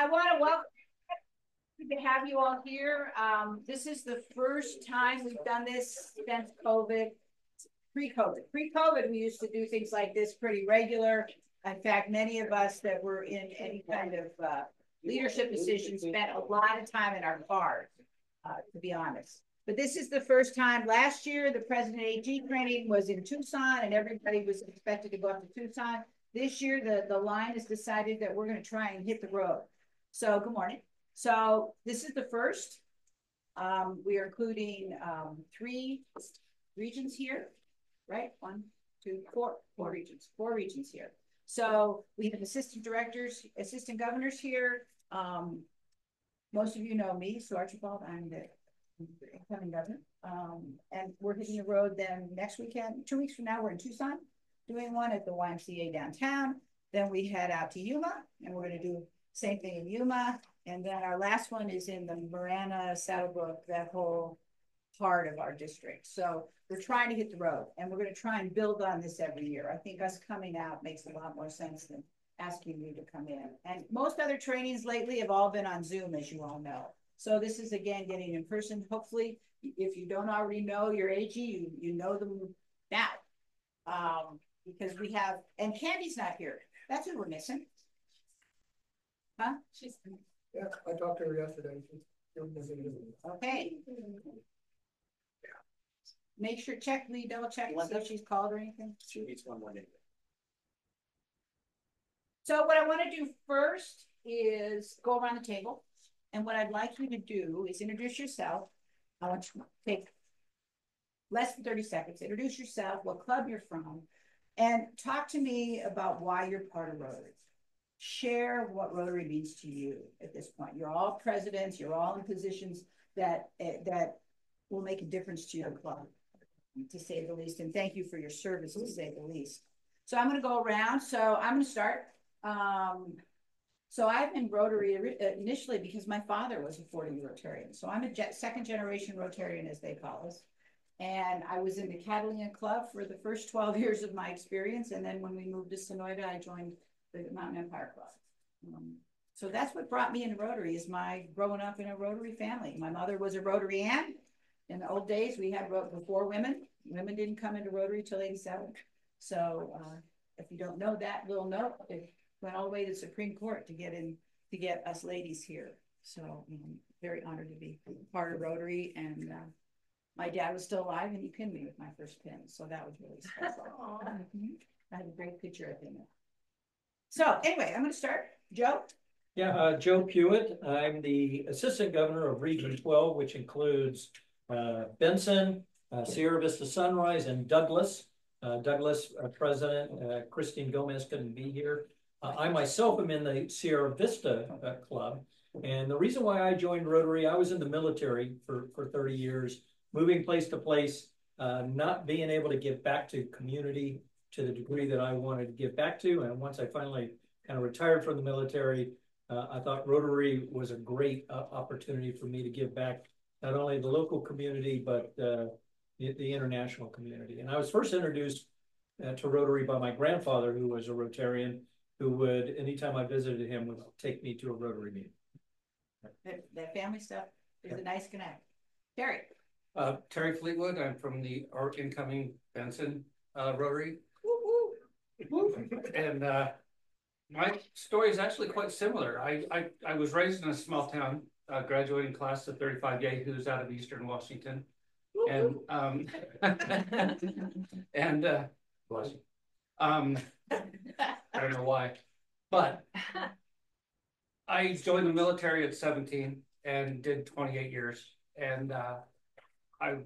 I want to welcome to have you all here. This is the first time we've done this since COVID, pre-COVID. Pre-COVID, we used to do things like this pretty regular. In fact, many of us that were in any kind of leadership positions spent a lot of time in our cars, to be honest. But this is the first time. Last year, the President AG training was in Tucson and everybody was expected to go up to Tucson. This year, the line has decided that we're going to try and hit the road. So good morning. So this is the first. We are including 3 regions here, right? 1, 2, 4 regions, 4 regions here. So we have assistant directors, assistant governors here. Most of you know me, Sue Archibald. I'm the incoming governor. And we're hitting the road then next weekend. 2 weeks from now, we're in Tucson, doing one at the YMCA downtown. Then we head out to Yuma, and we're going to do same thing in Yuma. And then our last one is in the Marana, Saddlebrook, that whole part of our district. So we're trying to hit the road, and we're going to try and build on this every year. I think us coming out makes a lot more sense than asking you to come in. And most other trainings lately have all been on Zoom, as you all know. So this is, again, getting in person. Hopefully, if you don't already know your AG, you know them now. Because we have, and Candy's not here. That's who we're missing. Huh? Yeah, I talked to her yesterday. Okay. Make sure, double check, see if she's called or anything. She needs one more day. So what I want to do first is go around the table. And what I'd like you to do is introduce yourself. I want you to take less than 30 seconds. Introduce yourself, what club you're from, and talk to me about why you're part of Rotary. Share what Rotary means to you at this point. You're all presidents. You're all in positions that will make a difference to your club, to say the least. And thank you for your service, to say the least. So I'm going to go around. So I'm going to start. So I've been Rotary initially because my father was a 40-year Rotarian. So I'm a second generation Rotarian, as they call us. And I was in the Catalina Club for the first 12 years of my experience. And then when we moved to Sonoyta, I joined the Mountain Empire Club. So that's what brought me into Rotary, is my growing up in a Rotary family. My mother was a Rotarian. In the old days, we had before women. Women didn't come into Rotary till '87. So if you don't know that little note, it went all the way to the Supreme Court to get us ladies here. So very honored to be part of Rotary. And my dad was still alive, and he pinned me with my first pin. So that was really special. I have a great picture of him. So anyway, I'm going to start. Joe? Yeah, Joe Pewitt. I'm the Assistant Governor of Region 12, which includes Benson, Sierra Vista Sunrise, and Douglas. Douglas, President, Christine Gomez couldn't be here. I myself am in the Sierra Vista Club. And the reason why I joined Rotary, I was in the military for 30 years, moving place to place, not being able to give back to community to the degree that I wanted to give back to. And once I finally kind of retired from the military, I thought Rotary was a great opportunity for me to give back not only the local community, but the international community. And I was first introduced to Rotary by my grandfather, who was a Rotarian, who would, anytime I visited him, would take me to a Rotary meeting. That family stuff is a nice connect. Terry? Terry Fleetwood. I'm from the incoming Benson Rotary. And my story is actually quite similar. I was raised in a small town, graduating class of 35 Yahoos out of Eastern Washington. And bless you. I don't know why, but I joined the military at 17 and did 28 years. And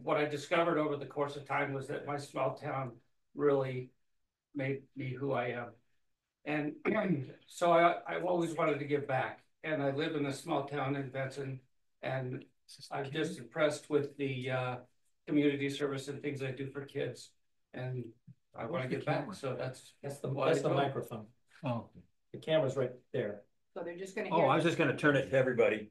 what I discovered over the course of time was that my small town really made me who I am. And so I've always wanted to give back. And I live in a small town in Benson, and I'm just impressed with the community service and things I do for kids. And I want to give back. So that's the microphone. Oh, the camera's right there. So they're just going to hear. Oh, I was just going to turn it to everybody.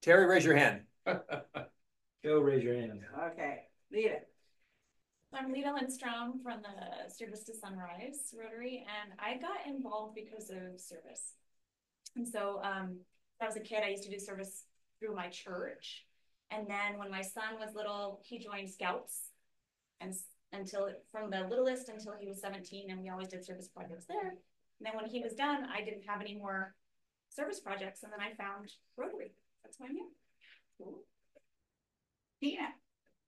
Terry, raise your hand. Joe, raise your hand. Okay, lead it. I'm Lita Lindstrom from the Service to Sunrise Rotary, and I got involved because of service. And so when I was a kid, I used to do service through my church. And then when my son was little, he joined Scouts, and from the littlest until he was 17, and we always did service projects there. And then when he was done, I didn't have any more service projects, and then I found Rotary. That's why I'm here. Cool. Tina.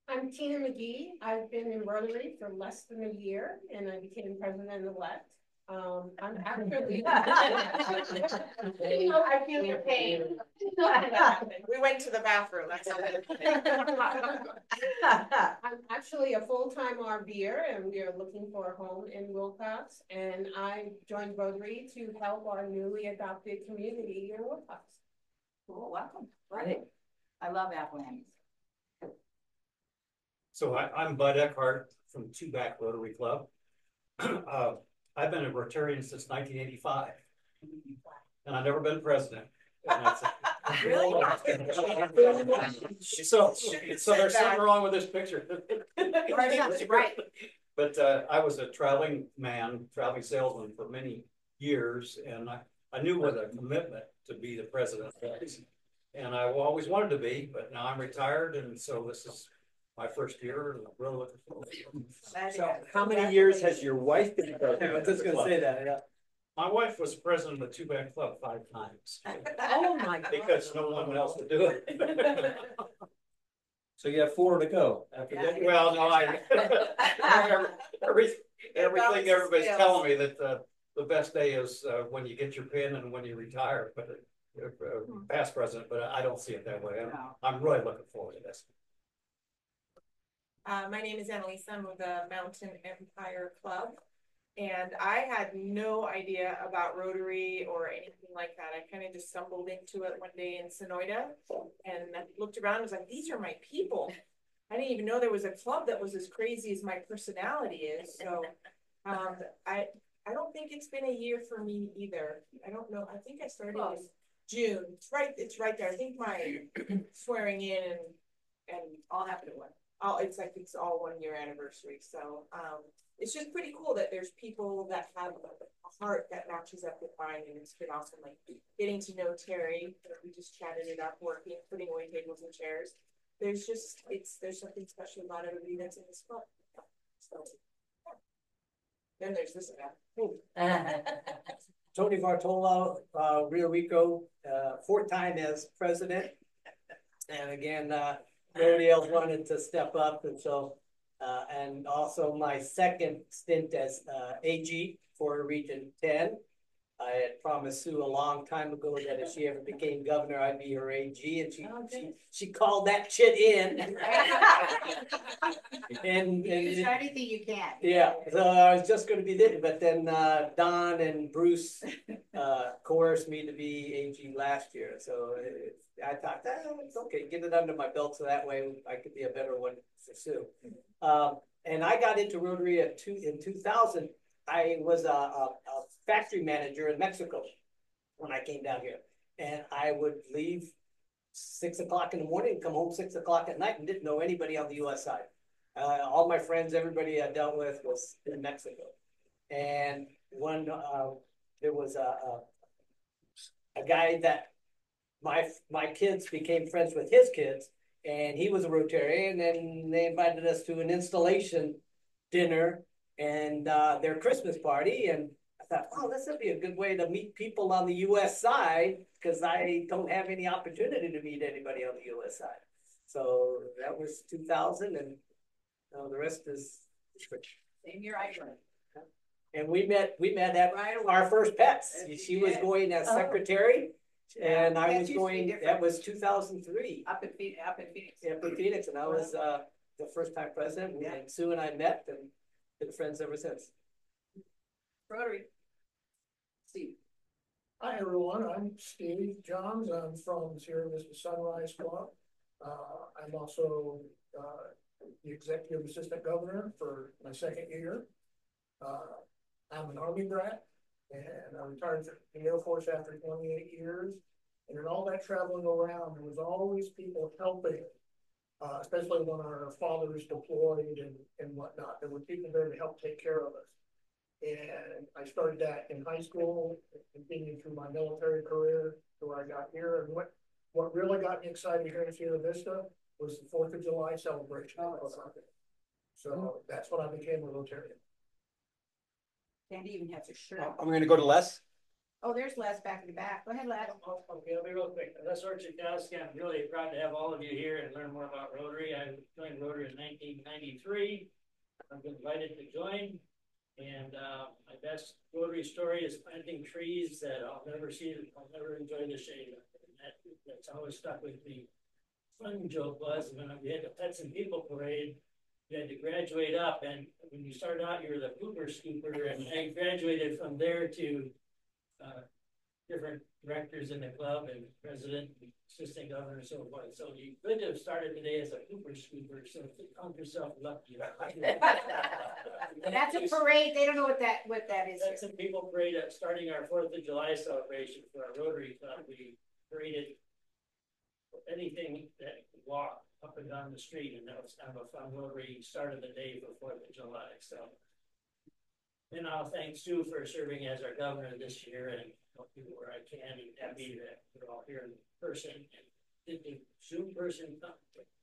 I'm Tina McGee. I've been in Rotary for less than a year, and I became president-elect. I'm actually. I feel your pain. We went to the bathroom. That's I'm actually a full-time RVer, and we are looking for a home in Wilcox. And I joined Rotary to help our newly adopted community here in Wilcox. Cool, welcome. Right. I love Appalachians. So I'm Bud Eckhart from Two Back Rotary Club. I've been a Rotarian since 1985, and I've never been president. Really? So there's something wrong with this picture. Right. But I was a traveling salesman for many years, and I knew what a commitment to be the president was. And I always wanted to be, but now I'm retired, and so this is my first year, and I'm really looking forward to it. So how many years has your wife been president? I was just gonna say that, yeah. My wife was president of the Two Back Club 5 times. Oh my God. Because no one else would do it. So you have 4 to go after that. Well, no, everything everybody's telling me that the best day is when you get your pin and when you retire, but past president, but I don't see it that way. I'm really looking forward to this. My name is Annalisa. I'm with the Mountain Empire Club, and I had no idea about Rotary or anything like that. I kind of just stumbled into it one day in Sonoyta, and I looked around and was like, these are my people. I didn't even know there was a club that was as crazy as my personality is. So I don't think it's been a year for me either. I don't know. I think I started in June. It's right there. I think my swearing in and All happened at once. it's all 1 year anniversary. So it's just pretty cool that there's people that have a heart that matches up with mine, and it's been awesome. Like getting to know Terry, we just chatted it up, working, putting away tables and chairs. There's something special about everybody that's in this club. So then there's this guy. Tony Vartola, Rio Rico, 4th time as president. And again, Rodale wanted to step up, and so, and also my second stint as AG for Region 10. I had promised Sue a long time ago that if she ever became governor, I'd be her AG, and she called that shit in. and You do anything you can. Yeah, so I was just going to be there, but then Don and Bruce coerced me to be AG last year. So I thought, it's okay, get it under my belt so that way I could be a better one for Sue. And I got into Rotary in 2000. I was a factory manager in Mexico when I came down here. And I would leave 6 o'clock in the morning and come home 6 o'clock at night and didn't know anybody on the US side. All my friends, everybody I dealt with was in Mexico. And when there was a guy that my kids became friends with his kids, and he was a Rotarian, and they invited us to an installation dinner and their Christmas party. And I thought, oh, this would be a good way to meet people on the US side, because I don't have any opportunity to meet anybody on the US side. So that was 2000, and the rest is Same year I joined. And we met at our first pets. She was going as secretary, and I was going. That was 2003. Up in Phoenix. Up in Phoenix, and I was the first time president. Yeah. And Sue and I met and been friends ever since. Rotary. Steve. Hi everyone, I'm Steve Johns. I'm from Sierra Vista Sunrise Club. I'm also the executive assistant governor for my second year. I'm an Army brat, and I retired from the Air Force after 28 years. And in all that traveling around, there was always people helping especially when our fathers deployed and whatnot. There were people there to help take care of us. And I started that in high school, continued through my military career to where I got here. And what really got me excited here in Sierra Vista was the 4th of July celebration. So that's when I became a Rotarian. Sandy even has a shirt. I'm going to go to Les. Oh, there's Les back in the back. Go ahead, Les. Okay, I'll be real quick. Les Orchikowski, I'm really proud to have all of you here and learn more about Rotary. I joined Rotary in 1993. I've been invited to join. And my best Rotary story is planting trees that I'll never see, I'll never enjoy the shade of. And that's always stuck with me. Fun joke was when we had the Pets and People Parade, you had to graduate up, and when you started out, you were the pooper scooper, and I graduated from there to different directors in the club and president, assistant governor, and so forth. So you could have started today as a pooper scooper, so count yourself lucky. That's a parade. They don't know what that is. That's a people parade starting our 4th of July celebration for our Rotary Club. We paraded anything that could walk up and down the street, and that was kind of a fun Rotary start of the day for 4th of July. So, and I'll thank Sue for serving as our governor this year and help people where I can. And happy that we're all here in person. Did the Zoom person come?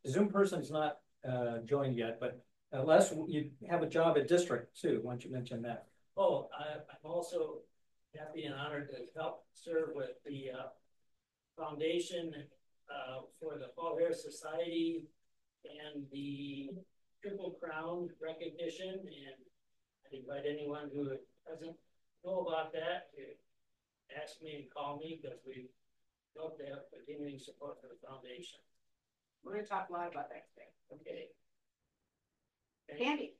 The Zoom person's not joined yet, but Les, you have a job at district too. Why don't you mention that? Oh, I'm also happy and honored to help serve with the foundation for the Paul Harris Society and the Triple Crown recognition. And I'd invite anyone who doesn't know about that to ask me and call me, because we hope to have continuing support for the foundation. We're going to talk a lot about that today. Okay. Candy.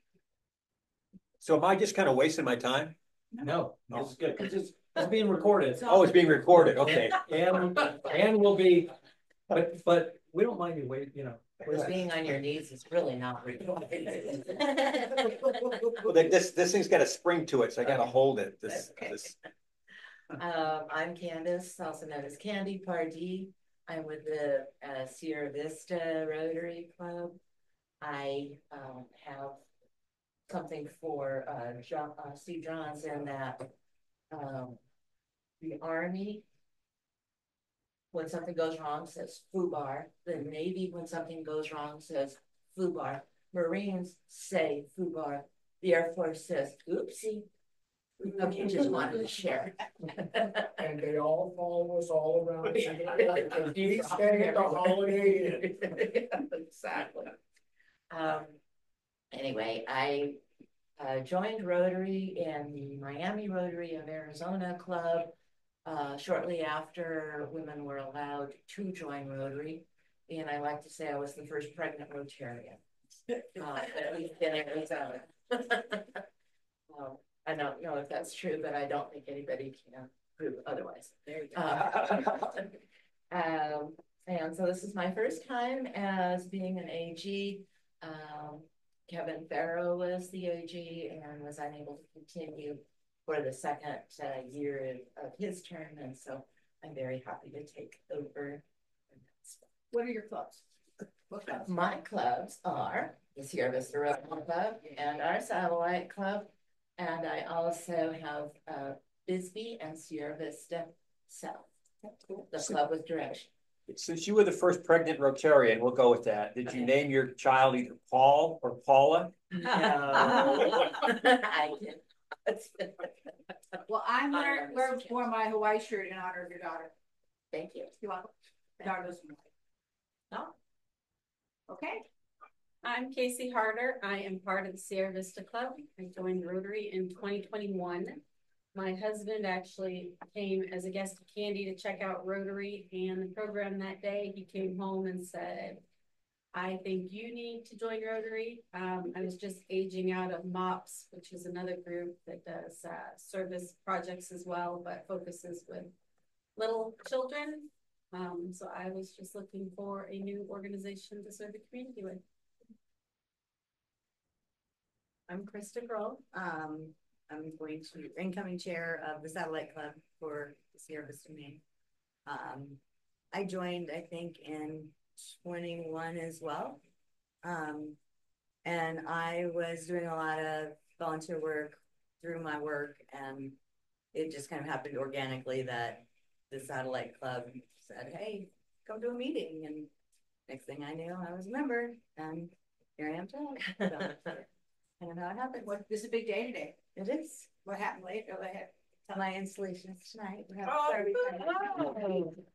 So am I just kind of wasting my time? No, it's good because it's being recorded. Oh, it's being recorded. Okay. And will be, but we don't mind you wait. You know, being on your knees is really not required. Well, this thing's got a spring to it, so I got to hold it. I'm Candace, also known as Candy Pardee. I'm with the Sierra Vista Rotary Club. I have something for Steve Johns in that the Army, when something goes wrong, says FUBAR. The Navy, when something goes wrong, says FUBAR. Marines say FUBAR. The Air Force says oopsie. Okay, just wanted to share. And they all follow us all around. Each day at the Holiday Inn. Exactly. Anyway, I joined Rotary in the Miami Rotary of Arizona Club shortly after women were allowed to join Rotary. And I like to say I was the first pregnant Rotarian, at least in Arizona. I don't know if that's true, but I don't think anybody can prove otherwise. There you go. And so this is my first time as being an AG. Kevin Farrow was the AG and was unable to continue for the second year of his term. And so I'm very happy to take over. What are your clubs? What clubs? My clubs are the Sierra Vista Rotary Club and our satellite club. And I also have Bisbee and Sierra Vista South, the club with direction. Since you were the first pregnant Rotarian, we'll go with that. Did you name your child either Paul or Paula? No. I did. Well, I'm wearing my Hawaii shirt in honor of your daughter. Thank you. You're welcome. Daughter doesn't know. No? Okay. I'm Casey Harder. I am part of the Sierra Vista Club. I joined Rotary in 2021. My husband actually came as a guest of Candy to check out Rotary and the program that day. He came home and said, I think you need to join Rotary. I was just aging out of MOPS, which is another group that does service projects as well, but focuses with little children. So I was just looking for a new organization to serve the community with. I'm Krista Grohl. I'm going to incoming chair of the Satellite Club for the Sierra Vista, Maine. I joined, I think, in 21 as well. And I was doing a lot of volunteer work through my work, and it just kind of happened organically that the Satellite Club said, hey, come to a meeting. And next thing I knew, I was a member, and here I am today. So, kind of how it happened. This is a big day today. It is. What happened later? Go ahead. My installation is tonight. We have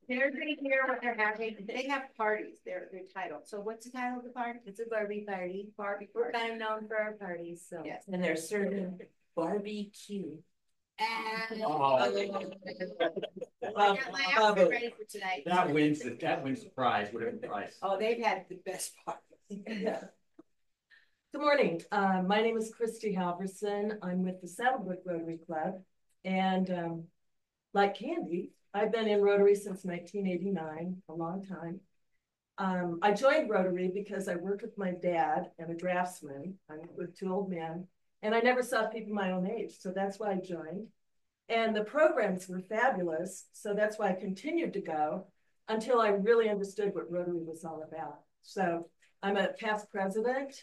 They're gonna hear what they're having. They have parties. They're titled. So what's the title of the party? It's a Barbie party. Barbie We're party. kind of known for our parties, so. Yes. And they're serving barbecue. And Bravo. ready for tonight. That wins the prize, whatever the prize. Oh, they've had the best party. Good morning. My name is Christy Halverson. I'm with the Saddlebrook Rotary Club. And like Candy, I've been in Rotary since 1989, a long time. I joined Rotary because I worked with my dad and a draftsman. I'm with two old men, and I never saw people my own age, so that's why I joined. And the programs were fabulous, so that's why I continued to go until I really understood what Rotary was all about. So I'm a past president,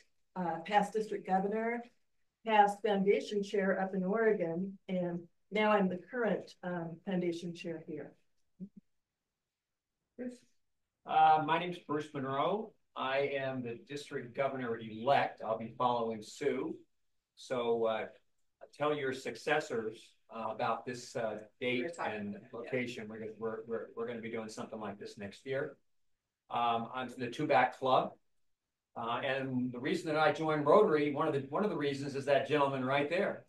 past district governor, past foundation chair up in Oregon, and now I'm the current foundation chair here. My name's Bruce Monroe. I am the district governor-elect. I'll be following Sue. So tell your successors about this date and location. We're going to be doing something like this next year. I'm from the Two-Back Club. And the reason that I joined Rotary, one of the reasons is that gentleman right there.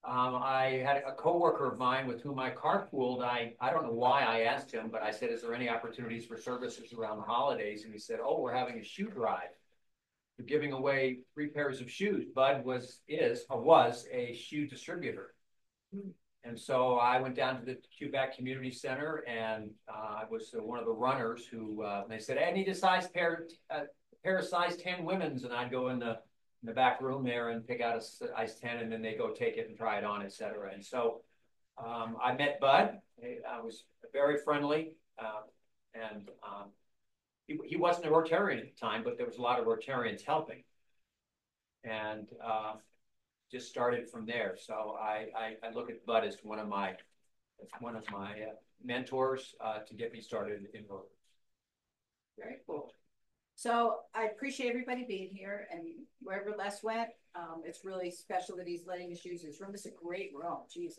I had a coworker of mine with whom I carpooled. I don't know why I asked him, but I said, is there any opportunities for services around the holidays? And he said, oh, we're having a shoe drive. We're giving away 3 pairs of shoes. Bud was a shoe distributor. And so I went down to the Quebec Community Center, and I was one of the runners who, they said, hey, I need a pair of size 10 women's, and I'd go in the back room there and pick out a size 10, and then they go take it and try it on, etc. And so I met Bud. I was very friendly, and he wasn't a Rotarian at the time, but there was a lot of Rotarians helping, and just started from there. So I look at Bud as one of my mentors to get me started in Rotary. Very cool. So I appreciate everybody being here, and wherever Les went, it's really special that he's letting us use this room. It's a great room. Geez,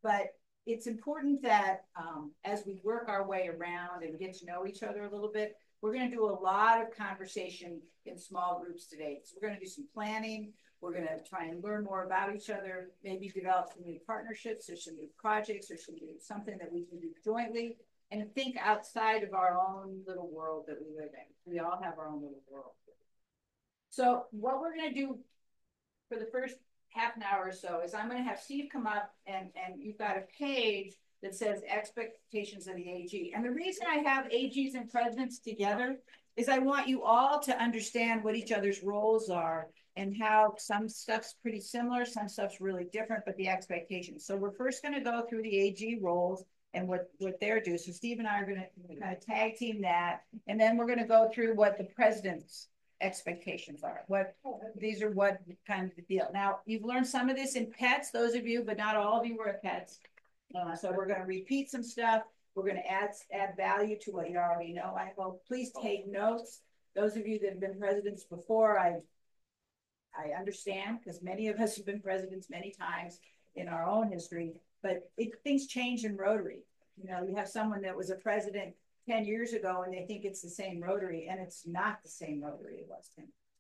but it's important that as we work our way around and get to know each other a little bit, we're going to do a lot of conversation in small groups today. So we're going to do some planning. We're going to try and learn more about each other, maybe develop some new partnerships or some new projects or something that we can do jointly, and think outside of our own little world that we live in. We all have our own little world. So what we're going to do for the first half an hour or so is I'm going to have Steve come up, and you've got a page that says expectations of the AG. And the reason I have AGs and presidents together is I want you all to understand what each other's roles are and how some stuff's pretty similar, some stuff's really different, but the expectations. So we're first going to go through the AG roles and what they're doing. So Steve and I are going to kind of tag team that. And then we're going to go through what the president's expectations are. These are what kind of the deal. Now, you've learned some of this in pets, those of you, but not all of you were at pets. So we're going to repeat some stuff. We're going to add value to what you already know. I hope. Please take notes. Those of you that have been presidents before, I understand, because many of us have been presidents many times in our own history. But things change in Rotary. You know, you have someone that was a president 10 years ago and they think it's the same Rotary, and it's not the same Rotary it was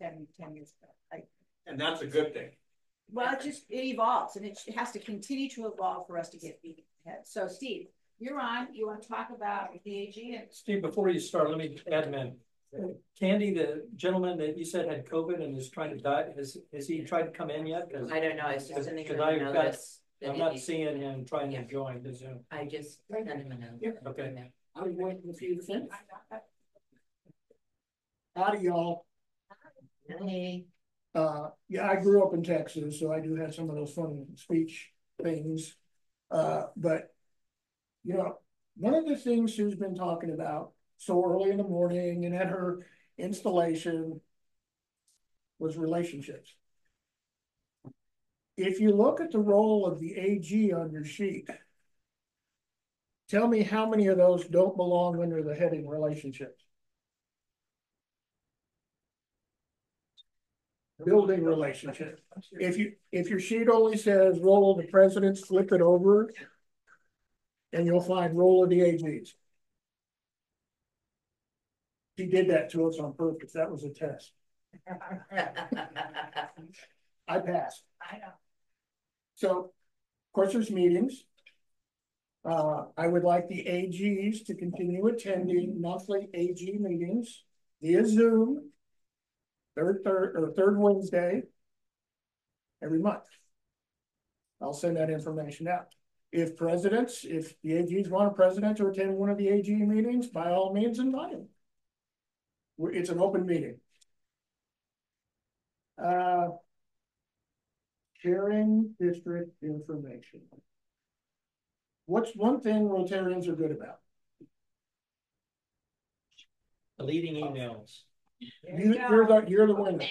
10 years ago. And that's a good thing. Well, it evolves, and it has to continue to evolve for us to get ahead. So Steve, you're on. You want to talk about the AG? Steve, before you start, let me add in. Candy, the gentleman that you said had COVID and is trying to die, has he tried to come in yet? I don't know. I was just sending him a I've notice. I'm not seeing him trying to join the Zoom. I just sent him a note. Okay. I'm waiting for you to finish. Howdy, y'all. Hey. Yeah, I grew up in Texas, so I do have some of those funny speech things. But you know, one of the things Sue's been talking about so early in the morning and at her installation was relationships. If you look at the role of the AG on your sheet, tell me how many of those don't belong under the heading relationships? Building relationships. If your sheet only says role of the presidents, flip it over and you'll find role of the AGs. He did that to us on purpose. That was a test. I passed. I know. So, of course, there's meetings. I would like the AGs to continue attending monthly AG meetings via Zoom, third Wednesday every month. I'll send that information out. If the AGs want a president to attend one of the AG meetings, by all means, invite them. It's an open meeting. Sharing district information. What's one thing Rotarians are good about? Deleting emails. You're the winner.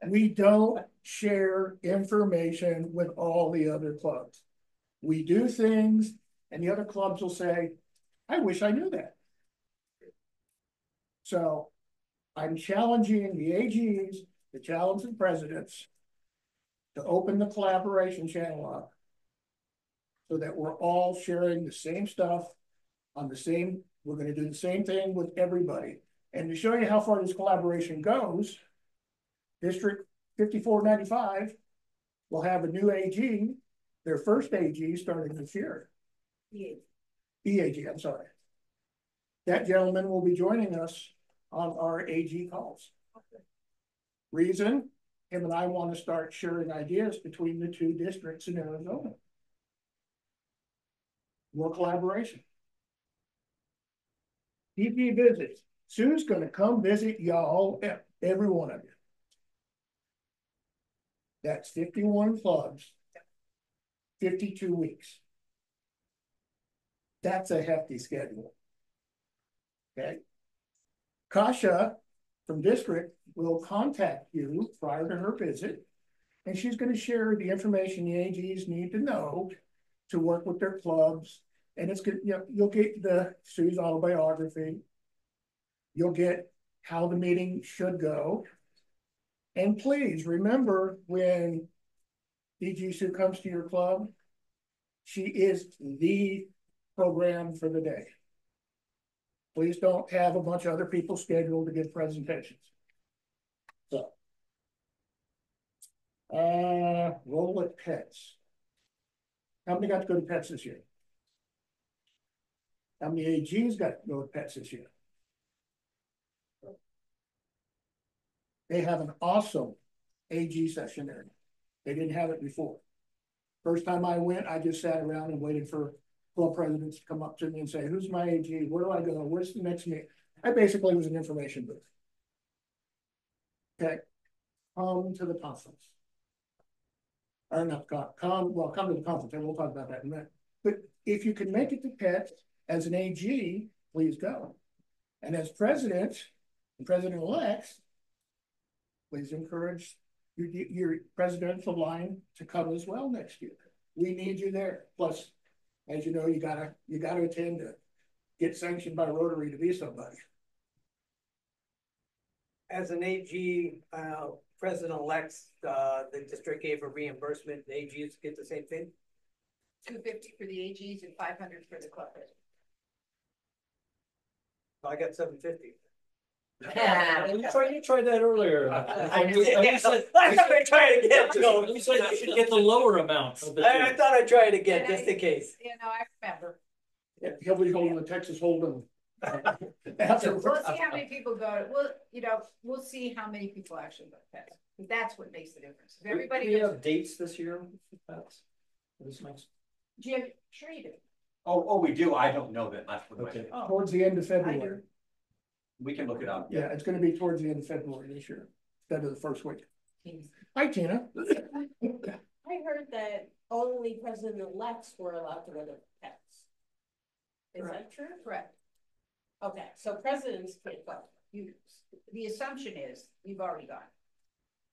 We don't share information with all the other clubs. We do things and the other clubs will say, I wish I knew that. So I'm challenging the AGs, the challenge the presidents to open the collaboration channel up so that we're all sharing the same stuff on the same, we're going to do the same thing with everybody. And to show you how far this collaboration goes, District 5495 will have a new AG, their first AG starting this year. PE&AG, I'm sorry. That gentleman will be joining us on our AG calls. Reason, him and I want to start sharing ideas between the two districts in Arizona. More collaboration. PP visits. Sue's going to come visit y'all, every one of you. That's 51 clubs, 52 weeks. That's a hefty schedule. Okay. Kasha from district will contact you prior to her visit, and she's going to share the information the AGs need to know to work with their clubs. And it's good, you know, you'll get the Sue's autobiography. You'll get how the meeting should go. And please remember, when DG Sue comes to your club, she is the program for the day. Please don't have a bunch of other people scheduled to give presentations. So, roll at pets. How many got to go to pets this year? How many AGs got to go to pets this year? They have an awesome AG session there. They didn't have it before. First time I went, I just sat around and waited for club presidents to come up to me and say, who's my AG? Where do I go? Where's the next meeting? I basically was an information booth. Okay, come to the conference. Or not come to the conference, and we'll talk about that in a minute. But if you can make it to pets as an AG, please go. And as president and president-elects, please encourage your presidential line to come as well next year. We need you there. Plus, as you know, you gotta attend to get sanctioned by Rotary to be somebody. As an AG president-elects, the district gave a reimbursement. The AGs get the same thing? $250 for the AGs and $500 for the club. I got $750. You tried that earlier. I thought I'd try it again. You said you should get the lower amount. I thought I'd try it again, just in case. You know, I remember. Yeah, he'll be holding the Texas Hold'em. We'll see how many people go. We'll see how many people actually go to pets. That's what makes the difference. If everybody Do we have dates this year? Sure you do. Oh, we do. I don't know that. That's what okay. Towards the end of February. We can look it up. Yeah, it's going to be towards the end of February this year, instead of the first week. Hi, Tina. I heard that only president-elects were allowed to go to pets. Is that true? Correct. Okay, so presidents can't go. The assumption is you've already gone.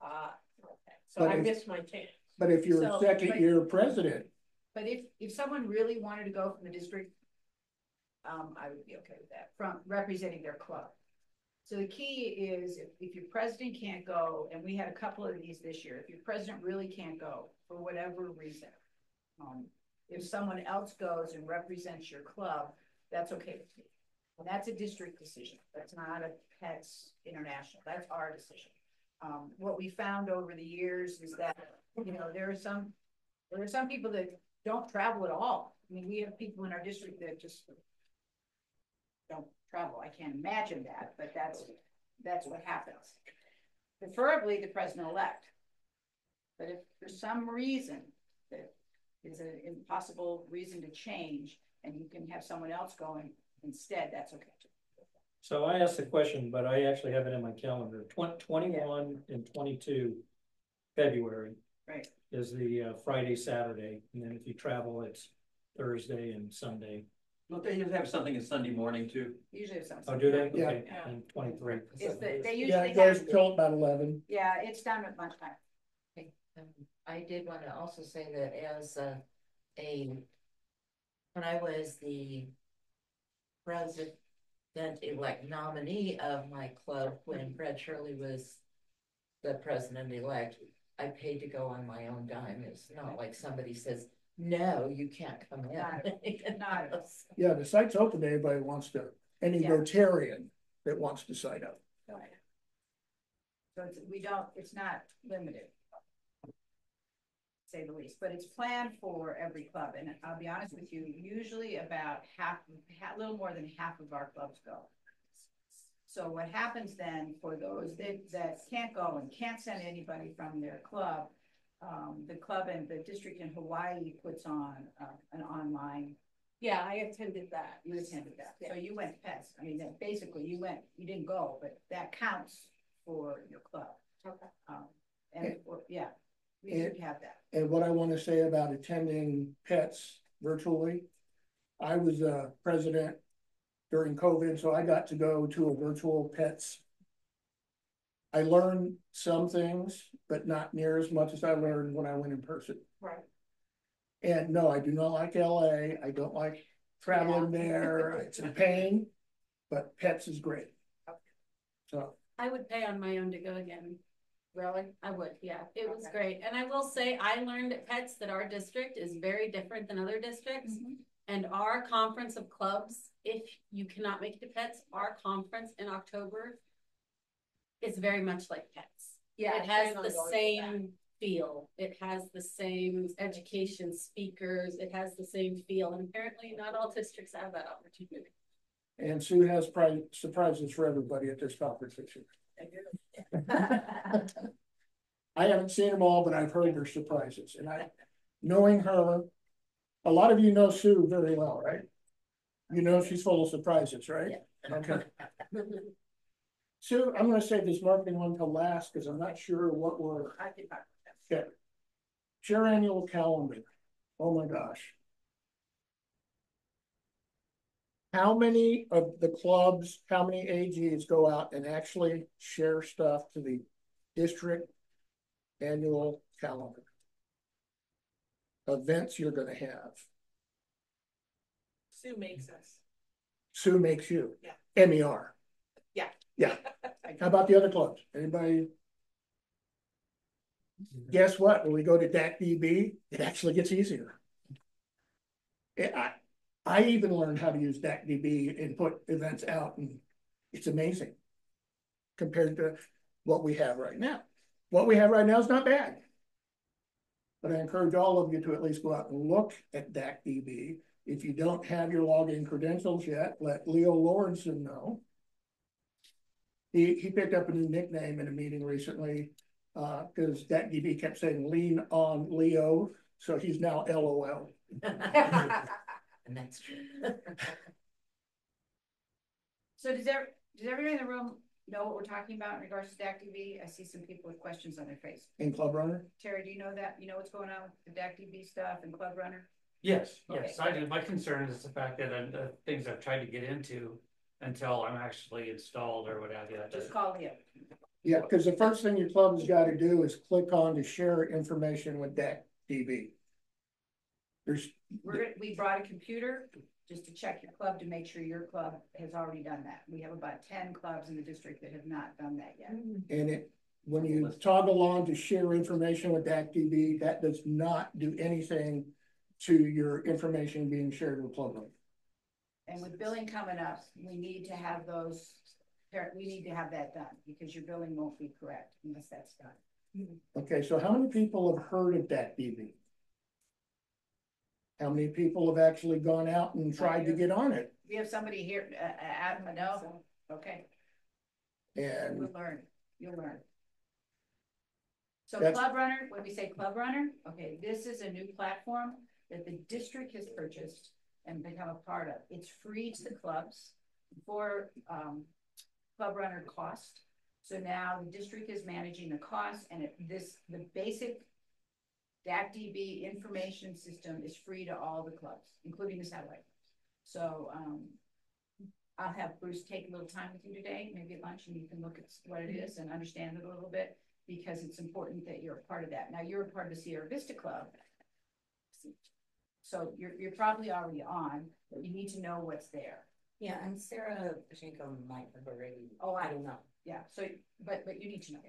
Okay, so But I if- missed my chance. But if you're a So, second but- year president, But if someone really wanted to go from the district, I would be okay with that, from representing their club. So the key is if your president can't go, and we had a couple of these this year, if your president really can't go for whatever reason, if someone else goes and represents your club, that's okay with me. And that's a district decision. That's not a PETS International. That's our decision. What we found over the years is that, you know, there are some people that don't travel at all. I mean, we have people in our district that just don't travel. I can't imagine that, but that's what happens. Preferably the president-elect. But if for some reason that is an impossible reason to change and you can have someone else going instead, that's okay too. So I asked the question, but I actually have it in my calendar. 21 and 22 February. Right. Is the Friday, Saturday, and then if you travel, it's Thursday and Sunday. Don't they have something on Sunday morning too? Usually it's on. Oh, do they? Yeah. Okay, and 23. They yeah, usually it goes have, till about 11. yeah, it's done at lunchtime. I did want to also say that as when I was the president-elect nominee of my club, when Fred Shirley was the president-elect, I paid to go on my own dime. It's not like somebody says, no, you can't come in. Not Yeah, the site's open to anybody who wants to, any Yeah. Rotarian that wants to sign up. So it's not limited. Say the least, but it's planned for every club, and I'll be honest with you, usually about a little more than half of our clubs go. So what happens then for those that can't go and can't send anybody from their club, the club and the district in Hawaii puts on an online. Yeah, I attended that. You attended that, Yeah. so you went to PETS. I mean, basically you didn't go, but that counts for your club. Okay. We should have that. And what I want to say about attending PETS virtually, I was president during COVID, so I got to go to a virtual PETS. I learned some things, but not near as much as I learned when I went in person. Right. And no, I do not like LA. I don't like traveling there. It's a pain, but PETS is great. Okay. So I would pay on my own to go again. Really? I would, yeah. It was great. And I will say, I learned at PETS that our district is very different than other districts. Mm-hmm. And our conference of clubs, if you cannot make it to PETS, our conference in October is very much like PETS. Yeah, It has the same feel. It has the same education speakers. It has the same feel. And apparently not all districts have that opportunity. and Sue has probably surprises for everybody at this conference this year. I haven't seen them all, but I've heard their surprises, and knowing her, a lot of you know Sue very well, right? You know she's full of surprises, right? Yeah. Okay. Sue, I'm gonna save this marketing one till last because I'm not sure what we're. Okay. Share annual calendar. Oh my gosh. How many of the clubs, how many AGs go out and actually share stuff to the district annual calendar? Events you're gonna have. Sue makes us. Sue makes you. Yeah. MER. Yeah. Yeah. How about the other clubs? Anybody? Guess what? When we go to DAC-DB, it actually gets easier. I even learned how to use DAC-DB and put events out, and it's amazing compared to what we have right now. What we have right now is not bad. But I encourage all of you to at least go out and look at DAC-DB. If you don't have your login credentials yet, let Leo Lawrenson know. He picked up a new nickname in a meeting recently because DAC-DB kept saying lean on Leo. So he's now LOL. And that's true. So does everybody in the room know what we're talking about in regards to DAC-DB? I see some people with questions on their face. In Club Runner? Terry, do you know that? You know what's going on with the DAC-DB stuff and Club Runner? Yes, Okay. yes, I do. My concern is the fact that things I've tried to get into until I'm actually installed or what have you. Just call him. Yeah, because the first thing your club has got to do is click on to share information with that DB. We brought a computer just to check your club to make sure your club has already done that. We have about 10 clubs in the district that have not done that yet. And when you toggle on to share information with that DB, that does not do anything to your information being shared with club. And with billing coming up, we need to have that done because your billing won't be correct unless that's done. Okay, so how many people have heard of that DB? How many people have actually gone out and tried to get on it? We have somebody here, no, okay, And you'll learn. So That's- Club Runner, when we say Club Runner, okay, this is a new platform that the district has purchased and become a part of. It's free to the clubs for Club Runner cost. So now the district is managing the cost, and the basic DAC-DB information system is free to all the clubs, including the satellite. So I'll have Bruce take a little time with you today, maybe at lunch, and you can look at what it is and understand it a little bit, because it's important that you're a part of that. Now you're a part of the Sierra Vista Club, so you're probably already on, but you need to know what's there. Yeah, and Sarah Pashinko might have already. Oh, I don't know. Yeah, so but you need to know.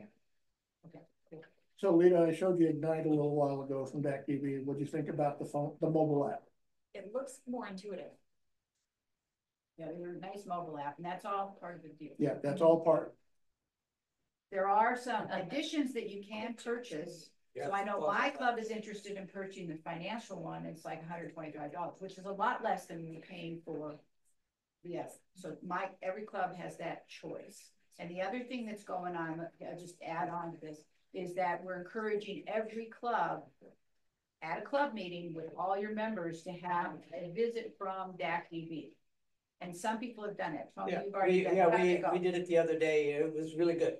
Okay, cool. So Lita, I showed you Ignite a little while ago from DAC-DB. What do you think about the mobile app? It looks more intuitive. Yeah, they're a nice mobile app, and that's all part of the deal. Yeah, that's all part. There are some additions that you can purchase. Yeah. So I know my club is interested in purchasing the financial one. It's like $125, which is a lot less than we're paying for. Yes, so every club has that choice. And the other thing that's going on, I'll just add on to this, is that we're encouraging every club at a club meeting with all your members to have a visit from DAC-DB. And some people have done it. Yeah, You've already done it. we did it the other day. It was really good.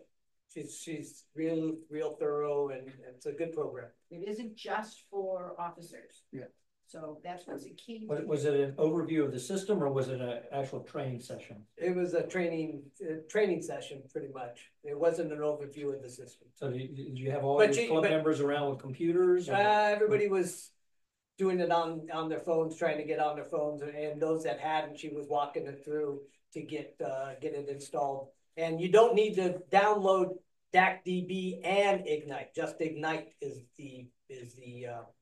She's real thorough, and it's a good program. It isn't just for officers. Yeah. So that's what's a key. Was it an overview of the system, or was it an actual training session? It was a training session, pretty much. It wasn't an overview of the system. So did you have all your club members around with computers? Everybody was doing it on their phones, trying to get on their phones, and those that hadn't, she was walking it through to get it installed. And you don't need to download DAC-DB and Ignite. Just Ignite is the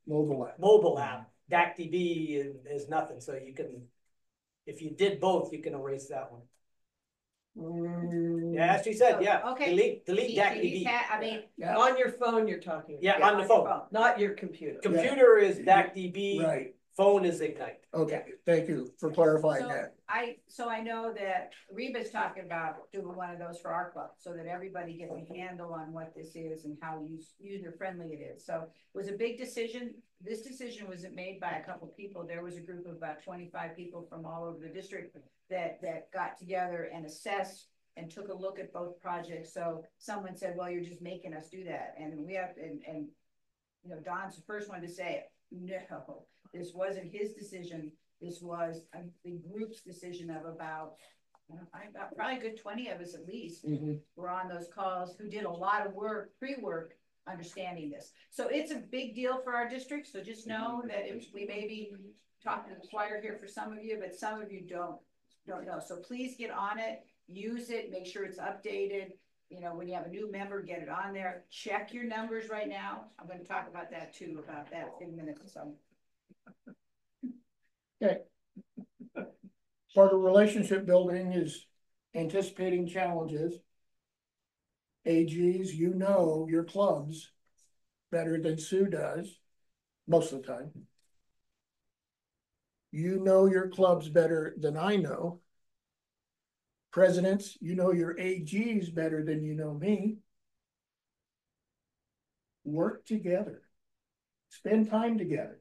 mobile app. DAC-DB is nothing. So you can, if you did both, you can erase that one. Yeah, as she said, yeah. Okay. Delete DAC-DB. I mean, on your phone, you're talking about. Yeah, on the phone, not your computer. Computer is DAC-DB. Right. Phone is Ignite. Okay, thank you for clarifying that. So I know that Reba's talking about doing one of those for our club, so that everybody gets a handle on what this is and how user friendly it is. So it was a big decision. This decision wasn't made by a couple people. There was a group of about 25 people from all over the district that got together and assessed and took a look at both projects. So someone said, well, you're just making us do that. And we have, and you know, Don's the first one to say it. No, this wasn't his decision. This was the group's decision of about probably a good 20 of us at least were on those calls who did a lot of work, pre-work, understanding this. So it's a big deal for our district. So just know that we may be talking to the choir here for some of you, but some of you don't know. So please get on it, use it, make sure it's updated. You know, when you have a new member, get it on there. Check your numbers right now. I'm going to talk about that too, about that in a minute. So. Okay. Part of relationship building is anticipating challenges. AGs, you know your clubs better than Sue does, most of the time. You know your clubs better than I know. Presidents, you know your AGs better than you know me. Work together. Spend time together.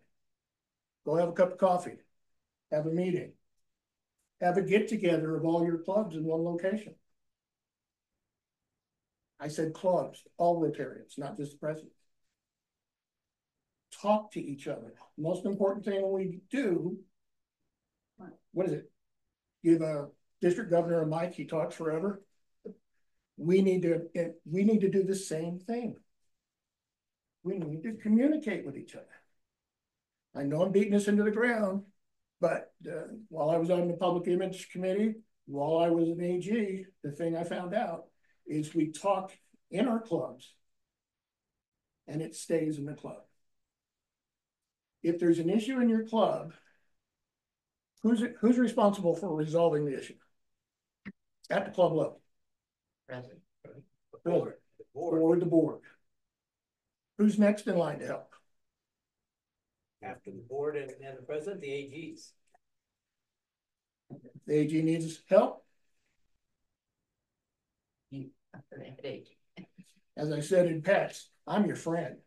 Go have a cup of coffee. Have a meeting. Have a get-together of all your clubs in one location. I said clubs, all Rotarians, not just the president. talk to each other. The most important thing we do, what is it? Give a district governor a mic, he talks forever. We need to do the same thing. We need to communicate with each other. I know I'm beating this into the ground, but while I was on the public image committee, while I was an AG, the thing I found out is we talk in our clubs and it stays in the club. If there's an issue in your club, who's responsible for resolving the issue? At the club level. President. Or the board. Who's next in line to help? After the board and the president, the AGs. The AG needs help. As I said in Pets, I'm your friend.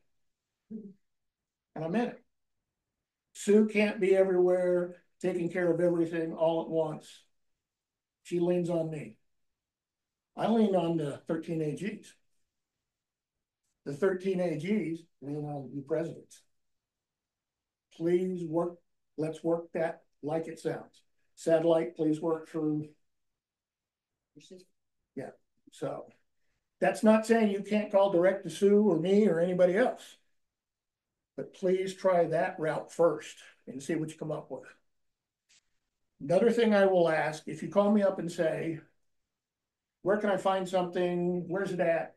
And I meant it. Sue can't be everywhere, taking care of everything all at once. She leans on me. I lean on the 13 AGs. The 13 AGs lean on you presidents. Please work, let's work that like it sounds. Satellite, please work through. Yeah, so that's not saying you can't call direct to Sue or me or anybody else. But please try that route first and see what you come up with. Another thing I will ask, if you call me up and say, where can I find something? Where's it at?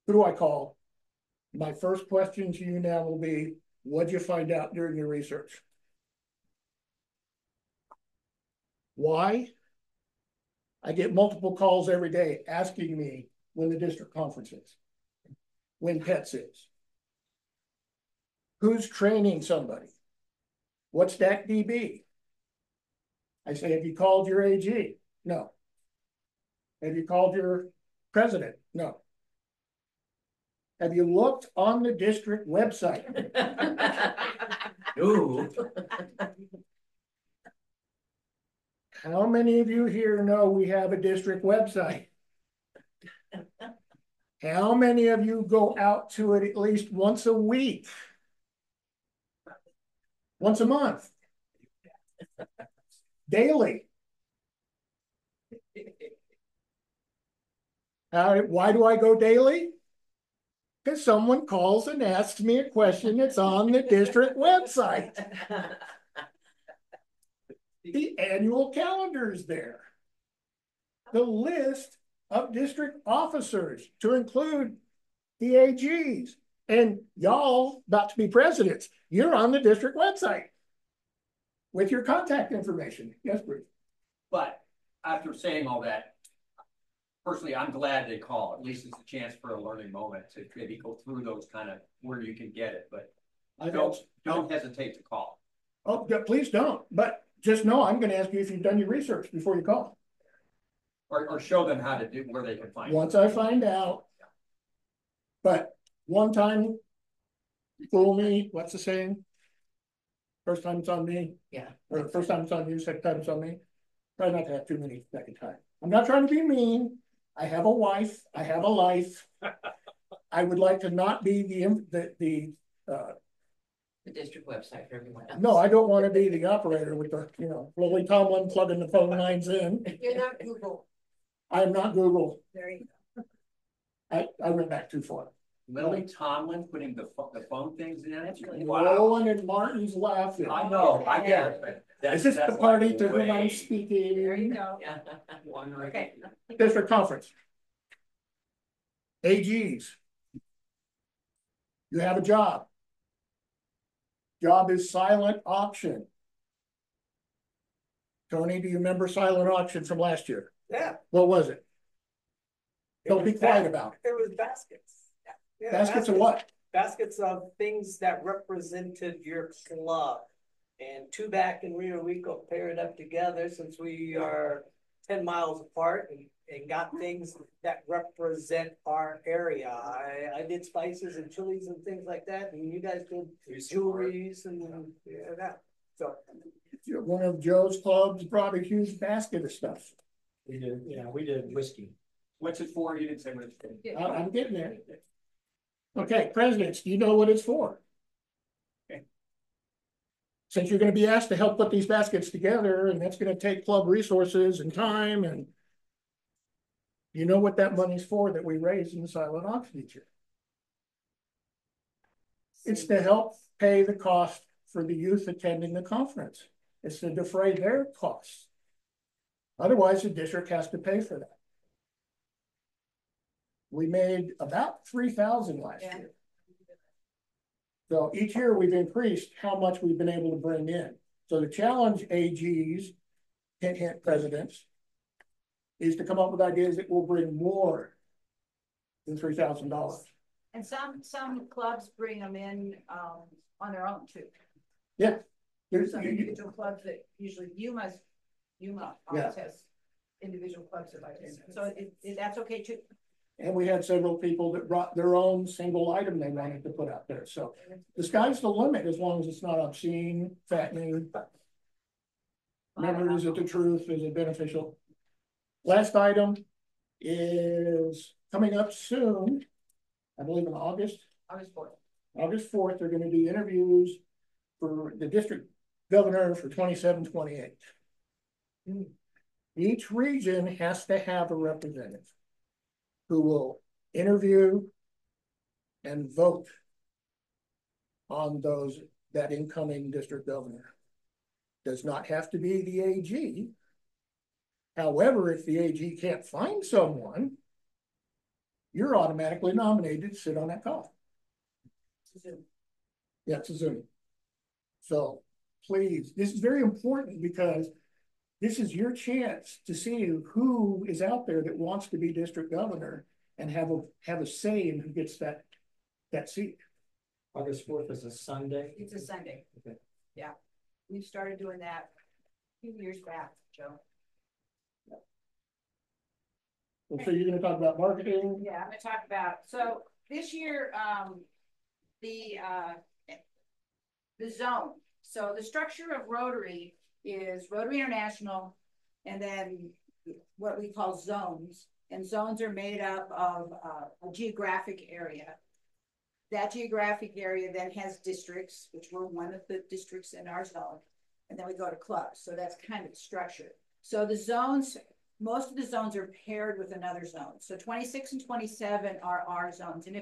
Who do I call? My first question to you now will be, what'd you find out during your research? Why? I get multiple calls every day asking me when the district conference is, when PETS is. Who's training somebody? What's that DB? I say, have you called your AG? No. Have you called your president? No. Have you looked on the district website? No. How many of you here know we have a district website? How many of you go out to it at least once a week? Once a month? Daily? Why do I go daily? Because someone calls and asks me a question that's on the district website. The annual calendar is there. The list of district officers to include the AGs. And y'all about to be presidents, you're on the district website with your contact information. Yes, Bruce. But after saying all that, personally, I'm glad they call. At least it's a chance for a learning moment to maybe go through those kind of where you can get it. But don't hesitate to call. Oh, please don't. But just know I'm going to ask you if you've done your research before you call. Or show them how to do where they can find it. Once I find out. But one time, fool me. What's the saying? First time it's on me. Yeah. Or first time it's on you, second time it's on me. Try not to have too many second time. I'm not trying to be mean. I have a wife. I have a life. I would like to not be the district website for everyone else. No, I don't want to be the operator with the, Lily Tomlin plugging the phone lines in. You're not Google. I am not Google. There you go. I went back too far. Lily Tomlin putting the phone things in. Wow. Roland and Martin's laughing. I know, I get it. Is this the party to whom I'm speaking? There you go. Yeah. Okay. District conference. AGs. You have a job. Job is silent auction. Tony, do you remember silent auction from last year? Yeah. What was it? Don't be quiet about it. It was baskets. Yeah, baskets of what? Baskets of things that represented your club. And two back in Rio Rico paired up together since we are 10 miles apart and got things that represent our area. I did spices and chilies and things like that, and you guys did jewelries and that. So one of Joe's clubs brought a huge basket of stuff. We did, yeah, we did whiskey. What's it for? You didn't say what it's for. I'm getting there. Okay, presidents, do you know what it's for? since you're gonna be asked to help put these baskets together, and that's gonna take club resources and time, and you know what that money's for that we raise in the silent auction each year? It's to help pay the cost for the youth attending the conference. It's to defray their costs. Otherwise, the district has to pay for that. We made about 3,000 last year. So each year we've increased how much we've been able to bring in. So the challenge AGs, hint presidents, is to come up with ideas that will bring more than $3,000. And some clubs bring them in on their own too. Yeah. There's some individual clubs that usually Yuma always has individual clubs that like this. So that's okay too. And we had several people that brought their own single item they wanted to put out there. So the sky's the limit as long as it's not obscene, fattening. Remember, is it the truth? Is it beneficial? Last item is coming up soon. I believe in August. August 4th. August 4th, they're going to do interviews for the district governor for 27-28. Each region has to have a representative who will interview and vote on that incoming district governor. Does not have to be the AG. However, if the AG can't find someone, you're automatically nominated to sit on that call. Yeah, it's a Zoom. So please, this is very important because this is your chance to see who is out there that wants to be district governor and have a say in who gets that seat. August 4th is a Sunday. It's a Sunday. Okay. Yeah. We've started doing that a few years back, Joe. And so you're going to talk about marketing? Yeah, I'm going to talk about, so this year, the zone. So the structure of Rotary is Rotary International, and then what we call zones. And zones are made up of a geographic area. That geographic area then has districts, which we're one of the districts in our zone. And then we go to clubs. So that's kind of the structure. So the zones, most of the zones are paired with another zone. So 26 and 27 are our zones. And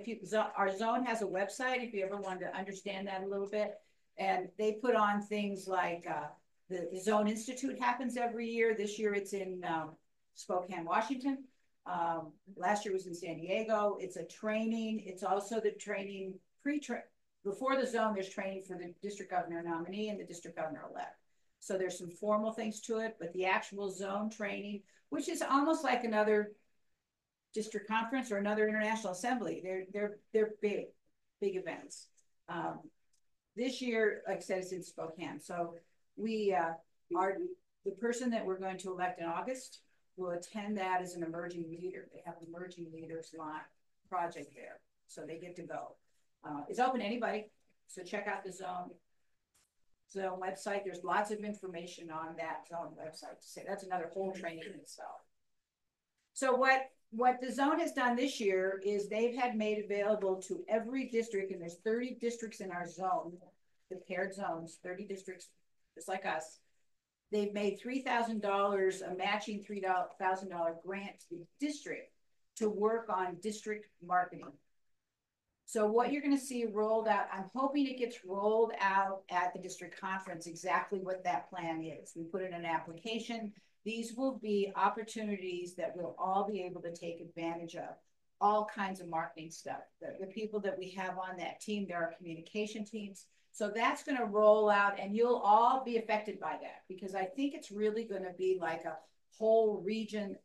our zone has a website, if you ever wanted to understand that a little bit. And they put on things like the Zone Institute happens every year. This year it's in Spokane, Washington. Last year was in San Diego. It's a training. It's also the training before the zone, there's training for the district governor nominee and the district governor elect. So there's some formal things to it, but the actual zone training, which is almost like another district conference or another international assembly. They're big events. This year, like I said, it's in Spokane. So we the person that we're going to elect in August will attend that as an emerging leader. They have an emerging leaders line project there. So they get to go. It's open to anybody. So check out the zone website. There's lots of information on that zone website to say that's another whole training in itself. So what the zone has done this year is they've had made available to every district, and there's 30 districts in our zone, the paired zones, 30 districts, just like us. They've made $3,000, a matching $3,000 grant to the district to work on district marketing. So what you're going to see rolled out, I'm hoping it gets rolled out at the district conference, exactly what that plan is. We put in an application. These will be opportunities that we'll all be able to take advantage of. All kinds of marketing stuff. The people that we have on that team, there are communication teams. So that's going to roll out, and you'll all be affected by that, because I think it's really going to be like a whole region.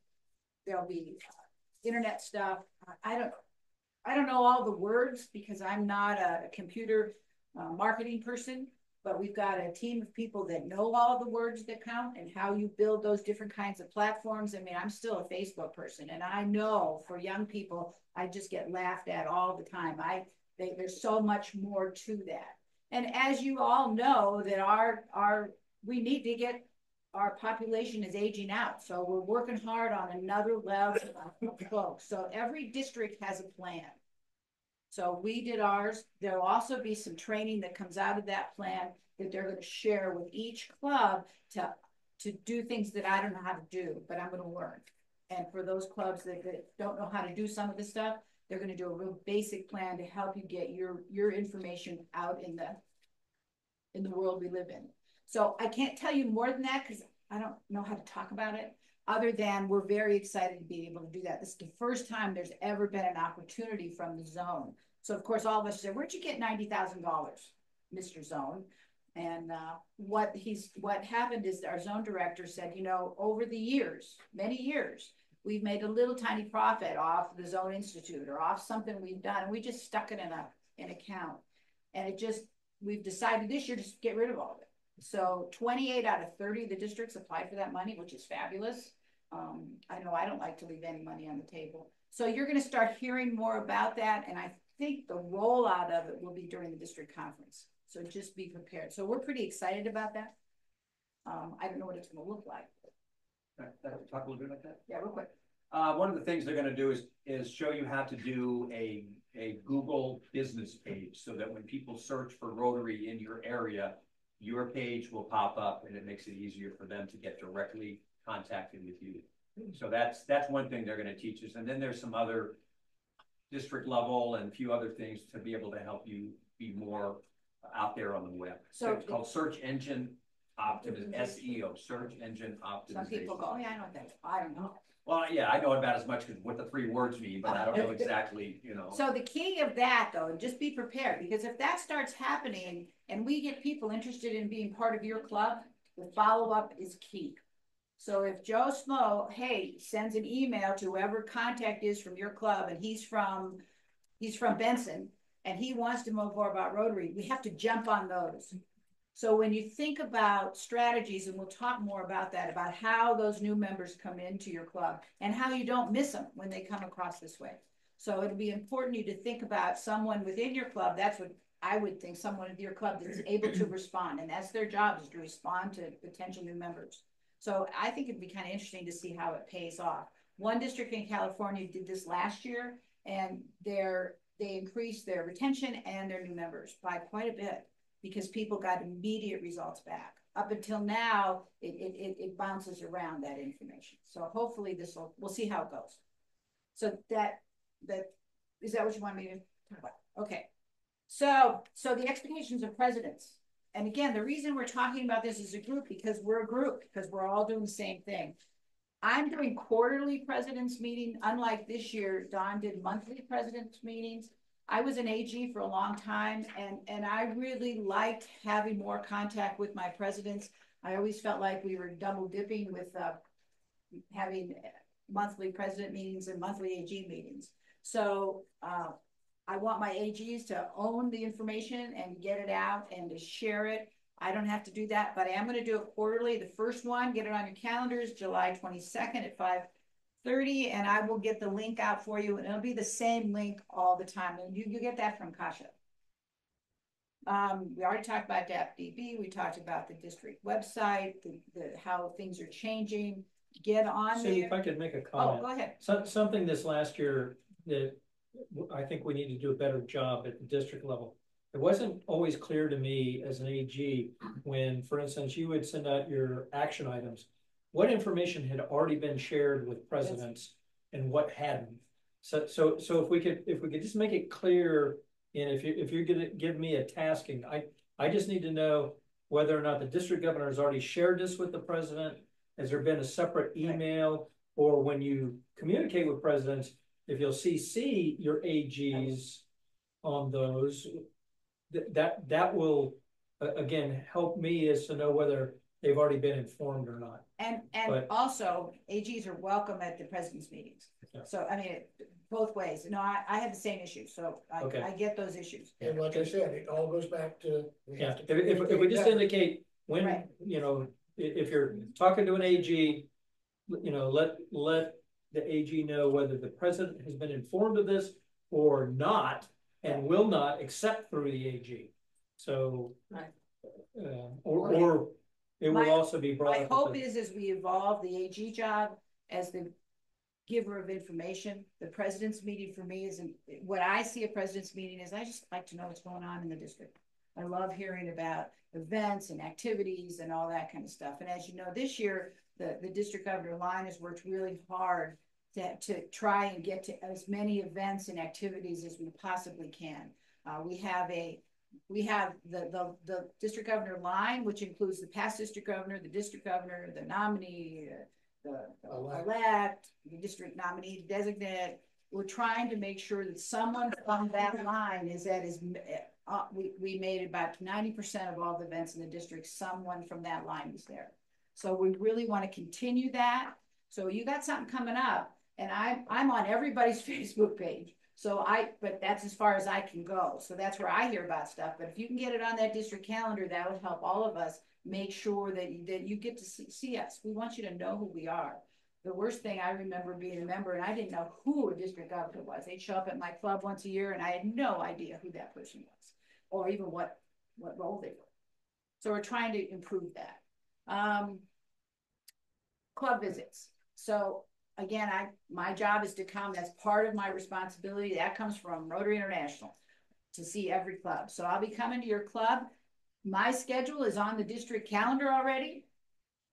There'll be internet stuff. I don't know all the words because I'm not a computer marketing person, but we've got a team of people that know all the words that count and how you build those different kinds of platforms. I mean, I'm still a Facebook person, and I know for young people, I just get laughed at all the time. There's so much more to that. And as you all know, that we need to get, our population is aging out. So we're working hard on another level of folks. So every district has a plan. So we did ours. There'll also be some training that comes out of that plan that they're going to share with each club to do things that I don't know how to do, but I'm going to learn. And for those clubs that don't know how to do some of this stuff, they're going to do a real basic plan to help you get your information out in the world we live in. So I can't tell you more than that because I don't know how to talk about it, other than we're very excited to be able to do that. This is the first time there's ever been an opportunity from the zone. So of course, all of us said, where'd you get $90,000, Mr. Zone? And what happened is our zone director said, you know, over the years, many years, we've made a little tiny profit off the Zone Institute or off something we've done, and we just stuck it in an account. And we've decided this year to just get rid of all of it. So 28 out of 30 of the districts applied for that money, which is fabulous. I know I don't like to leave any money on the table. So you're going to start hearing more about that. And I think the rollout of it will be during the district conference. So just be prepared. So we're pretty excited about that. I don't know what it's going to look like. Talk a little bit about that? Yeah, real quick. One of the things they're going to do is show you how to do a Google business page so that when people search for Rotary in your area, your page will pop up and it makes it easier for them to get directly contacted with you. So that's one thing they're going to teach us. And then there's some other district level and a few other things to be able to help you be more out there on the web. So it's called search engine optimization, SEO, search engine optimization. Some people go, oh yeah, I know what that is. I don't know. Well, yeah, I know about as much as what the 3 words mean, but I don't know exactly, you know. So the key of that, though, just be prepared, because if that starts happening and we get people interested in being part of your club, the follow-up is key. So if Joe Smo, hey, sends an email to whoever contact is from your club, and he's from Benson, and he wants to know more about Rotary, we have to jump on those. So when you think about strategies, and we'll talk more about that, about how those new members come into your club and how you don't miss them when they come across this way. So it'll be important you to think about someone within your club. That's what I would think, someone in your club that's able to respond, and that's their job, is to respond to potential new members. So I think it'd be kind of interesting to see how it pays off. One district in California did this last year, and they increased their retention and their new members by quite a bit, because people got immediate results back. Up until now, it bounces around that information. So hopefully we'll see how it goes. So is that what you want me to talk about? Okay. So the expectations of presidents. And again, the reason we're talking about this as a group, because we're all doing the same thing. I'm doing quarterly presidents meeting. Unlike this year, Don did monthly presidents meetings. I was an AG for a long time, and I really liked having more contact with my presidents. I always felt like we were double dipping with having monthly president meetings and monthly AG meetings. So I want my AGs to own the information and get it out and to share it. I don't have to do that, but I am going to do it quarterly. The first one, get it on your calendars, July 22nd at 5:30, and I will get the link out for you, and it'll be the same link all the time. And you get that from Kasha. We already talked about DAP-DB. We talked about the district website, how things are changing. Get on there. If I could make a comment. Oh, go ahead. Something this last year that I think we need to do a better job at the district level. It wasn't always clear to me as an AG when, for instance, you would send out your action items, what information had already been shared with presidents and what hadn't. So if we could just make it clear, and if you're going to give me a tasking, I just need to know whether or not the district governor has already shared this with the president. Has there been a separate email, or when you communicate with presidents, if you'll CC your AGs on those, that will again help me as to know whether they've already been informed or not. And also AGs are welcome at the president's meetings. Yeah. So I mean, both ways. No, I have the same issue, so I get those issues. And like I said, it all goes back to if we just indicate when, you know, if you're talking to an AG, you know, let the AG know whether the president has been informed of this or not, and will not accept through the AG. So, or it will also be brought up. My hope is as we evolve the AG job, as the giver of information. The president's meeting for me is, what I see a president's meeting is, I just like to know what's going on in the district. I love hearing about events and activities and all that kind of stuff. And as you know, this year, the district governor line has worked really hard to try and get to as many events and activities as we possibly can. We have the district governor line, which includes the past district governor, the district governor, the nominee, the elect, the district nominee designate. We're trying to make sure that someone from that line is at his, we made about 90% of all the events in the district, someone from that line was there. So we really want to continue that. So you got something coming up, and I'm on everybody's Facebook page. So but that's as far as I can go. So that's where I hear about stuff. But if you can get it on that district calendar, that would help all of us make sure that you get to see us. We want you to know who we are. The worst thing I remember being a member, and I didn't know who a district governor was. They'd show up at my club once a year, and I had no idea who that person was, or even what role they were. So we're trying to improve that. Club visits. So again, my job is to come. That's part of my responsibility. That comes from Rotary International, to see every club. So I'll be coming to your club. My schedule is on the district calendar already.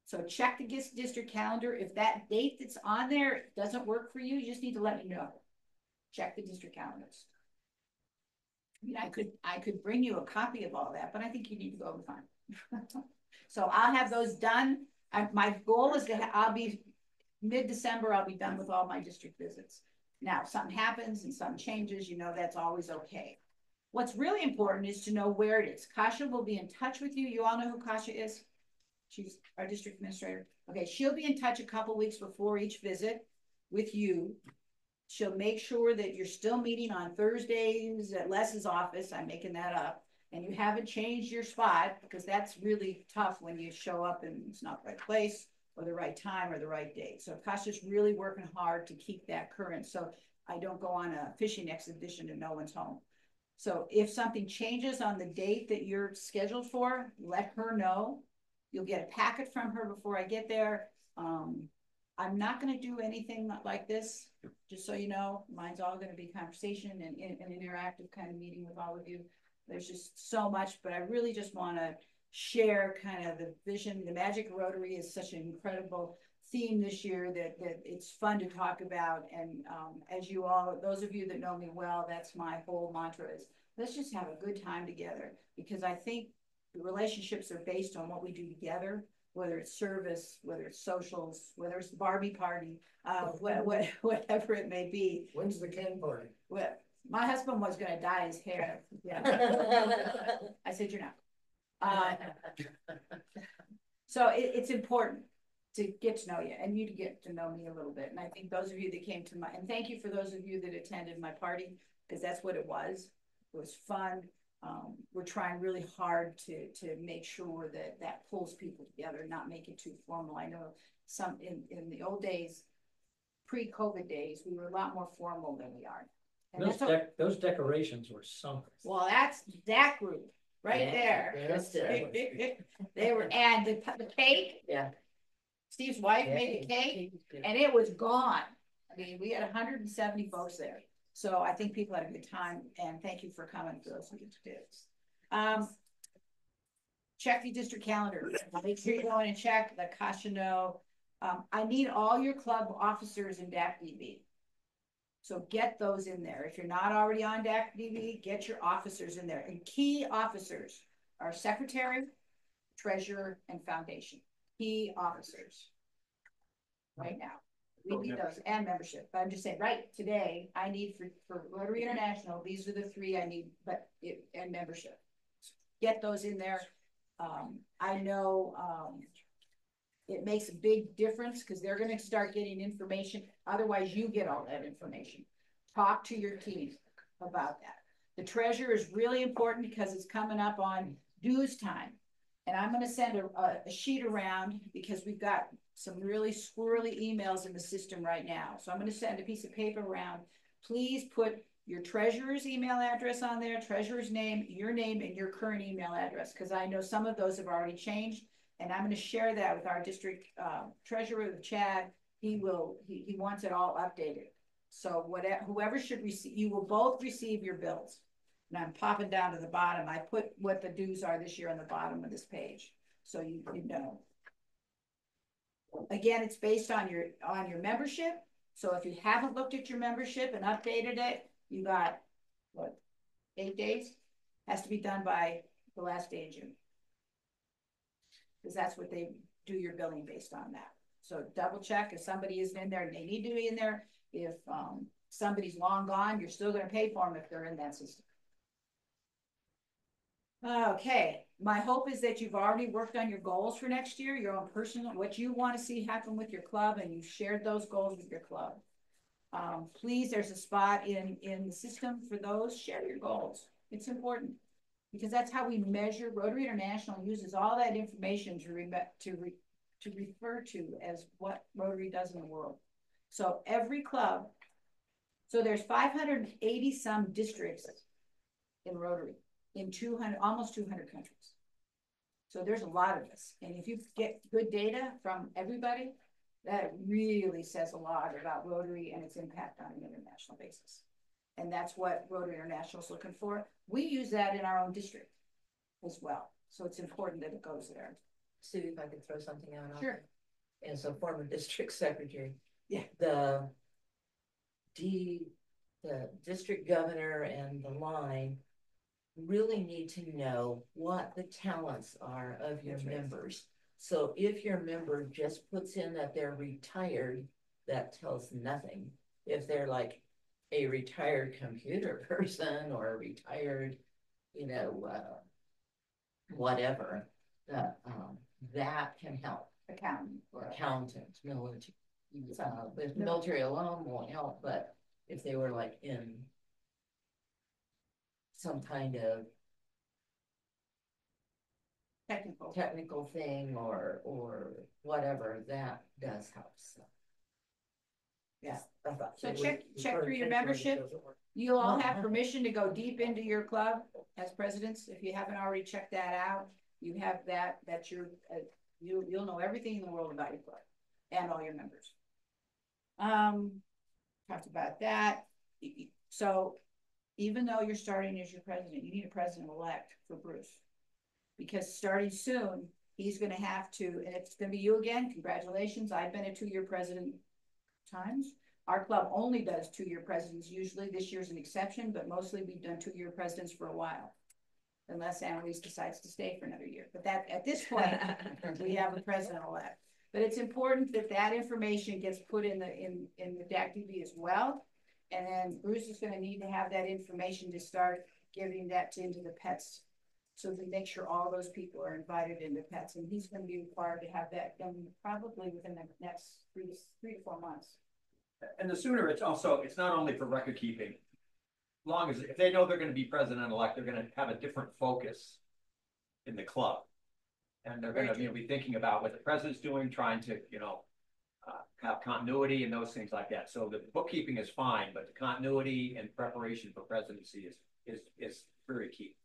So check the district calendar. If that date that's on there doesn't work for you, you just need to let me know. Check the district calendars. I mean, I could bring you a copy of all that, but I think you need to go over time. So I'll have those done. My goal is I'll be mid-December, I'll be done with all my district visits. Now, if something happens and something changes, you know, that's always okay. What's really important is to know where it is. Kasha will be in touch with you. You all know who Kasha is? She's our district administrator. Okay, she'll be in touch a couple weeks before each visit with you. She'll make sure that you're still meeting on Thursdays at Les's office. I'm making that up. And you haven't changed your spot, because that's really tough when you show up and it's not the right place or the right time or the right date. So Kasha's really working hard to keep that current, so I don't go on a fishing expedition and no one's home. So if something changes on the date that you're scheduled for, let her know. You'll get a packet from her before I get there. I'm not going to do anything like this, just so you know. Mine's all going to be conversation and an interactive kind of meeting with all of you. There's just so much, but I really just want to share kind of the vision. The Magic Rotary is such an incredible theme this year that it's fun to talk about. And as you all, those of you that know me well, that's my whole mantra is, let's just have a good time together, because I think the relationships are based on what we do together, whether it's service, whether it's socials, whether it's the Barbie party, whatever it may be. When's the Ken party? Well, my husband was going to dye his hair. Yeah. I said, you're not. So it's important to get to know you, and you to get to know me a little bit. And I think those of you that came to and thank you for those of you that attended my party, because that's what it was. It was fun. We're trying really hard to make sure that pulls people together, not make it too formal. I know some in the old days, pre-COVID days, we were a lot more formal than we are. And those decorations were something. Well, that's that group right there. They were, and the cake. Yeah. Steve's wife made the cake, and it was gone. I mean, we had 170 folks there. So I think people had a good time, and thank you for coming for those who did. Check the district calendar. Make sure you go in and check. Let Kasha know. I need all your club officers in DAC-DB. So get those in there. If you're not already on DAC-DB, get your officers in there. And key officers are secretary, treasurer, and foundation. Key officers right now. We need those, and membership. But I'm just saying, right today, I need for Rotary International, these are the three I need, and membership. Get those in there. I know it makes a big difference, because they're going to start getting information. Otherwise, you get all that information. Talk to your team about that. The treasurer is really important, because it's coming up on dues time. And I'm going to send a sheet around, because we've got some really squirrely emails in the system right now. So I'm going to send a piece of paper around. Please put your treasurer's email address on there, treasurer's name, and your current email address, because I know some of those have already changed. And I'm going to share that with our district treasurer, Chad, he wants it all updated. So whatever, whoever should receive, you will both receive your bills. And I'm popping down to the bottom. I put what the dues are this year on the bottom of this page, so you know. Again, it's based on your membership. So if you haven't looked at your membership and updated it, you got what, 8 days? Has to be done by the last day of June. Because that's what they do your billing based on that. So double check if somebody isn't in there and they need to be in there. If somebody's long gone, you're still going to pay for them if they're in that system. Okay, my hope is that you've already worked on your goals for next year, your own personal, what you want to see happen with your club, and you've shared those goals with your club. Please, there's a spot in the system for those. Share your goals. It's important because that's how we measure. Rotary International uses all that information to refer to as what Rotary does in the world. So every club, so there's 580 some districts in Rotary in 200, almost 200 countries. So there's a lot of us. And if you get good data from everybody, that really says a lot about Rotary and its impact on an international basis. And that's what Rotary International is looking for. We use that in our own district as well. So it's important that it goes there. Sue, if I could throw something out. Sure. As a former district secretary. Yeah. The district governor and the line really need to know what the talents are of your members. So if your member just puts in that they're retired, that tells nothing. If they're like a retired computer person or a retired, whatever, that can help. Accountant, military. With military alone won't help, but if they were like in some kind of technical thing or whatever, that does help. So yeah, so check through your membership. You'll all have permission to go deep into your club as presidents. If you haven't already checked that out, you have that's your you'll know everything in the world about your club and all your members. Talked about that. So even though you're starting as your president, you need a president-elect for Bruce, because starting soon, he's going to have to, and it's going to be you again. Congratulations. I've been a 2-year president times. Our club only does 2-year presidents usually. This year's an exception, but mostly we've done 2-year presidents for a while, unless Annalise decides to stay for another year. But that at this point, we have a president-elect. But it's important that that information gets put in the DAC-DB as well. And then Bruce is going to need to have that information to start giving that into the pets, so to make sure all those people are invited into pets. And he's going to be required to have that done probably within the next 3 to 4 months. And the sooner it's not only for record keeping, long as if they know they're going to be president-elect, they're going to have a different focus in the club. And they're going to be thinking about what the president's doing, trying to, have continuity and those things like that. So the bookkeeping is fine, but the continuity and preparation for presidency is very key.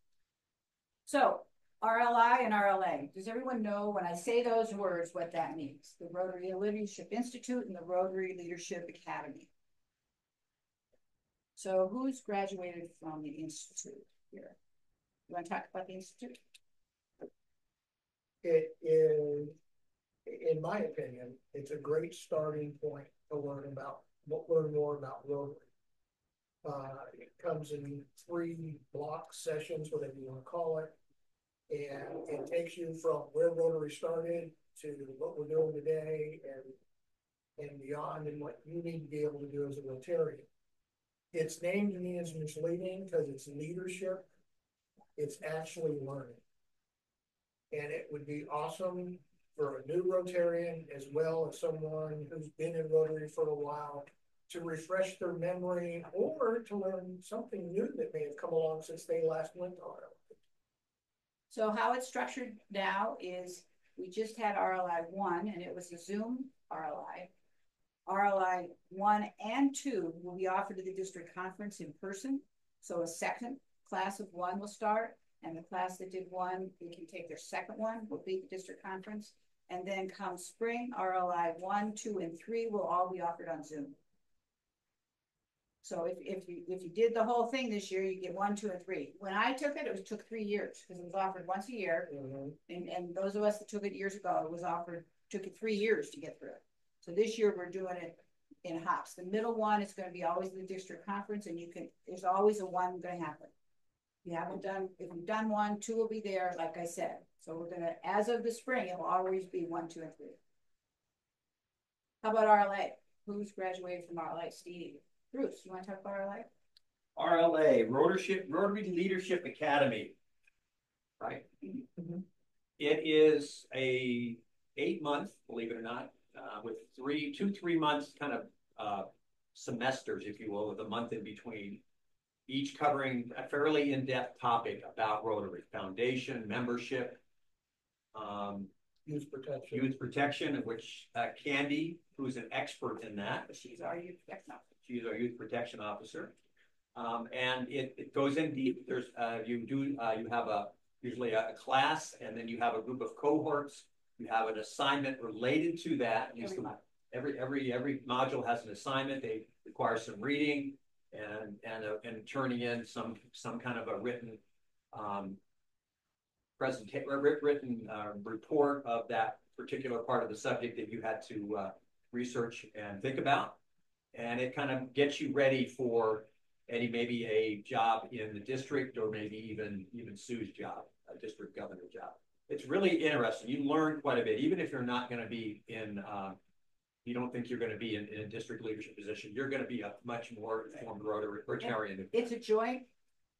So RLI and RLA, does everyone know when I say those words what that means? The Rotary Leadership Institute and the Rotary Leadership Academy. So who's graduated from the Institute here? You want to talk about the Institute? It is, in my opinion, it's a great starting point to learn more about Rotary. It comes in 3 block sessions, whatever you want to call it, and it takes you from where Rotary started to what we're doing today and beyond, and what you need to be able to do as a Rotarian. Its name to me is misleading because it's leadership. It's actually learning. And it would be awesome for a new Rotarian as well as someone who's been in Rotary for a while to refresh their memory or to learn something new that may have come along since they last went to RLI. So how it's structured now is we just had RLI 1 and it was a Zoom RLI. RLI 1 and 2 will be offered to the district conference in person. So a second class of 1 will start, and the class that did 1, they can take their second one, will be the district conference. And then come spring, RLI 1, 2, and 3 will all be offered on Zoom. So if you did the whole thing this year, you get 1, 2, and 3. When I took it, took 3 years because it was offered once a year. And those of us that took it years ago, took it 3 years to get through it. So this year we're doing it in hops. The middle one is going to be always the district conference, and there's always a 1 going to happen. If you've done 1, 2 will be there, like I said. So we're gonna, as of the spring, it will always be 1, 2, and 3. How about RLA? Who's graduated from RLA? Steve. Bruce, you want to talk about RLA? RLA, Rotary Leadership Academy, right? Mm-hmm. It is a 8-month, believe it or not, with 3 months kind of semesters, if you will, with a month in between, each covering a fairly in-depth topic about Rotary foundation, membership, youth protection, which Candy, who's an expert in that. She's our youth protection officer. She's our youth protection officer. And it goes in deep. There's you have usually a class, and then you have a group of cohorts. You have an assignment related to that. Every module has an assignment. They require some reading and turning in some kind of a written report of that particular part of the subject that you had to research and think about. And it kind of gets you ready for maybe a job in the district, or maybe even Sue's job, a district governor job. It's really interesting. You learn quite a bit, even if you're not going to be in. You don't think you're going to be in a district leadership position. You're going to be a much more informed Rotarian. It's a joint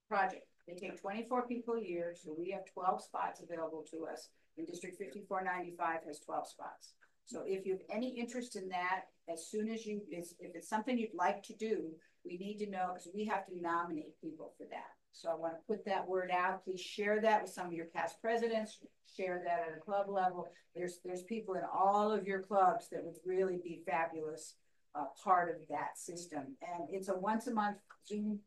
project. They take 24 people a year, so we have 12 spots available to us. And District 5495 has 12 spots. So if you have any interest in that, as soon as if it's something you'd like to do, we need to know, because we have to nominate people for that. So I want to put that word out. Please share that with some of your past presidents. Share that at a club level. There's people in all of your clubs that would really be fabulous part of that system. And it's a once a month Zoom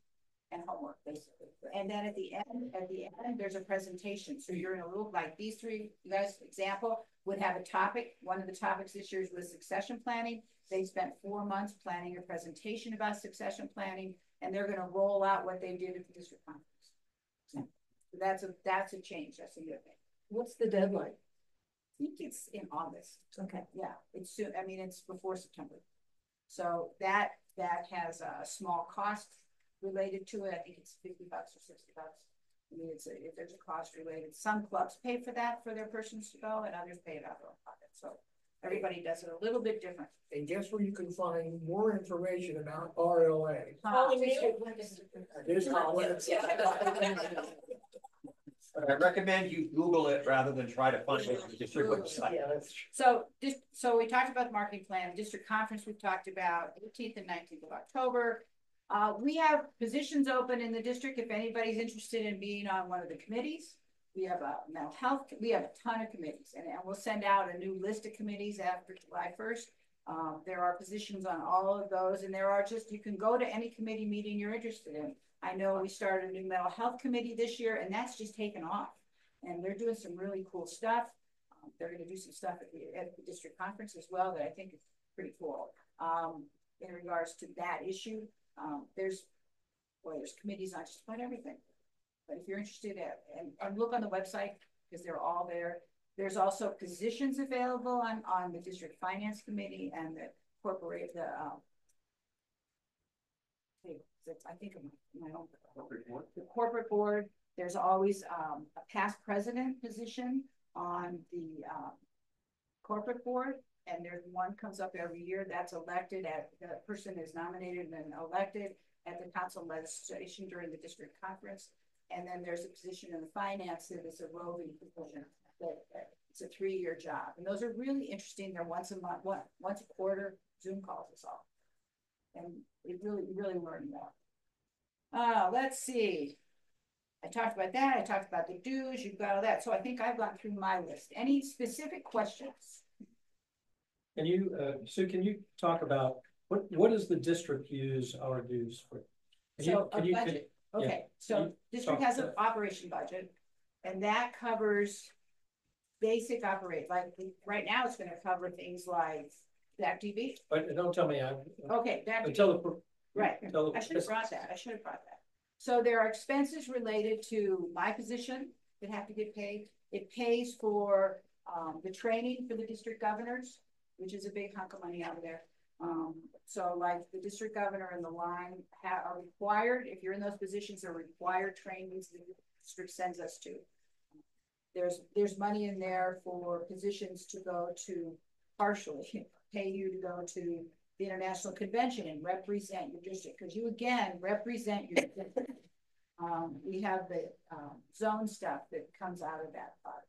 and homework, basically. And then at the end, there's a presentation. So you're in a little, like these 3, you guys, example, would have a topic. One of the topics this year was succession planning. They spent 4 months planning a presentation about succession planning, and they're going to roll out what they did at the district conference. So that's a change. That's a good thing. What's the deadline? I think it's in August. Okay. Yeah, it's soon. I mean, it's before September. So that has a small cost related to it. I think it's $50 or $60. I mean, if there's a cost related. Some clubs pay for that for their persons to go, and others pay it out of their own pocket. So everybody does it a little bit different. And guess where you can find more information about RLA? I recommend you Google it rather than try to find it on the district website. Yeah, that's true. So we talked about the marketing plan, district conference we've talked about, 18th and 19th of October. We have positions open in the district if anybody's interested in being on one of the committees. We have a mental health, we have a ton of committees, and we'll send out a new list of committees after July 1st. There are positions on all of those, and you can go to any committee meeting you're interested in. I know we started a new mental health committee this year, and that's just taken off. And they're doing some really cool stuff. They're going to do some stuff at the district conference as well that I think is pretty cool. In regards to that issue, there's committees on just about everything. But if you're interested and look on the website, because they're all there. There's also positions available on the district finance committee and the corporate, I think of my own the corporate board. There's always a past president position on the corporate board, and there's one comes up every year that's elected at the person is nominated and then elected at the council legislation during the district conference. And then there's a position in the finance that is a roving position that it's a 3-year job, and those are really interesting. They're once a month, once a quarter Zoom calls us all, and it really learn more. Let's see. I talked about that. I talked about the dues. You've got all that. So I think I've gone through my list. Any specific questions? Can you, Sue, can you talk about what does the district use our dues for? Budget. Okay, so district has an operation budget, and that covers basic operate, like right now it's gonna cover things like that TV. But don't tell me, Okay, that until the. right, until the- I should have brought that, So there are expenses related to my position that have to get paid. It pays for the training for the district governors, which is a big hunk of money out there. So like the district governor and the line are required, if you're in those positions, are required trainings the district sends us to. There's money in there for positions to go to partially pay you to go to the international convention and represent your district, because you again represent your district. We have the zone stuff that comes out of that part.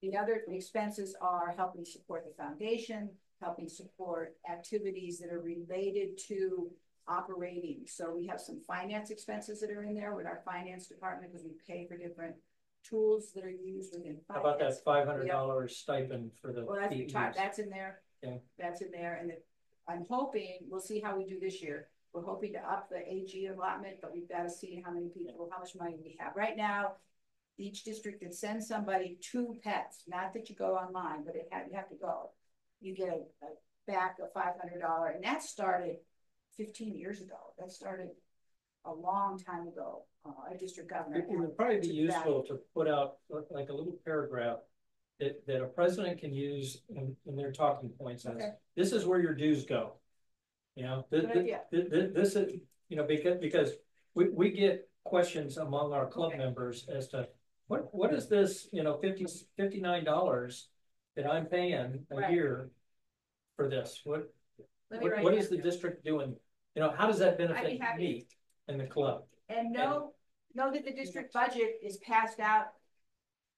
The other expenses are helping support the foundation, helping support activities that are related to operating. So we have some finance expenses that are in there with our finance department, because we pay for different tools that are used within finance. How about that $500 stipend for the? Well, that's in there. Yeah. That's in there, and I'm hoping, we'll see how we do this year. We're hoping to up the AG allotment, but we've got to see how many people, how much money we have. Right now, each district that sends somebody 2 pets, not that you go online, but you have to go. You get a back of $500, and that started 15 years ago. That started a long time ago. A district governor. It would probably be useful to put out like a little paragraph that a president can use in their talking points. Okay. This is where your dues go. You know, this is, you know, because we get questions among our club members as to what is this, you know, $59 that I'm paying a year for this? What is the district doing? You know, how does that benefit me and the club? And know that the district budget is passed out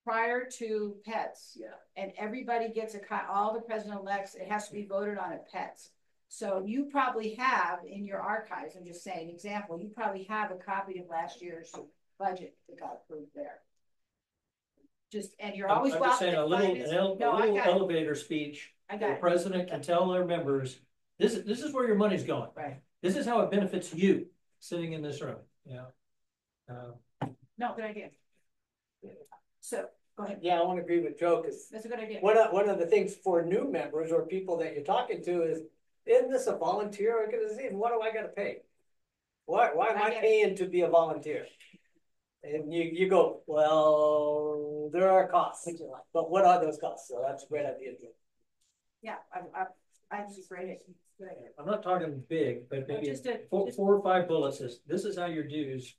prior to pets. Yeah. And everybody gets all the president-elects, it has to be voted on at pets. So you probably have in your archives, I'm just saying, example, you probably have a copy of last year's budget that got approved there. And you're always welcome. I'm saying a little elevator speech. The president can tell their members, this is where your money's going. Right. This is how it benefits you sitting in this room. Yeah. No, good idea. So go ahead. Yeah, I want to agree with Joe, because that's a good idea. One of the things for new members or people that you're talking to is, isn't this a volunteer organization? What do I got to pay? Why am I paying to be a volunteer? And you go, well, there are costs, but what are those costs? So that's a great idea, Joe. Yeah, I just read it. I'm not talking big, but maybe four or 5 bullets. This is how your dues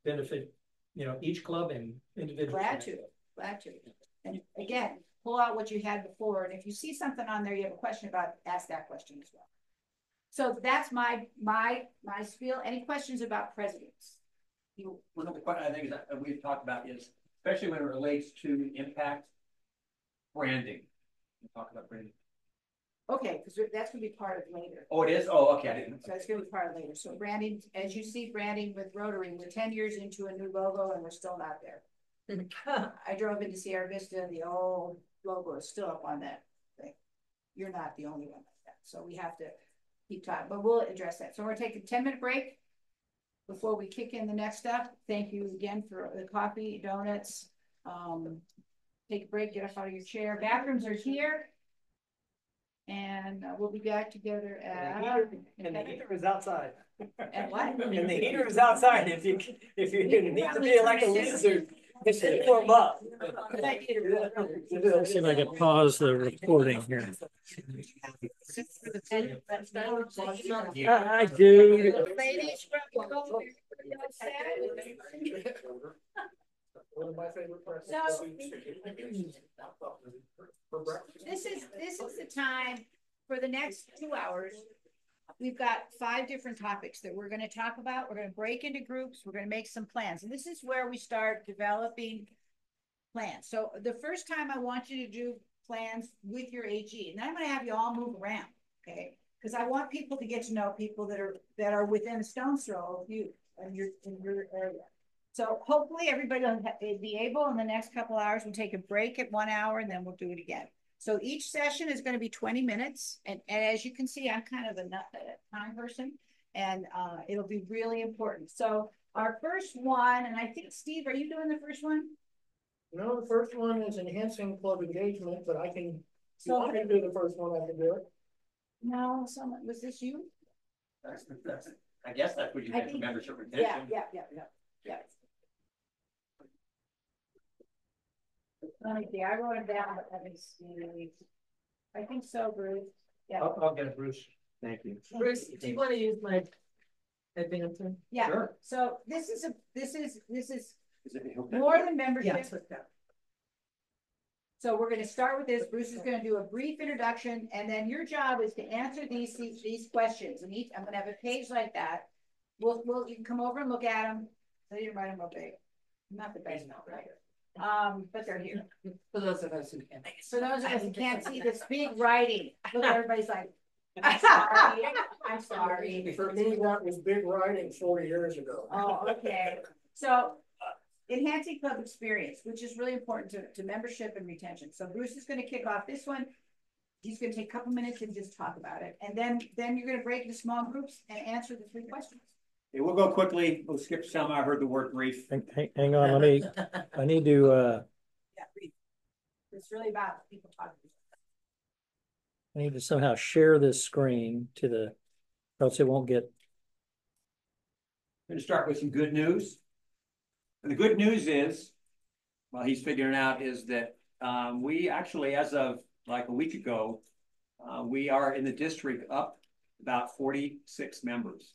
benefit, you know, each club and individual. Glad to. And again, pull out what you had before, and if you see something on there you have a question about, ask that question as well. So that's my spiel. Any questions about presidents? One of the questions I think that we've talked about is, especially when it relates to impact branding. We talk about branding. Okay, because that's going to be part of later. Oh, it is? Oh, okay. I didn't. So it's going to be part of later. So branding, as you see, branding with Rotary, we're 10 years into a new logo and we're still not there. I drove into Sierra Vista and the old logo is still up on that thing. You're not the only one like that. So we have to keep talking, but we'll address that. So we're taking a 10-minute break before we kick in the next stuff. Thank you again for the coffee, donuts. Take a break, get up out of your chair. Bathrooms are here. And we'll be back together at. And the heater is outside. And what? And the heater is outside. If you need to be like a lizard, just warm up. Let's see if I can pause the recording here. I do. One of my favorite parts. This is the time for the next 2 hours. We've got 5 different topics that we're going to talk about. We're going to break into groups. We're going to make some plans. And this is where we start developing plans. So the first time I want you to do plans with your AG, and then I'm going to have you all move around, okay? Because I want people to get to know people that are within a stone's throw of you in your area. So hopefully everybody will be able in the next couple hours. We'll take a break at 1 hour and then we'll do it again. So each session is going to be 20 minutes. And as you can see, I'm kind of a time person and it'll be really important. So our first one, and I think, Steve, are you doing the first one? No, the first one is enhancing club engagement, but I can, if you So- want me to do the first one, I can do it. No, someone, was this you? I guess that's what you I get for think- membership Yeah, retention. yeah. Let me see, I wrote it down, but let me see. I think so, Bruce. Yeah. I'll get it, Bruce. Thank you. Bruce, do you want to use my advancing? Yeah, Sure. so this is Is it more than membership. Yeah, took that. So we're gonna start with this. Bruce is gonna do a brief introduction, and then your job is to answer these questions. And I'm gonna have a page like that. You can come over and look at them. I didn't write them real big. Not the best, right? But they're here. For those of us who can. For those of us who can't see this big writing, look, everybody's like, I'm sorry, I'm sorry. For me, that was big writing 40 years ago. Oh, okay. So enhancing club experience, which is really important to membership and retention. So Bruce is going to kick off this one. He's going to take a couple minutes and just talk about it. And then you're going to break into small groups and answer the 3 questions. Okay, we'll go quickly. We'll skip some. I heard the word brief. Hang on, I need to, Yeah, brief. It's really about people talking. I need to somehow share this screen to the, or else it won't get. I'm going to start with some good news. And the good news is, while he's figuring out, is that we actually, as of like a week ago, we are in the district up about 46 members.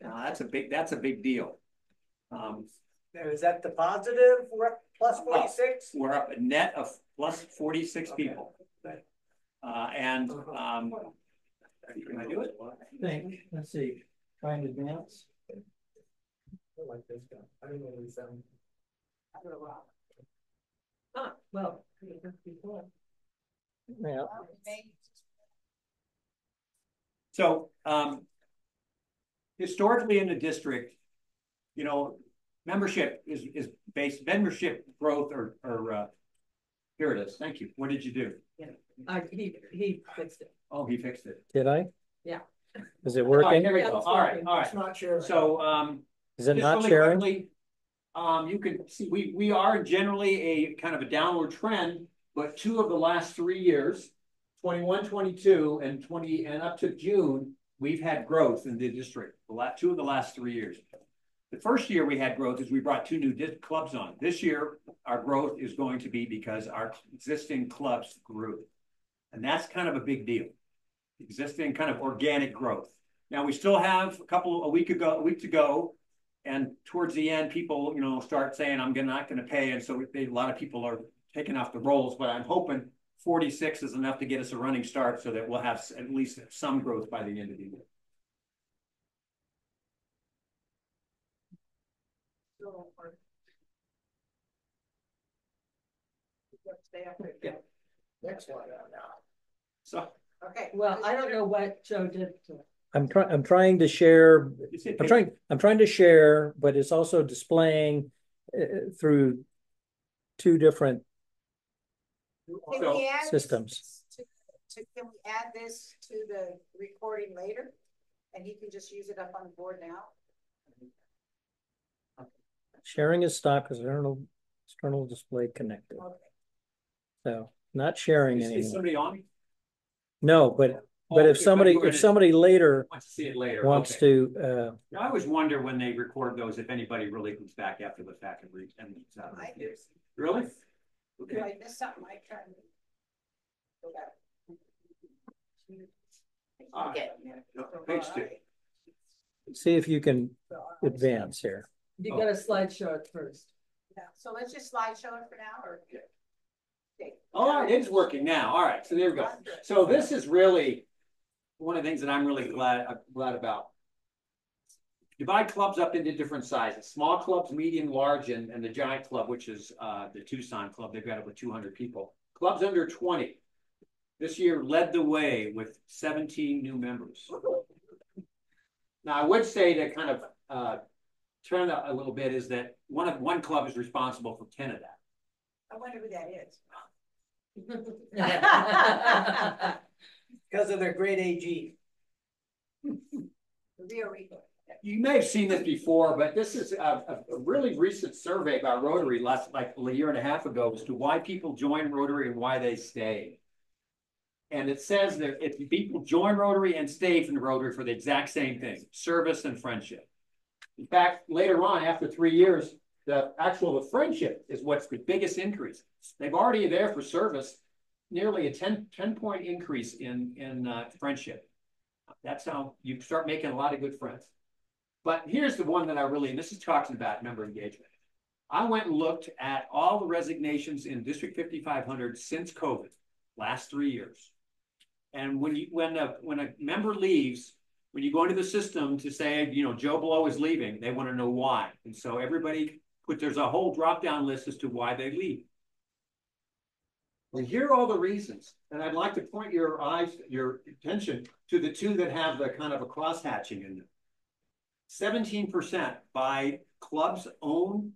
That's a big deal. Is that the positive? We're up plus 46? We're up a net of plus 46 people. And can I do it? Let's see, try and advance. I like this guy. I don't know who's them. Well. Yeah. So historically in the district, you know, membership is based, membership growth or here it is. Thank you. What did you do? He fixed it. Oh, he fixed it. Did I? Yeah. Is it All right, working? there we go. All right. It's not sharing. So Is it just not really sharing? quickly, you can see we are generally a kind of a downward trend, but 2 of the last 3 years, 21, 22, and 20, and up to June, we've had growth in the district. 2 of the last 3 years. The first year we had growth is we brought 2 new clubs on. This year, our growth is going to be because our existing clubs grew. And that's kind of a big deal. Existing kind of organic growth. Now we still have a week to go. And towards the end, people, you know, start saying, I'm not going to pay. And so a lot of people are taking off the rolls, but I'm hoping 46 is enough to get us a running start so that we'll have at least some growth by the end of the year. Yeah. Next slide. So, Okay. Well, I don't know what Joe did to it. I'm trying to share. I'm trying to share, but it's also displaying through 2 different Can we add systems. Can we add this to the recording later? And he can just use it up on the board now? Sharing is stopped because external display connected. Okay. So not sharing anymore. Is somebody on? No, but if somebody later wants to see it later, wants okay. to. I always wonder when they record those if anybody really comes back after the fact and reads. I do. Really? Okay. If I miss something, I try and go back. Okay. Page 2. See if you can advance here. You got a slideshow at first. Yeah. So let's just slideshow it for now, or. Okay. All right, it's working now. All right, so there we go. So this is really one of the things that I'm really glad about. Divide clubs up into different sizes. Small clubs, medium, large, and the giant club, which is the Tucson club. They've got over 200 people. Clubs under 20. This year led the way with 17 new members. Now, I would say to kind of turn a little bit is that one club is responsible for 10 of that. I wonder who that is. Because of their great AG. Rio Rico. you may have seen this before, but this is a really recent survey about Rotary like a year and a half ago as to why people join Rotary and why they stay. And it says that if people join Rotary and stay from the Rotary for the exact same thing, service and friendship. In fact, later on, after 3 years, the friendship is what's the biggest increase. They've already there for service, nearly a 10-point increase in friendship. That's how you start making a lot of good friends. But here's the one that and this is talking about member engagement. I went and looked at all the resignations in District 5500 since COVID, last 3 years. And when a member leaves, when you go into the system to say, Joe Blow is leaving, they want to know why. And so there's a whole drop-down list as to why they leave. And here are all the reasons. And I'd like to point your attention to the two that have the kind of a cross-hatching in them. 17% by club's own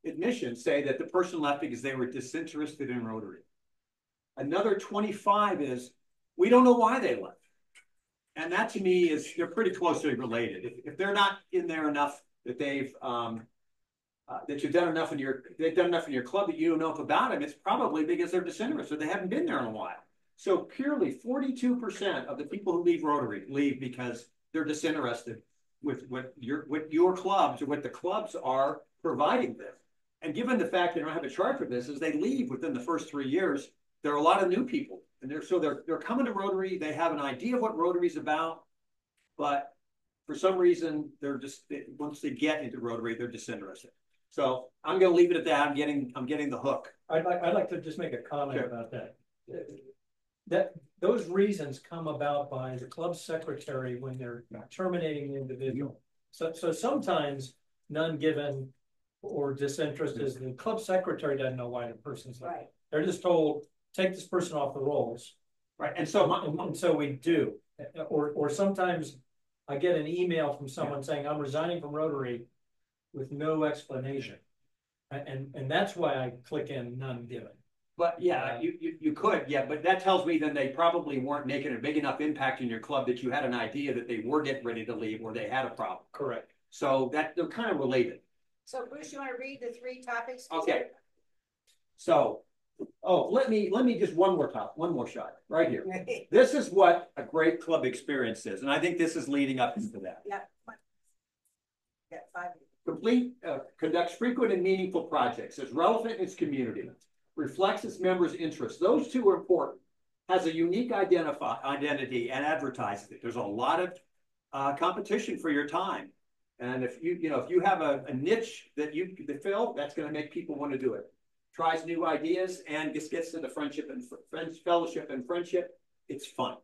admission say that the person left because they were disinterested in Rotary. Another 25 is, we don't know why they left. And that to me they're pretty closely related. If they're not in there enough that they've done enough in your club that you don't know about them, it's probably because they're disinterested. They haven't been there in a while. So purely 42% of the people who leave Rotary leave because they're disinterested with what your clubs or what the clubs are providing them. And given the fact they don't have a chart for this, as they leave within the first 3 years, there are a lot of new people. And they're coming to Rotary. They have an idea of what Rotary's about, but for some reason, once they get into Rotary, they're disinterested. So I'm going to leave it at that. I'm getting the hook. I'd like to just make a comment about that. Those reasons come about by the club secretary when they're terminating the individual. So sometimes none given or disinterest is the club secretary doesn't know why the person's there. Right. They're just told, take this person off the rolls. Right. And so we do. Or sometimes I get an email from someone saying, I'm resigning from Rotary with no explanation. And that's why I click in none given. But yeah, you could, yeah, but that tells me then they probably weren't making a big enough impact in your club that you had an idea that they were getting ready to leave or they had a problem. Correct. So they're kind of related. So Bruce, you want to read the 3 topics? Okay. So, let me just one more shot right here. This is what a great club experience is, and I think this is leading up into that. Yeah. 5. Conducts frequent and meaningful projects, is relevant in its community, reflects its members' interests. Those two are important. Has a unique identity and advertises it. There's a lot of competition for your time, and if you have a niche that you fill, that's going to make people want to do it. Tries new ideas and just gets to the fellowship and friendship. It's fun.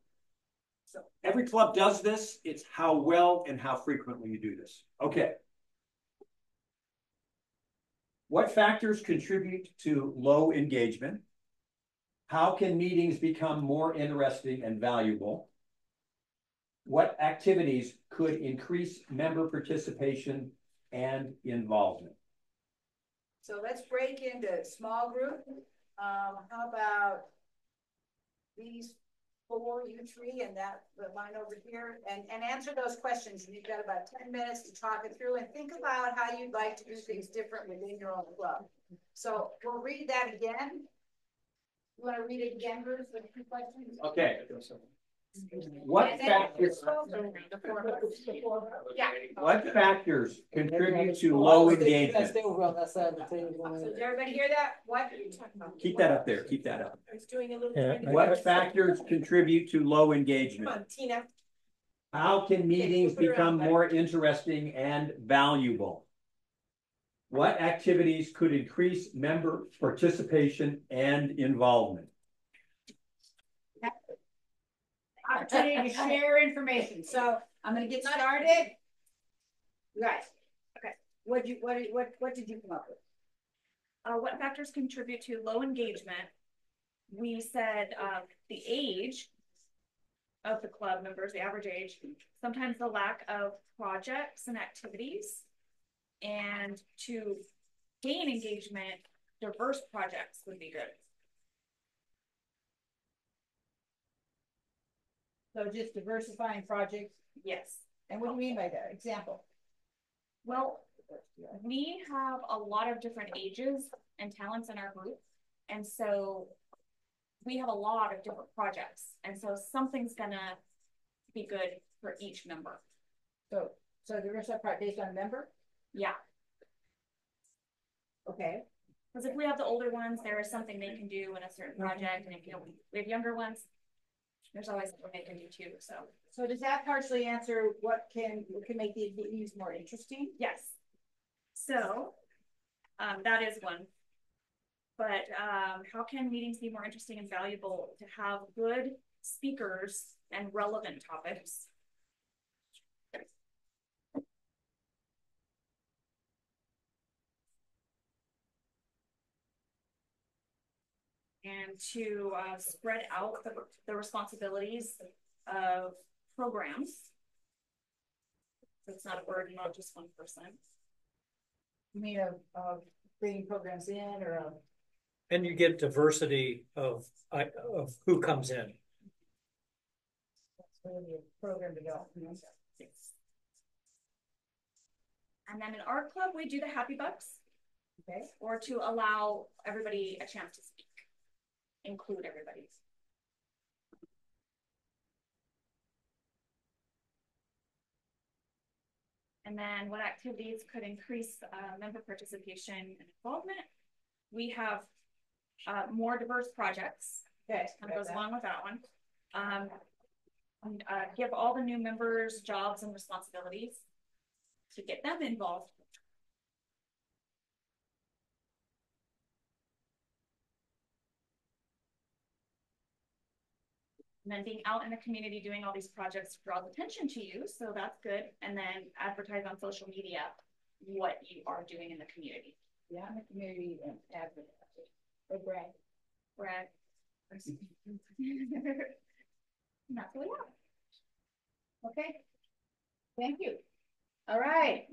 So every club does this. It's how well and how frequently you do this. Okay. What factors contribute to low engagement? How can meetings become more interesting and valuable? What activities could increase member participation and involvement? So let's break into small group. How about these 4, you 3, and the line over here, and answer those questions. You've got about 10 minutes to talk it through and think about how you'd like to do things different within your own club. So we'll read that again. You want to read it again, Bruce, with 2 questions? Okay. What factors contribute to low engagement? Did everybody hear that? What? Keep that up there. Keep that up. I was doing a little. What factors contribute to low engagement? Come on, Tina. How can meetings become more interesting and valuable? What activities could increase member participation and involvement? Opportunity to share information. So I'm going to get started. You guys, okay. What did you come up with? What factors contribute to low engagement? We said the age of the club members, the average age, sometimes the lack of projects and activities, and to gain engagement, diverse projects would be good. So just diversifying projects? Yes. And what do you mean by that? Example? Well, we have a lot of different ages and talents in our group. And so we have a lot of different projects. And so something's gonna be good for each member. So the rest of part based on member? Yeah. Okay. Because if we have the older ones, there is something they can do in a certain project. And if we have younger ones, there's always something they can do too. So does that partially answer what can make the meetings more interesting? Yes. So that is one. But how can meetings be more interesting and valuable? To have good speakers and relevant topics. And to spread out the responsibilities of programs. So it's not a burden on just one person. You mean of bringing programs in or of? And you get diversity of who comes in. That's really a program development. Yes. And then in our club, we do the happy bucks. Okay. Or to allow everybody a chance to speak. Include everybody. And then what activities could increase member participation and involvement? We have more diverse projects. Okay. Kind of goes along with that one. Give all the new members jobs and responsibilities to get them involved. And then being out in the community doing all these projects draws attention to you, so that's good. And then advertise on social media what you are doing in the community. Yeah, in the community and advertise. Or brag. Brag. That's what we have. Okay. Thank you. All right.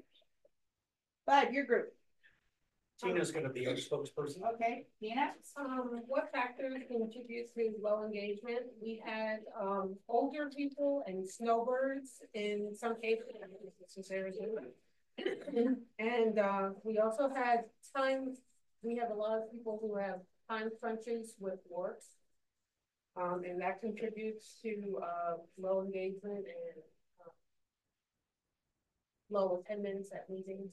Bud, your group. Tina's going to be our spokesperson. Okay, Tina. What factors contribute to low engagement? We had older people and snowbirds in some cases. This is Arizona. And we also had time. We have a lot of people who have time crunches with work, and that contributes to low engagement and low attendance at meetings.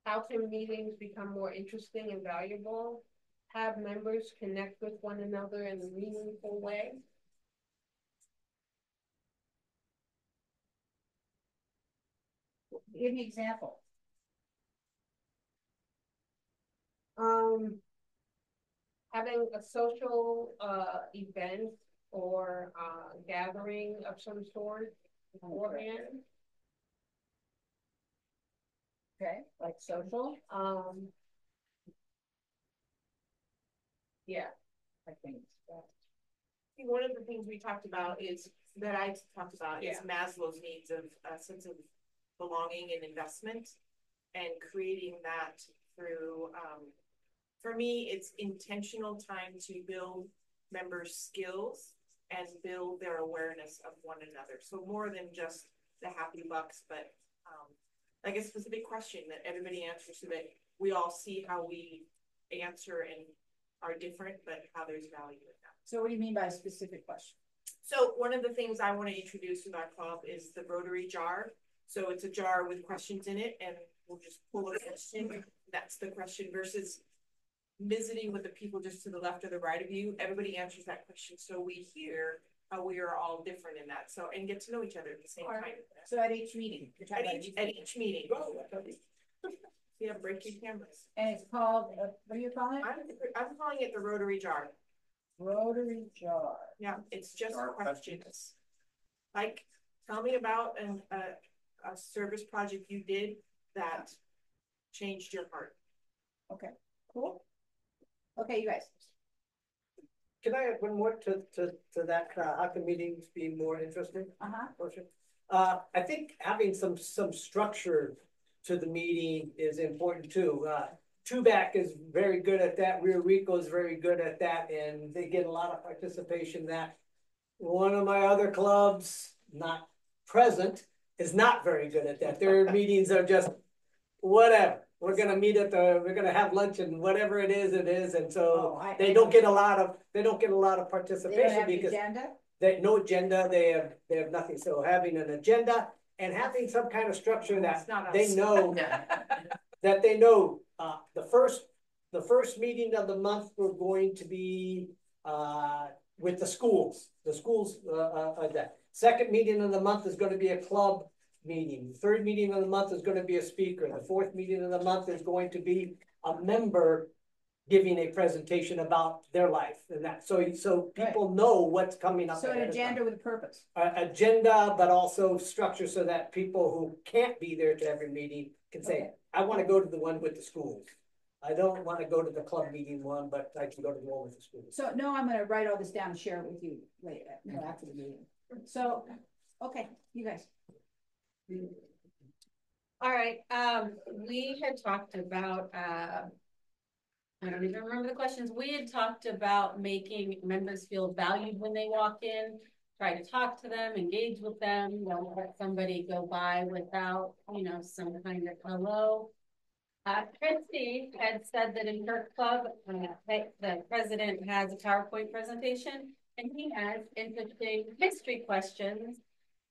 How can meetings become more interesting and valuable? Have members connect with one another in a meaningful way. Give me an example. Having a social event or gathering of some sort beforehand. Okay, like social. Yeah, I think. One of the things we talked about is that I talked about is Maslow's needs of a sense of belonging and investment, and creating that through. For me, it's intentional time to build members' skills and build their awareness of one another. So more than just the happy bucks, but like a specific question that everybody answers so that we all see how we answer and are different, but how there's value in that. So what do you mean by a specific question? So one of the things I want to introduce with our club is the Rotary jar. So it's a jar with questions in it, and we'll just pull a question. That's the question versus visiting with the people just to the left or the right of you. Everybody answers that question. So we hear how we are all different in that. So, and get to know each other at the same time. So at each meeting. At each meeting. Yeah, break your cameras. And it's called, what do you call it? I'm calling it the Rotary jar. Rotary jar. Yeah, it's just questions. Like, tell me about a service project you did that changed your heart. Okay, cool. Okay, you guys. Can I add one more to that? How can meetings be more interesting? I think having some structure to the meeting is important too. Tubac is very good at that, Rio Rico is very good at that, and they get a lot of participation that. One of my other clubs, not present, is not very good at that. Their meetings are just whatever. We're gonna meet we're gonna have lunch and whatever it is, and so they don't get a lot of participation because they no agenda, they have nothing. So having an agenda and having some kind of structure that they know that they know the first meeting of the month we're going to be with the schools. The schools that second meeting of the month is going to be a club meeting. The third meeting of the month is going to be a speaker. The fourth meeting of the month is going to be a member giving a presentation about their life and that. So people know what's coming up. So an agenda with a purpose. Agenda, but also structure so that people who can't be there to every meeting can say, I want to go to the one with the schools. I don't want to go to the club meeting one, but I can go to the one with the schools. So no, I'm going to write all this down and share it with you later, after the meeting. So, okay, you guys. All right, we had talked about, I don't even remember the questions. We had talked about making members feel valued when they walk in, try to talk to them, engage with them, don't let somebody go by without, some kind of hello. Christy had said that in her club, the president has a PowerPoint presentation and he has interesting history questions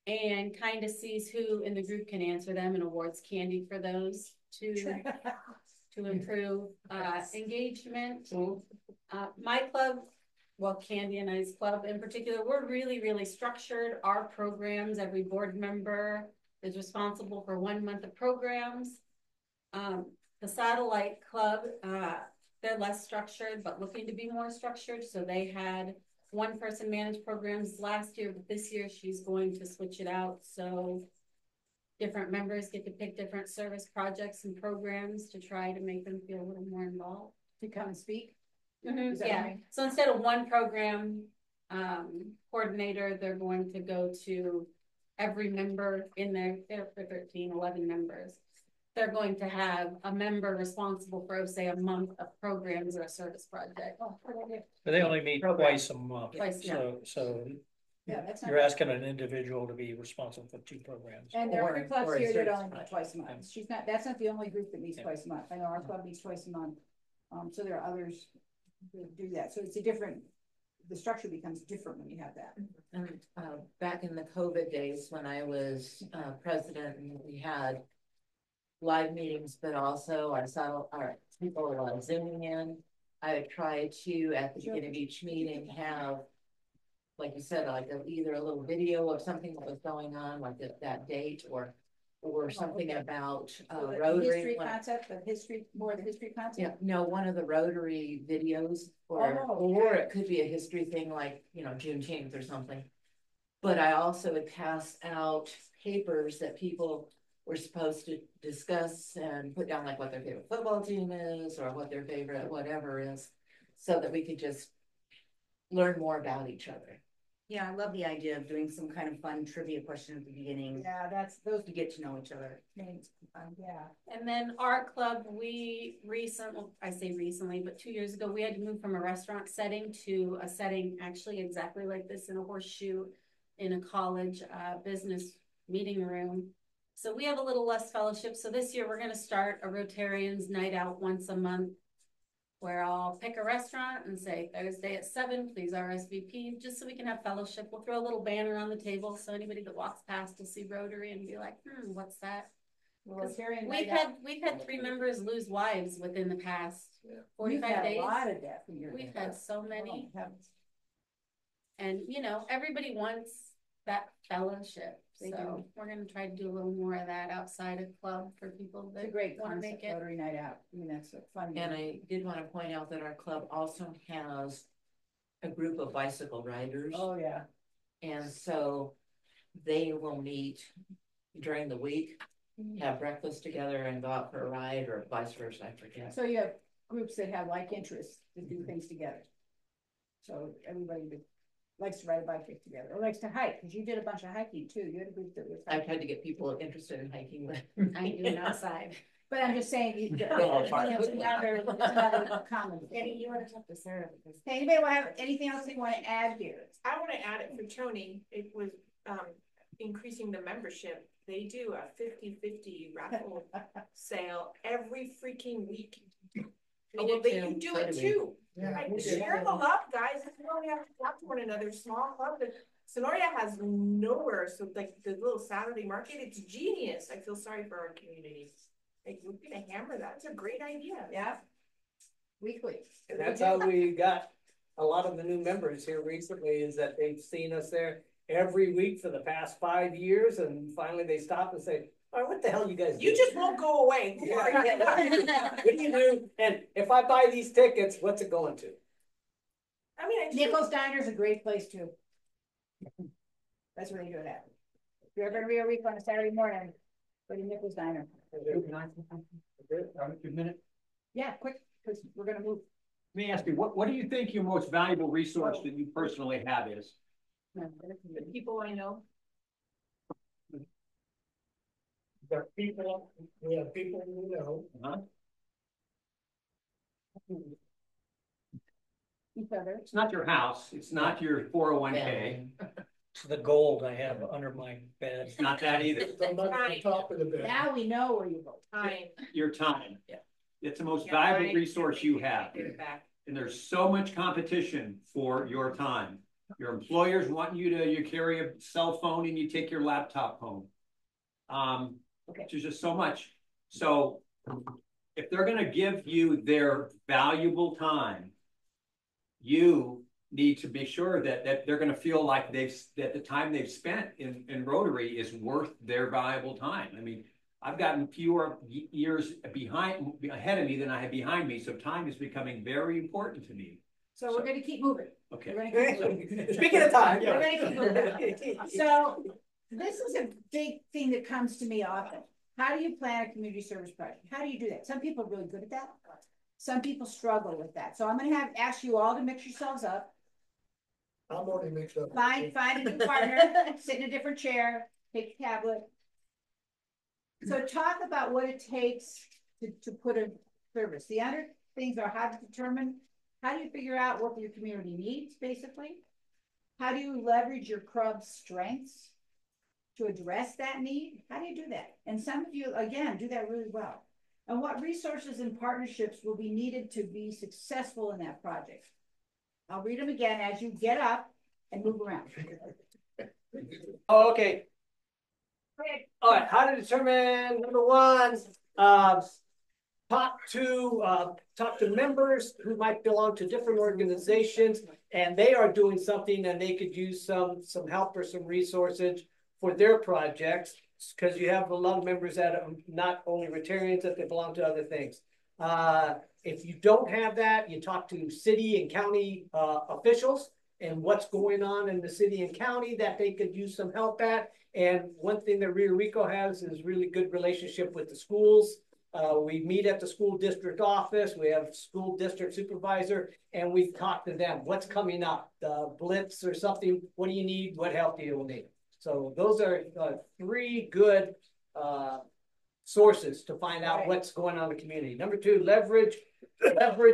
and kind of sees who in the group can answer them and awards candy for those to improve engagement. My club, well, Candy and I's club in particular, we're really, really structured. Our programs, every board member is responsible for 1 month of programs. The Satellite Club, they're less structured, but looking to be more structured. So they had one person manage programs last year, but this year she's going to switch it out. So different members get to pick different service projects and programs to try to make them feel a little more involved. To come and speak? Yeah. Right? So instead of one program coordinator, they're going to go to every member in their 13, 11 members. They're going to have a member responsible for, say, a month of programs or a service project. But they only meet twice a month. So you're asking an individual to be responsible for 2 programs. And there are clubs here that only meet twice a month. That's not the only group that meets twice a month. I know our club meets twice a month. So there are others who do that. So it's the structure becomes different when you have that. And back in the COVID days when I was president, and we had live meetings, but also I saw our people zooming in. I would try to, at the beginning of each meeting, have, like you said, like either a little video of something that was going on, like that date, or something about Rotary. History concept, more of the history concept? Yeah, no, one of the Rotary videos, or it could be a history thing like, Juneteenth or something. But I also would pass out papers that people were supposed to discuss and put down like what their favorite football team is or what their favorite whatever is, so that we could just learn more about each other. Yeah, I love the idea of doing some kind of fun trivia question at the beginning. Yeah, that's those to get to know each other. Yeah. And then our club, I say recently, but 2 years ago, we had to move from a restaurant setting to a setting actually exactly like this in a horseshoe in a college business meeting room. So we have a little less fellowship. So this year we're going to start a Rotarians night out once a month, where I'll pick a restaurant and say Thursday at 7, please RSVP, just so we can have fellowship. We'll throw a little banner on the table so anybody that walks past will see Rotary and be like, what's that? We've had 3 members lose wives within the past 45 days. A lot of that. We've had so many. And everybody wants that fellowship. So we're going to try to do a little more of that outside of club for people that want to make it. Rotary night out. I mean, that's fun. And I did want to point out that our club also has a group of bicycle riders. Oh yeah. And so they will meet during the week, have breakfast together and go out for a ride, or vice versa, I forget. So you have groups that have like interests to do things together. So everybody likes to ride a bike together, or likes to hike, because you did a bunch of hiking too. You had a group that was hiking. I tried to get people interested in hiking. I do it outside. But I'm just saying, it's another comment. Danny, you want to talk to Sarah because. Hey, anybody want to have anything else they want to add here? I want to add it for Tony. It was increasing the membership. They do a 50-50 raffle sale every freaking week. Oh, but you do it too. Right? Share the love, guys. You know, we have to talk to one another. Small club that Sonoria has nowhere. So like the little Saturday market, it's genius. I feel sorry for our community. Like we're gonna hammer that. It's a great idea. Yeah. Weekly. And that's how we got a lot of the new members here recently, is that they've seen us there every week for the past 5 years, and finally they stop and say, "Oh, what the hell you guys do? You just won't go away." What do you do? And if I buy these tickets, what's it going to? I mean, Nichols Diner's a great place too. That's where they do it at. If you're ever every week on a Saturday morning, go to Nichols Diner. Good minute. Yeah, quick, because we're gonna move. Let me ask you, what do you think your most valuable resource that you personally have is? The people I know. The people, we have people we know. Each other. It's not your house. It's not your 401k. It's the gold I have under my bed. It's not that either. The money on top of the bed. Now we know where you go. Time. Your time. Yeah. It's the most Yeah, valuable right. resource you have. Give it back. And there's so much competition for your time. Your employers want you carry a cell phone and you take your laptop home. There's just so much. So if they're going to give you their valuable time, you need to be sure that they're going to feel like that the time they've spent in Rotary is worth their valuable time. I mean, I've gotten fewer years ahead of me than I have behind me, so time is becoming very important to me. So we're gonna keep moving. Okay. We're gonna keep moving. Speaking of time. We're gonna keep moving. So this is a big thing that comes to me often. How do you plan a community service project? How do you do that? Some people are really good at that. Some people struggle with that. So I'm gonna ask you all to mix yourselves up. I'm already mixed up. Find a new partner, sit in a different chair, take the tablet. So talk about what it takes to put a service. The other things are how do you figure out what your community needs, basically? How do you leverage your club's strengths to address that need? How do you do that? And some of you, again, do that really well. And what resources and partnerships will be needed to be successful in that project? I'll read them again as you get up and move around. Oh, okay. All right, how to determine, number one, talk to members who might belong to different organizations, and they are doing something and they could use some help or some resources for their projects, because you have a lot of members that are not only Rotarians, that they belong to other things. If you don't have that, you talk to city and county officials and what's going on in the city and county that they could use some help at. And one thing that Rio Rico has is really good relationship with the schools. We meet at the school district office. We have school district supervisor, and we talk to them. What's coming up? The blitz or something? What do you need? What help do you need? So those are three good sources to find out what's going on in the community. Number two, leverage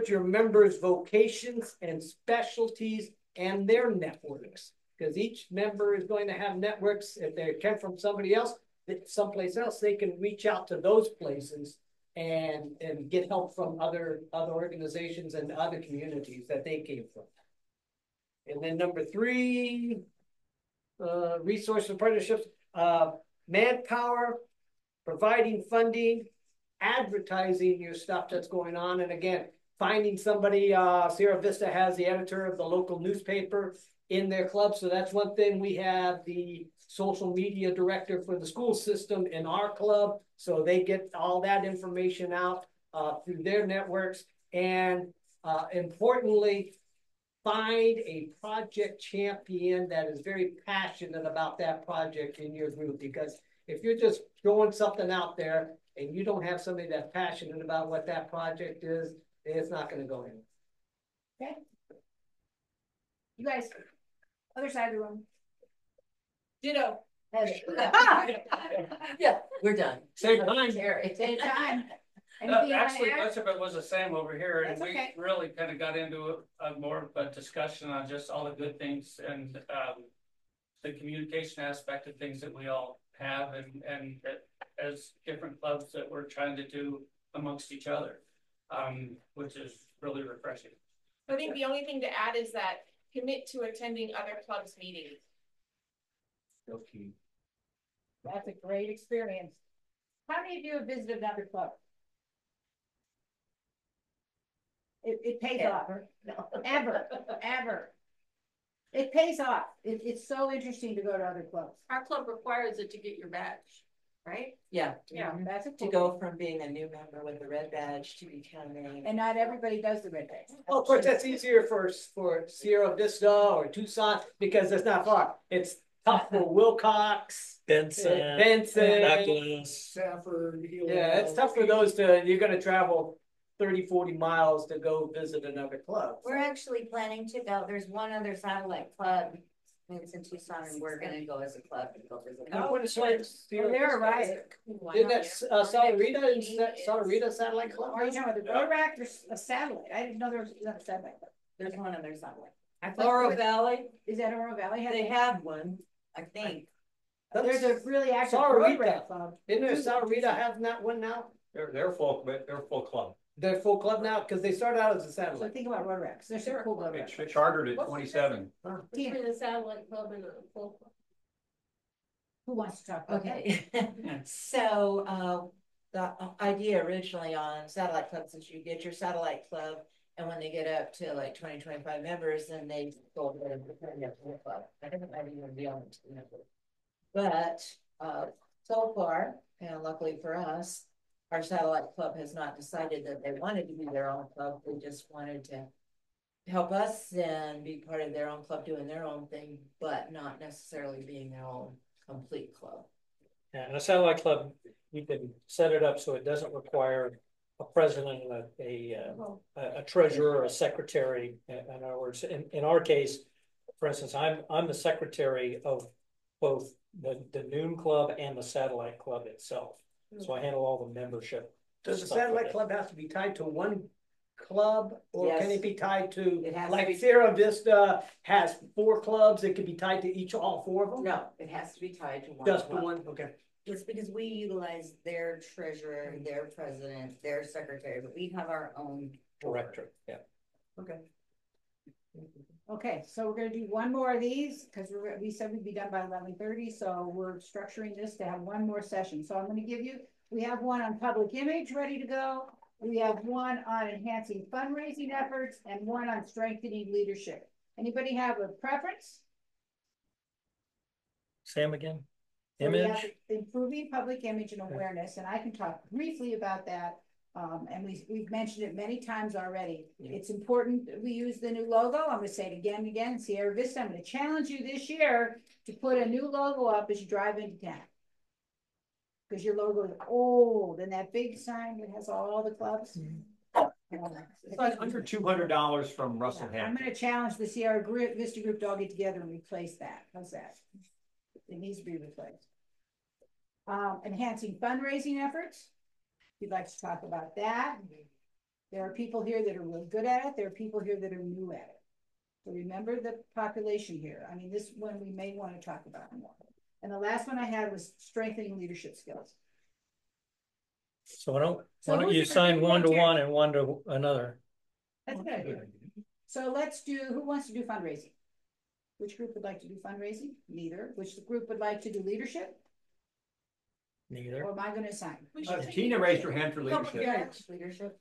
your members' vocations and specialties and their networks, because each member is going to have networks. If they come from somebody else, someplace else, they can reach out to those places and get help from other organizations and other communities that they came from. And then number three, resource and partnerships, manpower, providing funding, advertising your stuff that's going on. And again, finding somebody, Sierra Vista has the editor of the local newspaper in their club. So that's one thing. We have the social media director for the school system in our club. So they get all that information out through their networks. And importantly, find a project champion that is very passionate about that project in your group. Because if you're just throwing something out there and you don't have somebody that's passionate about what that project is, it's not going to go in. Okay. You guys, other side of the room. Yeah, we're done. Same time. Same time. Anything you wanna Actually, add? much of it was the same over here, and That's we okay. really kind of got into a more of a discussion on just all the good things and the communication aspect of things that we all have, and that as different clubs that we're trying to do amongst each other, which is really refreshing. I think the only thing to add is that commit to attending other clubs' meetings. Okay. That's a great experience. How many of you have visited another club? It pays off. Ever. It pays off. It's so interesting to go to other clubs. Our club requires it to get your badge, right? Yeah. Yeah, that's a To cool go thing. from being a new member with the red badge to becoming. And not everybody does the red badge. Well, of course, that's easier for Sierra Vista or Tucson because it's not far. It's tough for Wilcox, Benson, Benson, Safford. yeah, it's tough for those you're gonna travel 30, 40 miles to go visit another club. We're actually planning to go, there's one other satellite club, it's in Tucson, and we're gonna go as a club and go visit. What is like They're right. Isn't that Salarita? Is that Salarita Satellite Club? Are you talking about the Rotary or a satellite? I didn't know there was a satellite. There's one other satellite. Oro Valley, Is that Oro Valley? they have one. I think. There's a really active Rotary Salarita. club. Isn't there Salarita having that one now? They're full club. They're full club now because they started out as a So satellite. think about Rotary. There's some cool Rotary. It's chartered at 27. Between a satellite club and a full club. Who wants to talk about that? Okay. So, the idea originally on satellite clubs is you get your satellite club, and when they get up to like 20, 25 members, then they go over and become a full club. I think it might even be on the team. But, so far, and luckily for us, our satellite club has not decided that they wanted to be their own club. They just wanted to help us and be part of their own club, doing their own thing, but not necessarily being their own complete club. Yeah, and a satellite club, you can set it up so it doesn't require a president, a treasurer, or a secretary. In other words, in our case, for instance, I'm the secretary of both the Noon Club and the Satellite Club itself. So I handle all the membership. Does the stuff with satellite it. club have to be tied to one club, or can Yes. it be tied to, It has to like be- Sierra Vista has 4 clubs, it could be tied to all 4 of them? No, it has to be tied to one. Just the club. one, okay. It's because we utilize their treasurer, their president, their secretary, but we have our own Director, yeah. Okay. Okay, so we're gonna do one more of these, because we said we'd be done by 11:30, so we're structuring this to have one more session. So I'm gonna give you, we have one on public image ready to go. We have one on enhancing fundraising efforts and one on strengthening leadership. Anybody have a preference? Sam again? So we have Image? improving public image and awareness, and I can talk briefly about that. And we've mentioned it many times already. It's important that we use the new logo. I'm gonna say it again and again. Sierra Vista, I'm gonna challenge you this year to put a new logo up as you drive into town. Because your logo is old, and that big sign that has all the clubs. It's like under $200 from Russell I'm Hampton. gonna challenge the Sierra Vista group to all get together and replace that. How's that? It needs to be replaced. Enhancing fundraising efforts. If you'd like to talk about that. There are people here that are really good at it. There are people here that are new at it. So remember the population here. I mean, this one we may want to talk about more. And the last one I had was strengthening leadership skills. So why don't who's you the sign group one to volunteer? one and one to another? That's a good idea. So let's do, who wants to do fundraising? Which group would like to do fundraising? Neither. Which group would like to do leadership? Neither. Or am I going to assign? Tina raised her hand for Public leadership. image. leadership.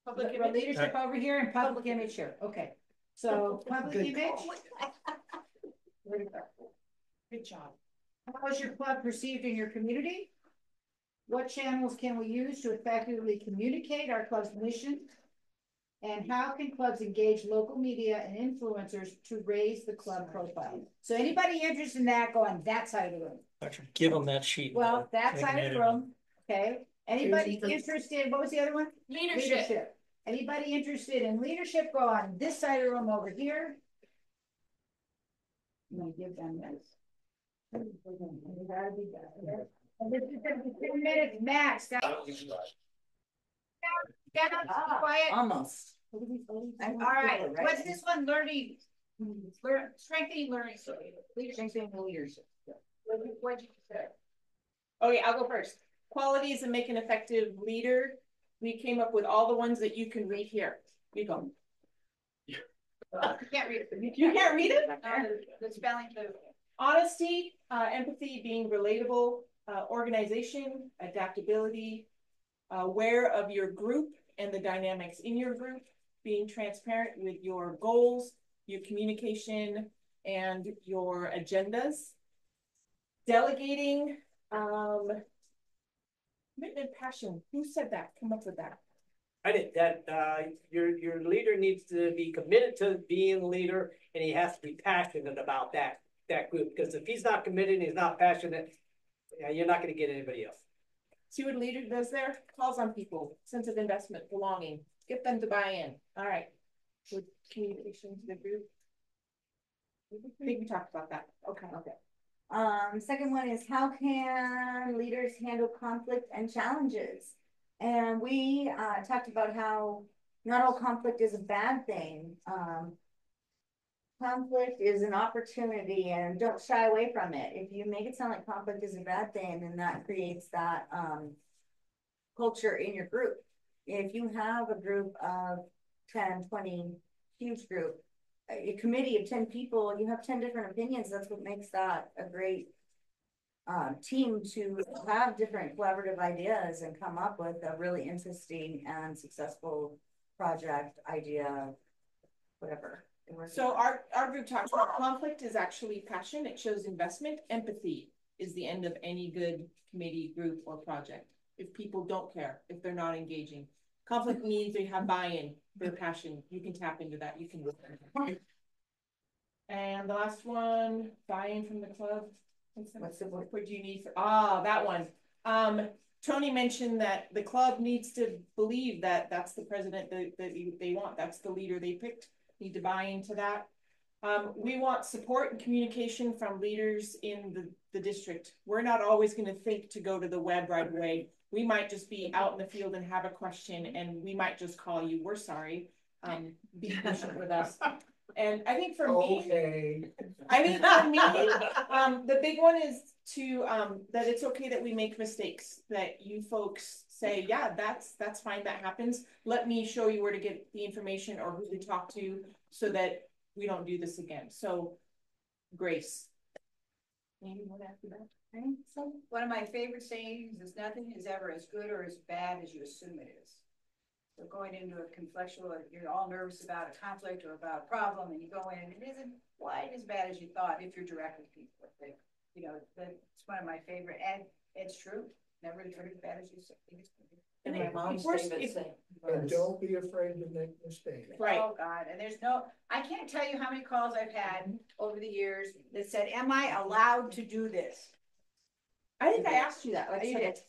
Public image. Leadership over here and public image here. Okay. So public image. Good job. How is your club perceived in your community? What channels can we use to effectively communicate our club's mission? And how can clubs engage local media and influencers to raise the club profile? So anybody interested in that, go on that side of the room. Actually, give them that sheet. Well, that They side can of the edit room, okay? Anybody interested, what was the other one? Leadership. Anybody interested in leadership, go on this side of the room over here. I'm gonna give them this. You gotta be done. And this is gonna be 10 minutes max. Get up, quiet. Almost. All right, what's this one? Strengthening learning. Strengthening leadership. What'd you say? Okay, I'll go first. Qualities that make an effective leader. We came up with all the ones that you can read here. You go. You can't read it. You can't read it? The spelling too. Honesty, empathy, being relatable, organization, adaptability, aware of your group and the dynamics in your group, being transparent with your goals, your communication, and your agendas, delegating, commitment, passion. Who said that? Come up with that. I did that. Your leader needs to be committed to being a leader, and he has to be passionate about that group. Because if he's not committed and he's not passionate, you're not going to get anybody else. See what a leader does there? Calls on people, sense of investment, belonging, get them to buy in. All right. With communication to the group. I think we talked about that. Okay. Second one is how can leaders handle conflict and challenges? And we talked about how not all conflict is a bad thing. Conflict is an opportunity, and don't shy away from it. If you make it sound like conflict is a bad thing, then that creates that culture in your group. If you have a group of 10, 20, huge group, a committee of 10 people, you have 10 different opinions. That's what makes that a great team, to have different collaborative ideas and come up with a really interesting and successful project, idea, whatever. So our group talks about conflict is actually passion. It shows investment. Empathy is the end of any good committee, group, or project. If people don't care, if they're not engaging. Conflict means they have buy-in, their passion. You can tap into that. You can listen. And the last one, buy-in from the club. What's the word? What do you need for? That one. Tony mentioned that the club needs to believe that that's the president that they want. That's the leader they picked. Need to buy into that. We want support and communication from leaders in the district. We're not always going to think to go to the web right away. We might just be out in the field and have a question, and we might just call you. We're sorry. Be patient with us. And I think for me, the big one is to that it's okay that we make mistakes. That you folks say, yeah, that's fine. That happens. Let me show you where to get the information or who to talk to, so that we don't do this again. So, grace. Maybe what after that? Okay. So one of my favorite sayings is nothing is ever as good or as bad as you assume it is. So going into a conflictual, you're all nervous about a conflict or about a problem, and you go in and it isn't quite as bad as you thought if you're direct with people. You know, that's one of my favorite, and it's true. Never as bad as you think it's going to be. And my mom's favorite saying. And don't be afraid to make mistakes. Right. Oh God. And I can't tell you how many calls I've had over the years that said, am I allowed to do this? I think I asked you that. You did.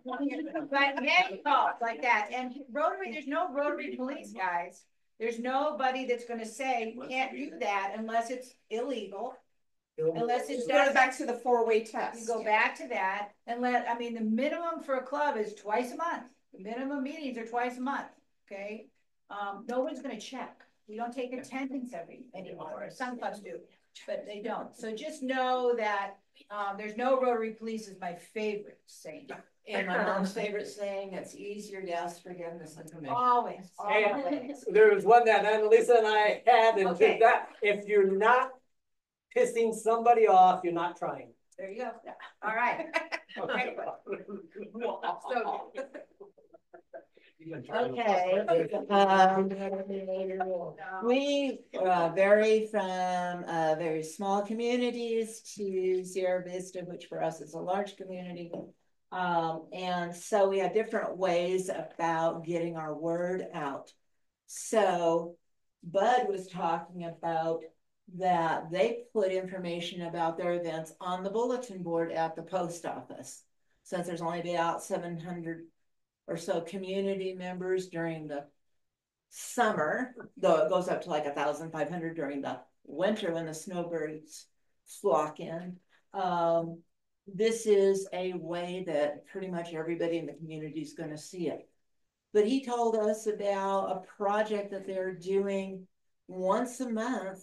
But many calls like that. And Rotary, there's no Rotary police, guys. There's nobody that's going to say you can't do that unless it's illegal. Unless it's goes back to the 4-way test. You go back to that and the minimum for a club is twice a month. The minimum meetings are twice a month. Okay. No one's going to check. We don't take attendance anymore. Some clubs do, but they don't. So just know that there's no Rotary police is my favorite saying. And my mom's favorite saying, it's easier to ask forgiveness than permission. Always. There was one that Annalisa and I had, and Okay. that if you're not pissing somebody off, you're not trying. There you go. All right. Okay. We vary from very small communities to Sierra Vista, which for us is a large community. And so we have different ways about getting our word out. So Bud was talking about that they put information about their events on the bulletin board at the post office. Since there's only about 700 or so community members during the summer, though it goes up to like 1,500 during the winter when the snowbirds flock in. This is a way that pretty much everybody in the community is going to see it. But he told us about a project that they're doing once a month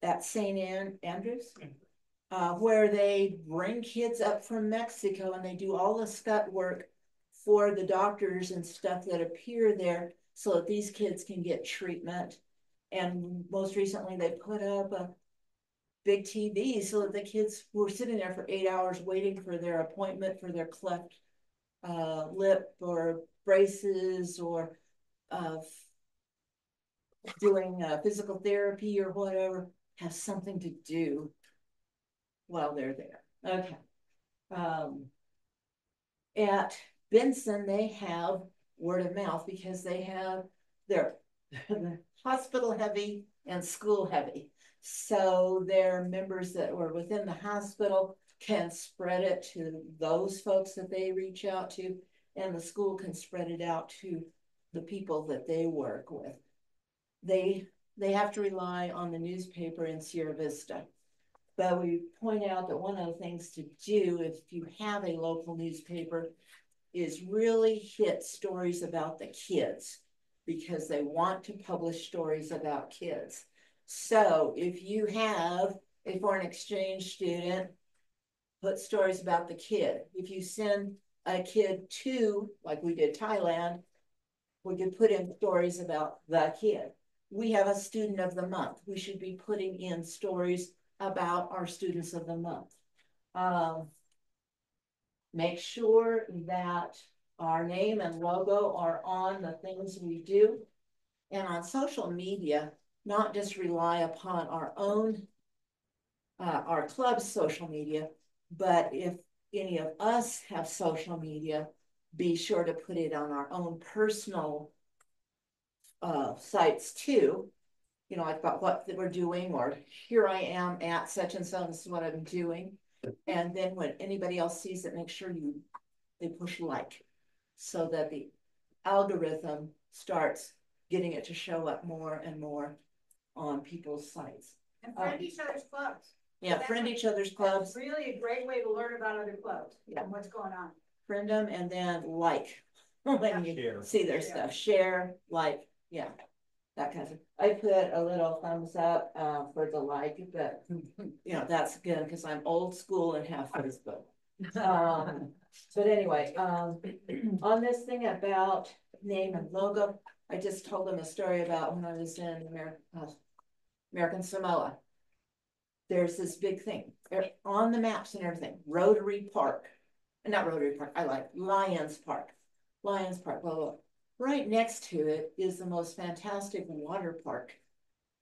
at St. Andrews, where they bring kids up from Mexico and they do all the scut work for the doctors and stuff that appear there so that these kids can get treatment. And most recently, they put up a big TV so that the kids were sitting there for 8 hours waiting for their appointment for their cleft lip or braces or doing physical therapy or whatever, have something to do while they're there. Okay. At Benson, they have word of mouth because they have their hospital heavy and school heavy. So their members that were within the hospital can spread it to those folks that they reach out to, and the school can spread it out to the people that they work with. They have to rely on the newspaper in Sierra Vista. But we point out that one of the things to do if you have a local newspaper is really hit stories about the kids, because they want to publish stories about kids. So if you have a foreign exchange student, put stories about the kid. If you send a kid to, like we did Thailand, we could put in stories about the kid. We have a student of the month. We should be putting in stories about our students of the month. Make sure that our name and logo are on the things we do. And on social media, not just rely upon our own, our club's social media, but if any of us have social media, be sure to put it on our own personal sites too. You know, like about what we're doing, or here I am at such and so, this is what I'm doing. And then when anybody else sees it, make sure they push like, so that the algorithm starts getting it to show up more and more on people's sites. And friend each other's clubs. Yeah, friend each other's clubs. That's really a great way to learn about other clubs and what's going on. Friend them and then like when you see their stuff. Share, like, yeah, that kind of thing. I put a little thumbs up for the like, but you know, that's good because I'm old school and have Facebook. But anyway, on this thing about name and logo, I just told them a story about when I was in American Samoa. There's this big thing on the maps and everything. Rotary Park, not Rotary Park. I like Lions Park, blah, blah, blah. Right next to it is the most fantastic water park.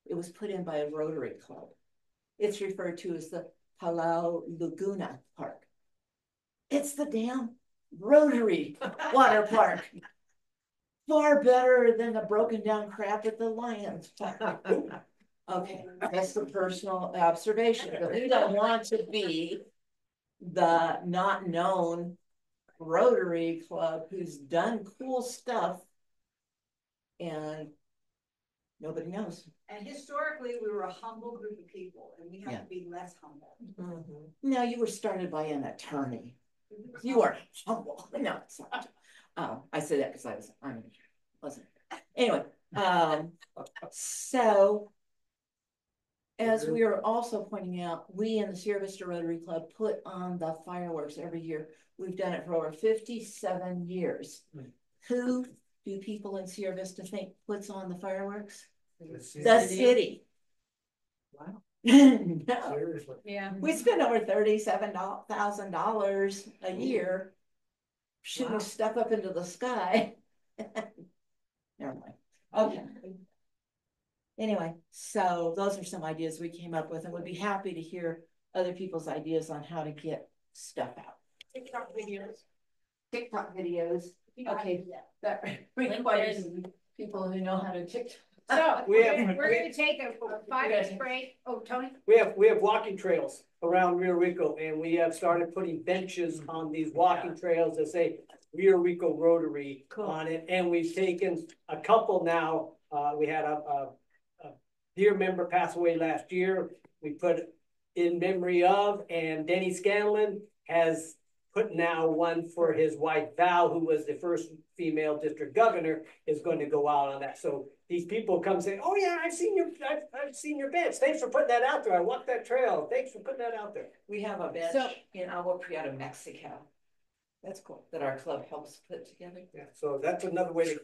It was put in by a Rotary Club. It's referred to as the Palau Laguna Park. It's the damn Rotary water park. Far better than the broken down crap at the Lions Park. Okay, that's the personal observation, but we don't want to be the not known Rotary Club who's done cool stuff and nobody knows. And historically, we were a humble group of people, and we have to be less humble. No, you were started by an attorney. You are humble. No, it's not. I say that because I wasn't. Anyway, so as we are also pointing out, we in the Sierra Vista Rotary Club put on the fireworks every year. We've done it for over 57 years. Who do people in Sierra Vista think puts on the fireworks? The city. Wow. No. Seriously. Yeah. We spend over $37,000 a year shooting stuff up into the sky. Never mind. Okay. Anyway, so those are some ideas we came up with, and would be happy to hear other people's ideas on how to get stuff out. TikTok videos. TikTok videos. Okay, that requires people who know how to TikTok. So we're going to take a 5-minute break. Oh, Tony? We have walking trails around Rio Rico, and we have started putting benches on these walking trails that say Rio Rico Rotary on it. And we've taken a couple now. We had a dear member pass away last year. We put in memory of, and Denny Scanlon has put now one for his wife Val, who was the first female district governor, is going to go out on that. So these people come saying, "Oh yeah, I've seen your bench. Thanks for putting that out there. I walked that trail. Thanks for putting that out there." We have a bench in Agua Prieta, Mexico. That's cool. That our club helps put together. Yeah, so that's another way to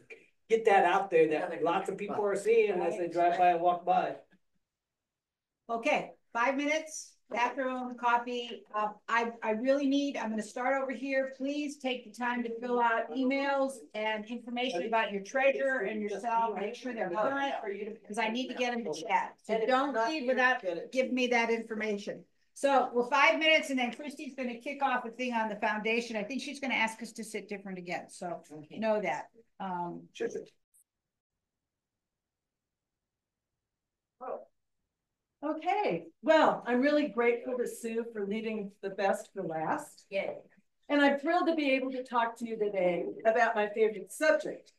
get that out there that lots of people are seeing as they drive by and walk by. Okay, 5 minutes, bathroom, coffee. I really need, I'm gonna start over here. Please take the time to fill out emails and information about your treasurer and yourself. Make sure they're current, because I need to get them to chat. So don't leave without giving me that information. So we're 5 minutes, and then Christy's gonna kick off a thing on the foundation. I think she's gonna ask us to sit different again, so know that. Sure. Okay, well, I'm really grateful to Sue for leaving the best for last. Yay. And I'm thrilled to be able to talk to you today about my favorite subject.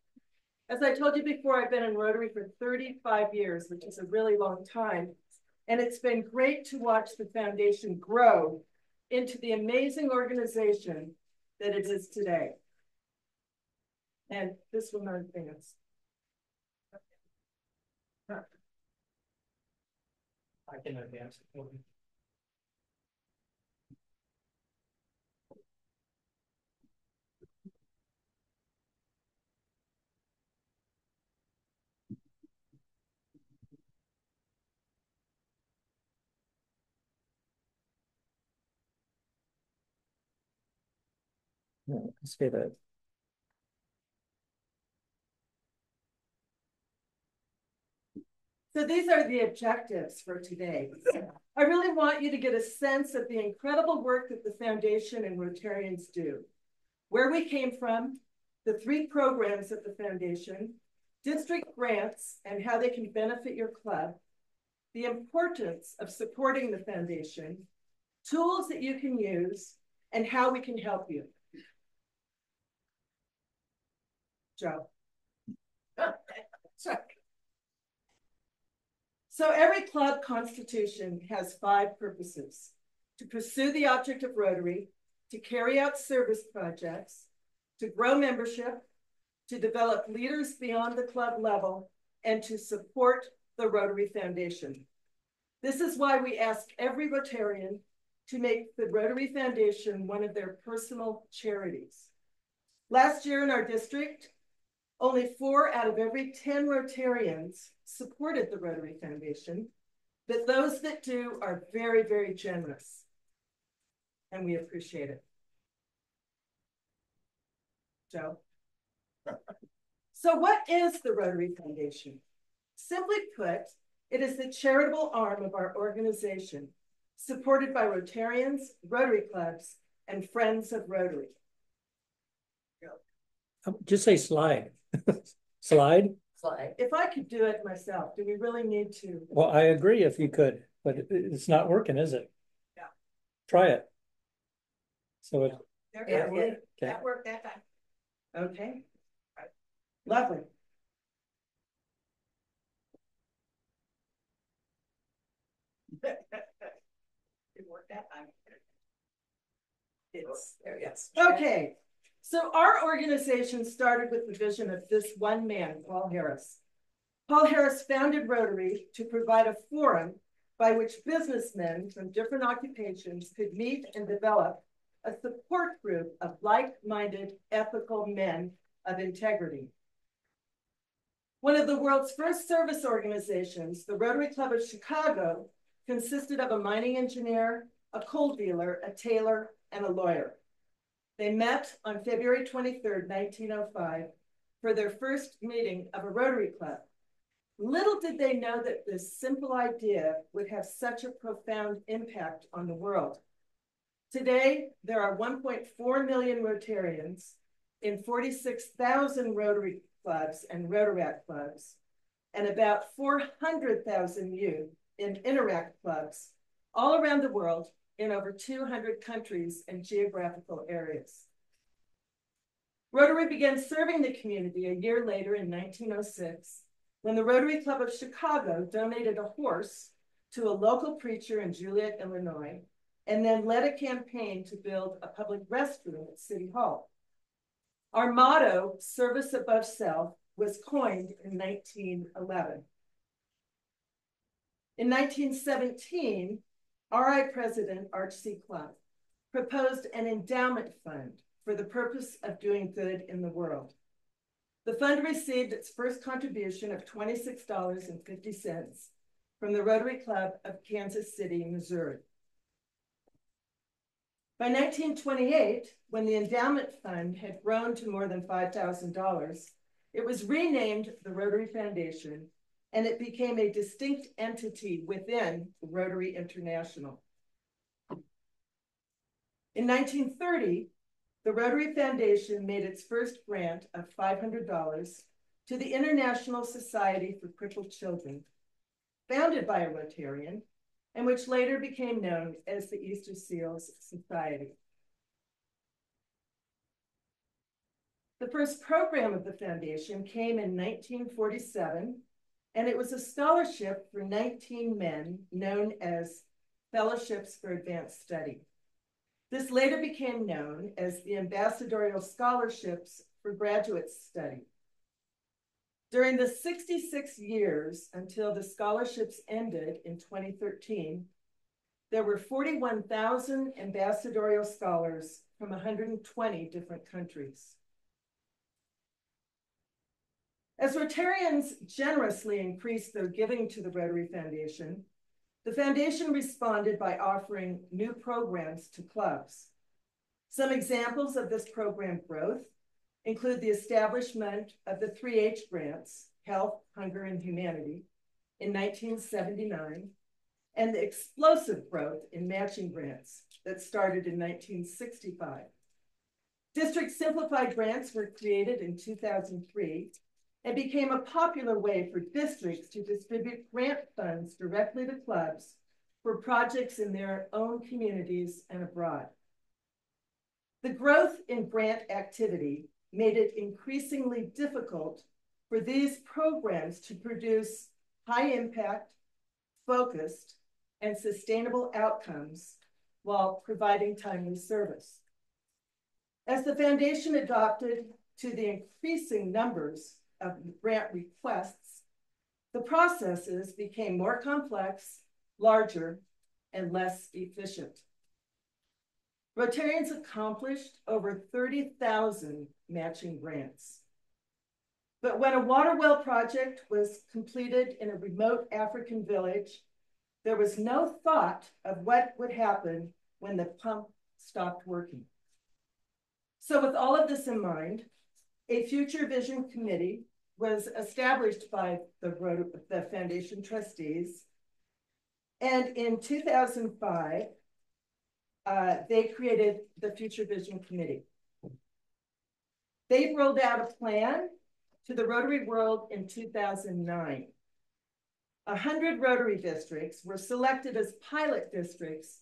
As I told you before, I've been in Rotary for 35 years, which is a really long time. And it's been great to watch the foundation grow into the amazing organization that it is today. And this will not advance. I can advance it. No, let's get it. So these are the objectives for today. I really want you to get a sense of the incredible work that the foundation and Rotarians do, where we came from, the 3 programs of the foundation, district grants and how they can benefit your club, the importance of supporting the foundation, tools that you can use, and how we can help you. Joe. Sorry. So every club constitution has 5 purposes: to pursue the object of Rotary, to carry out service projects, to grow membership, to develop leaders beyond the club level, and to support the Rotary Foundation. This is why we ask every Rotarian to make the Rotary Foundation one of their personal charities. Last year in our district, only 4 out of every 10 Rotarians supported the Rotary Foundation, but those that do are very, very generous, and we appreciate it. Joe? So what is the Rotary Foundation? Simply put, it is the charitable arm of our organization, supported by Rotarians, Rotary clubs, and Friends of Rotary. Just say slide. Slide? Slide. If I could do it myself, do we really need to? Well, I agree if you could, but it's not working, is it? Yeah. Try it. So it. That worked that time. Okay. Lovely. It worked that time. It's there, yes. Okay. So our organization started with the vision of this one man, Paul Harris. Paul Harris founded Rotary to provide a forum by which businessmen from different occupations could meet and develop a support group of like-minded, ethical men of integrity. One of the world's first service organizations, the Rotary Club of Chicago, consisted of a mining engineer, a coal dealer, a tailor, and a lawyer. They met on February 23rd, 1905, for their first meeting of a Rotary Club. Little did they know that this simple idea would have such a profound impact on the world. Today, there are 1.4 million Rotarians in 46,000 Rotary clubs and Rotaract clubs, and about 400,000 youth in Interact clubs all around the world in over 200 countries and geographical areas. Rotary began serving the community a year later in 1906, when the Rotary Club of Chicago donated a horse to a local preacher in Joliet, Illinois, and then led a campaign to build a public restroom at City Hall. Our motto, service above self, was coined in 1911. In 1917, RI President Arch C. Clump proposed an endowment fund for the purpose of doing good in the world. The fund received its first contribution of $26.50 from the Rotary Club of Kansas City, Missouri. By 1928, when the endowment fund had grown to more than $5,000, it was renamed the Rotary Foundation, and it became a distinct entity within Rotary International. In 1930, the Rotary Foundation made its first grant of $500 to the International Society for Crippled Children, founded by a Rotarian, and which later became known as the Easter Seals Society. The first program of the foundation came in 1947, and it was a scholarship for 19 men known as Fellowships for Advanced Study. This later became known as the Ambassadorial Scholarships for Graduate Study. During the 66 years until the scholarships ended in 2013, there were 41,000 ambassadorial scholars from 120 different countries. As Rotarians generously increased their giving to the Rotary Foundation, the foundation responded by offering new programs to clubs. Some examples of this program growth include the establishment of the 3H grants, Health, Hunger, and Humanity, in 1979, and the explosive growth in matching grants that started in 1965. District simplified grants were created in 2003 and became a popular way for districts to distribute grant funds directly to clubs for projects in their own communities and abroad. The growth in grant activity made it increasingly difficult for these programs to produce high impact, focused, and sustainable outcomes while providing timely service. As the foundation adopted to the increasing numbers of grant requests, the processes became more complex, larger, and less efficient. Rotarians accomplished over 30,000 matching grants. But when a water well project was completed in a remote African village, there was no thought of what would happen when the pump stopped working. So with all of this in mind, a Future Vision Committee was established by the foundation trustees. And in 2005, they created the Future Vision Committee. They rolled out a plan to the Rotary world in 2009. 100 Rotary districts were selected as pilot districts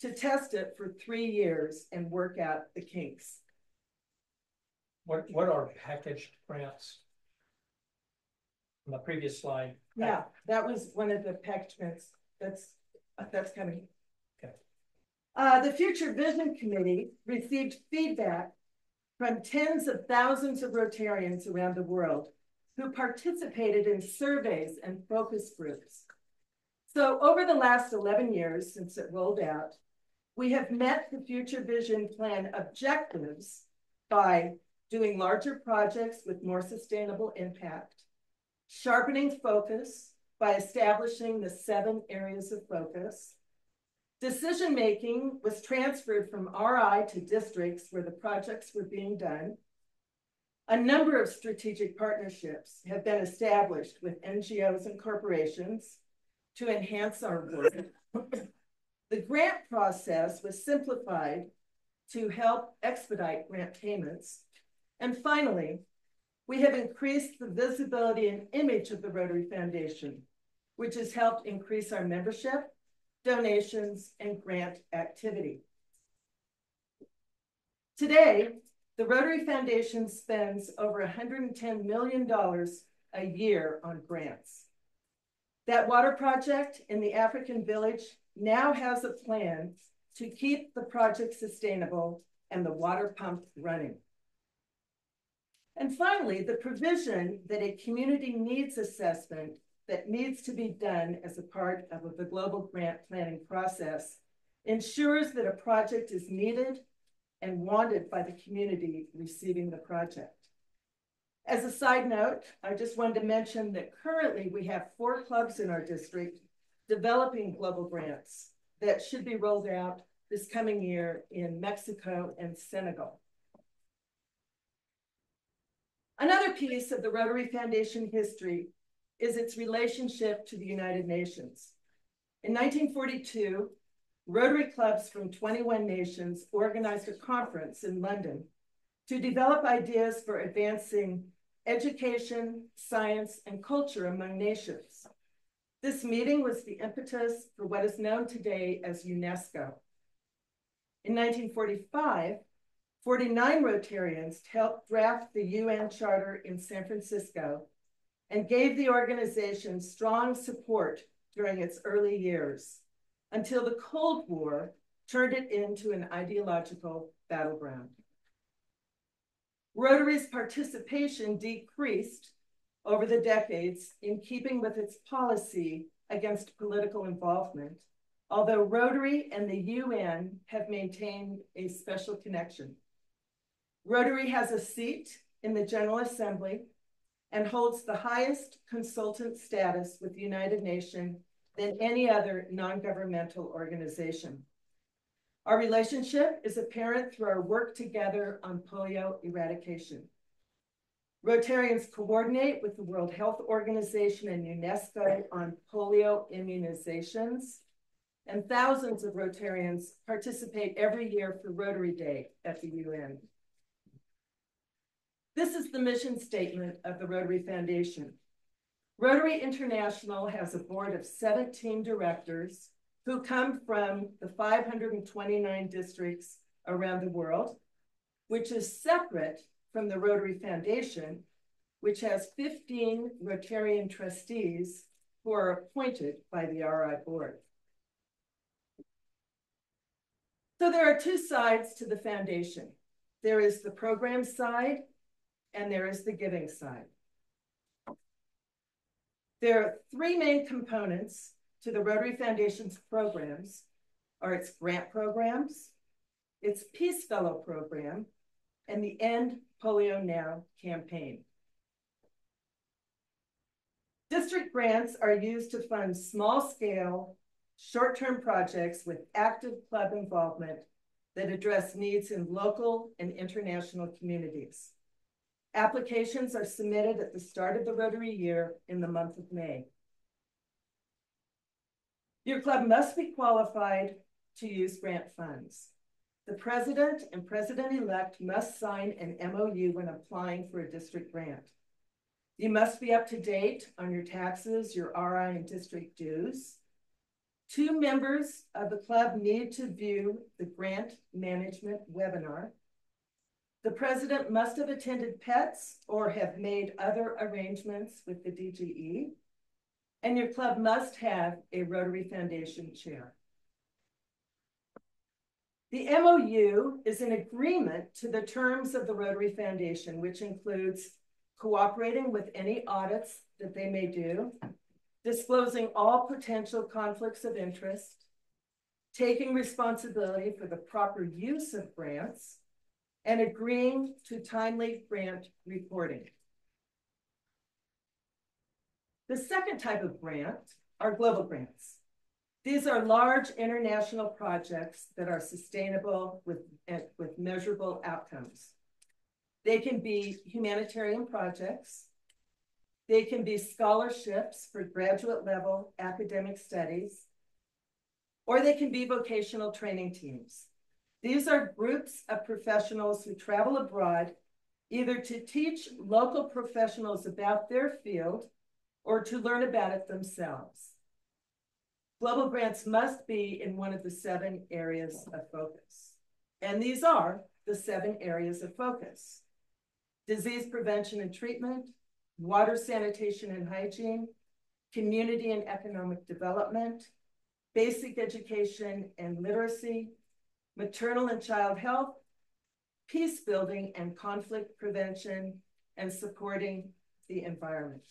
to test it for 3 years and work out the kinks. What are packaged grants? On the previous slide. Yeah, that was one of the packaged grants. That's coming. Okay. The Future Vision Committee received feedback from tens of thousands of Rotarians around the world who participated in surveys and focus groups. So over the last 11 years since it rolled out, we have met the Future Vision Plan objectives by doing larger projects with more sustainable impact, sharpening focus by establishing the 7 areas of focus. Decision-making was transferred from RI to districts where the projects were being done. A number of strategic partnerships have been established with NGOs and corporations to enhance our work. The grant process was simplified to help expedite grant payments. And finally, we have increased the visibility and image of the Rotary Foundation, which has helped increase our membership, donations, and grant activity. Today, the Rotary Foundation spends over $110 million a year on grants. That water project in the African village now has a plan to keep the project sustainable and the water pump running. And finally, the provision that a community needs assessment that needs to be done as a part of the global grant planning process ensures that a project is needed and wanted by the community receiving the project. As a side note, I just wanted to mention that currently we have 4 clubs in our district developing global grants that should be rolled out this coming year in Mexico and Senegal. Another piece of the Rotary Foundation history is its relationship to the United Nations. In 1942, Rotary clubs from 21 nations organized a conference in London to develop ideas for advancing education, science, and culture among nations. This meeting was the impetus for what is known today as UNESCO. In 1945, 49 Rotarians helped draft the UN Charter in San Francisco and gave the organization strong support during its early years until the Cold War turned it into an ideological battleground. Rotary's participation decreased over the decades in keeping with its policy against political involvement, although Rotary and the UN have maintained a special connection. Rotary has a seat in the General Assembly and holds the highest consultant status with the United Nations than any other non-governmental organization. Our relationship is apparent through our work together on polio eradication. Rotarians coordinate with the World Health Organization and UNESCO on polio immunizations, and thousands of Rotarians participate every year for Rotary Day at the UN. This is the mission statement of the Rotary Foundation. Rotary International has a board of 17 directors who come from the 529 districts around the world, which is separate from the Rotary Foundation, which has 15 Rotarian trustees who are appointed by the RI board. So there are 2 sides to the foundation. There is the program side and there is the giving side. There are 3 main components to the Rotary Foundation's programs are its grant programs, its Peace Fellow program, and the End Polio Now campaign. District grants are used to fund small-scale, short-term projects with active club involvement that address needs in local and international communities. Applications are submitted at the start of the Rotary year in the month of May. Your club must be qualified to use grant funds. The president and president-elect must sign an MOU when applying for a district grant. You must be up to date on your taxes, your RI and district dues. 2 members of the club need to view the grant management webinar. The president must have attended PETS or have made other arrangements with the DGE, and your club must have a Rotary Foundation chair. The MOU is an agreement to the terms of the Rotary Foundation, which includes cooperating with any audits that they may do, disclosing all potential conflicts of interest, taking responsibility for the proper use of grants, and agreeing to timely grant reporting. The second type of grant are global grants. These are large international projects that are sustainable with measurable outcomes. They can be humanitarian projects. They can be scholarships for graduate level academic studies, or they can be vocational training teams. These are groups of professionals who travel abroad either to teach local professionals about their field or to learn about it themselves. Global grants must be in one of the 7 areas of focus. And these are the 7 areas of focus: disease prevention and treatment, water, sanitation and hygiene, community and economic development, basic education and literacy, maternal and child health, peace building and conflict prevention, and supporting the environment.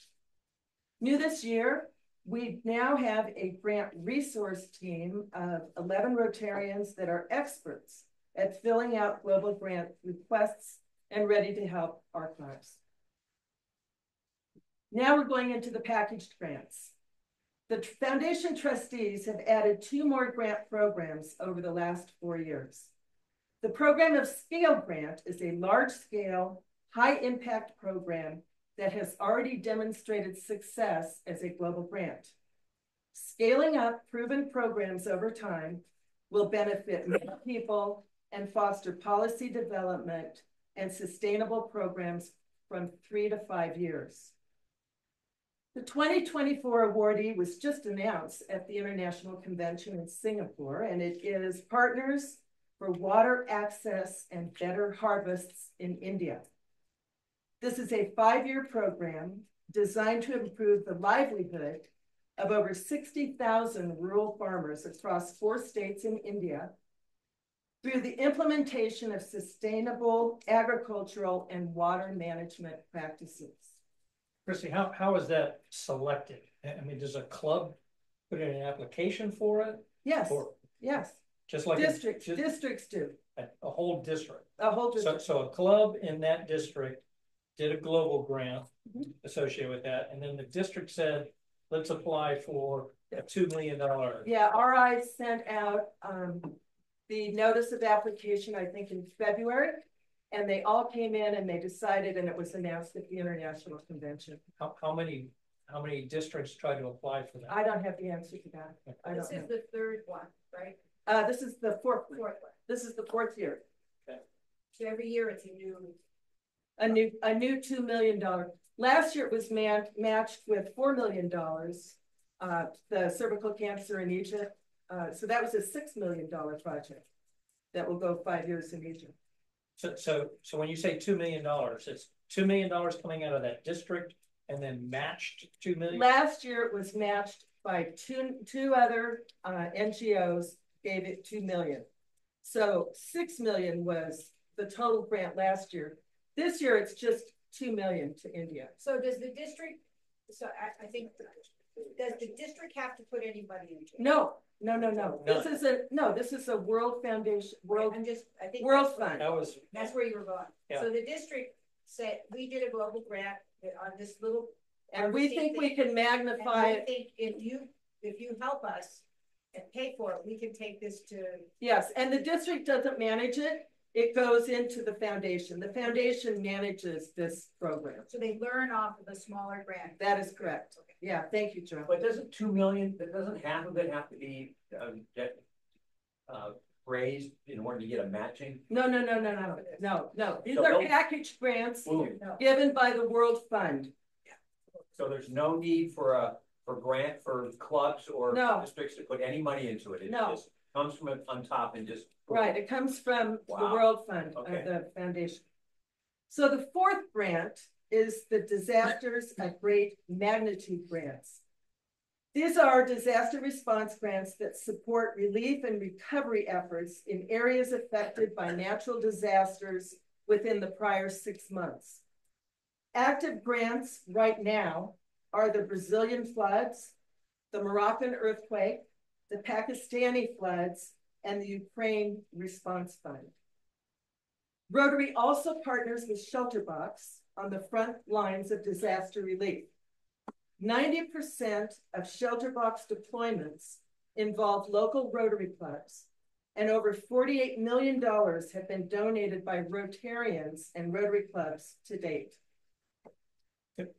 New this year, we now have a grant resource team of 11 Rotarians that are experts at filling out global grant requests and ready to help our clubs. Now we're going into the packaged grants. The foundation trustees have added 2 more grant programs over the last 4 years. The program of Scale Grant is a large-scale, high-impact program that has already demonstrated success as a global grant. Scaling up proven programs over time will benefit many people and foster policy development and sustainable programs from 3 to 5 years. The 2024 awardee was just announced at the International Convention in Singapore, and it is Partners for Water Access and Better Harvests in India. This is a 5-year program designed to improve the livelihood of over 60,000 rural farmers across 4 states in India through the implementation of sustainable agricultural and water management practices. Christy, how is that selected? I mean, does a club put in an application for it? Yes, Or yes. just like districts do. A whole district. A whole district. So a club in that district did a global grant associated with that, and then the district said, let's apply for a $2 million. Yeah, RI sent out the notice of application, I think in February, and they all came in and they decided, and it was announced at the International Convention. How many districts tried to apply for that? I don't have the answer to that. This is the 3rd one, right? This is the 4th one. This is the 4th year. Okay. So every year it's a new $2 million. Last year it was matched with $4 million. The cervical cancer in Egypt. So that was a $6 million project that will go 5 years in Egypt. So when you say $2 million, it's $2 million coming out of that district and then matched $2 million? Last year it was matched by two other NGOs, gave it $2 million. So $6 million was the total grant last year. This year it's just $2 million to India. So does the district, I think, does the district have to put any money into it? No. This is a World Foundation, World Fund. That's where you were going. Yeah. So the district said, we did a global grant on this little. And we think we can magnify it. I think if you help us and pay for it, we can take this to. Yes, and the district doesn't manage it. It goes into the foundation. The foundation manages this program. So they learn off of the smaller grant. That is correct. Okay. Yeah, thank you, Joe. But doesn't 2 million, doesn't half of it have to be raised in order to get a matching? No. These are packaged grants given by the World Fund. So there's no need for a grant for clubs or districts to put any money into it. It just comes from on top and just. Right, it comes from the World Fund of the foundation. So the 4th grant is the Disasters of Great Magnitude grants. These are disaster response grants that support relief and recovery efforts in areas affected by natural disasters within the prior 6 months. Active grants right now are the Brazilian floods, the Moroccan earthquake, the Pakistani floods, and the Ukraine Response Fund. Rotary also partners with Shelterbox on the front lines of disaster relief. 90% of Shelterbox deployments involve local Rotary clubs, and over $48 million have been donated by Rotarians and Rotary clubs to date.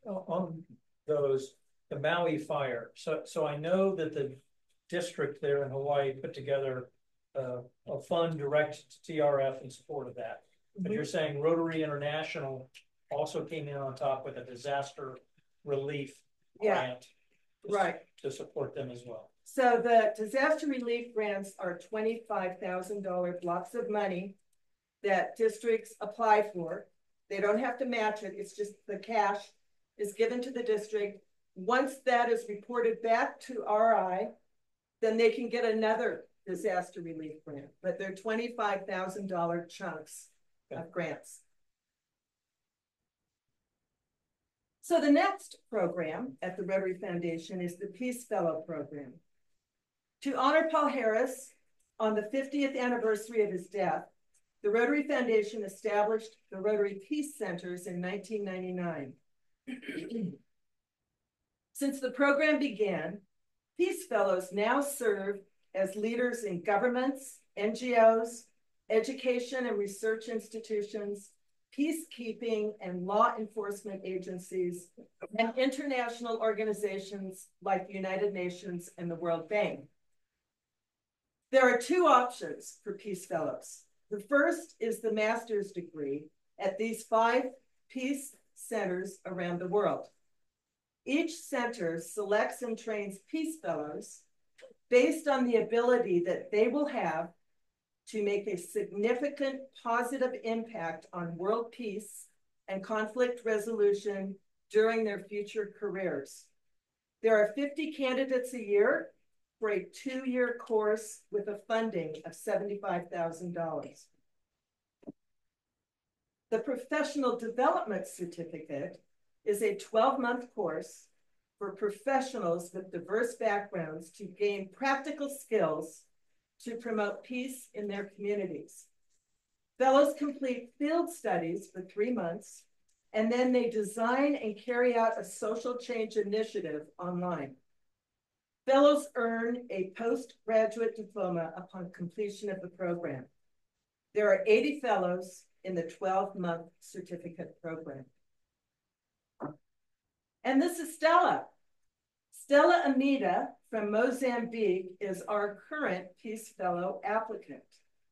On those, the Maui fire. So I know that the district there in Hawaii put together a fund directed to TRF in support of that. But you're saying Rotary International also came in on top with a disaster relief grant to support them as well. So the disaster relief grants are $25,000 blocks of money that districts apply for. They don't have to match it. It's just the cash is given to the district. Once that is reported back to RI, then they can get another disaster relief grant, but they're $25,000 chunks of grants. So the next program at the Rotary Foundation is the Peace Fellow Program. To honor Paul Harris on the 50th anniversary of his death, the Rotary Foundation established the Rotary Peace Centers in 1999. Since the program began, Peace Fellows now serve as leaders in governments, NGOs, education and research institutions, peacekeeping and law enforcement agencies, and international organizations like the United Nations and the World Bank. There are two options for Peace Fellows. The first is the master's degree at these 5 peace centers around the world. Each center selects and trains Peace Fellows based on the ability that they will have to make a significant positive impact on world peace and conflict resolution during their future careers. There are 50 candidates a year for a 2-year course with a funding of $75,000. The Professional Development Certificate is a 12-month course for professionals with diverse backgrounds to gain practical skills to promote peace in their communities. Fellows complete field studies for 3 months, and then they design and carry out a social change initiative online. Fellows earn a postgraduate diploma upon completion of the program. There are 80 fellows in the 12-month certificate program. And this is Stella. Stella Amida from Mozambique is our current Peace Fellow applicant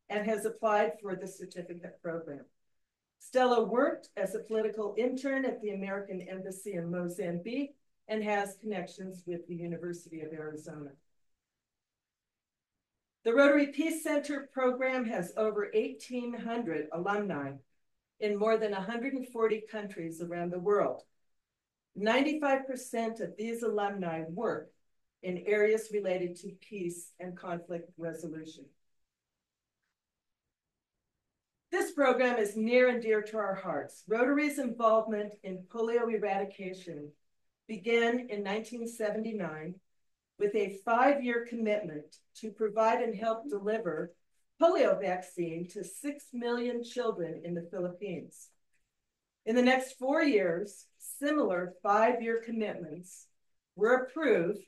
and has applied for the certificate program. Stella worked as a political intern at the American Embassy in Mozambique and has connections with the University of Arizona. The Rotary Peace Center program has over 1,800 alumni in more than 140 countries around the world. 95% of these alumni work in areas related to peace and conflict resolution. This program is near and dear to our hearts. Rotary's involvement in polio eradication began in 1979 with a 5-year commitment to provide and help deliver polio vaccine to 6 million children in the Philippines. In the next 4 years, similar 5-year commitments were approved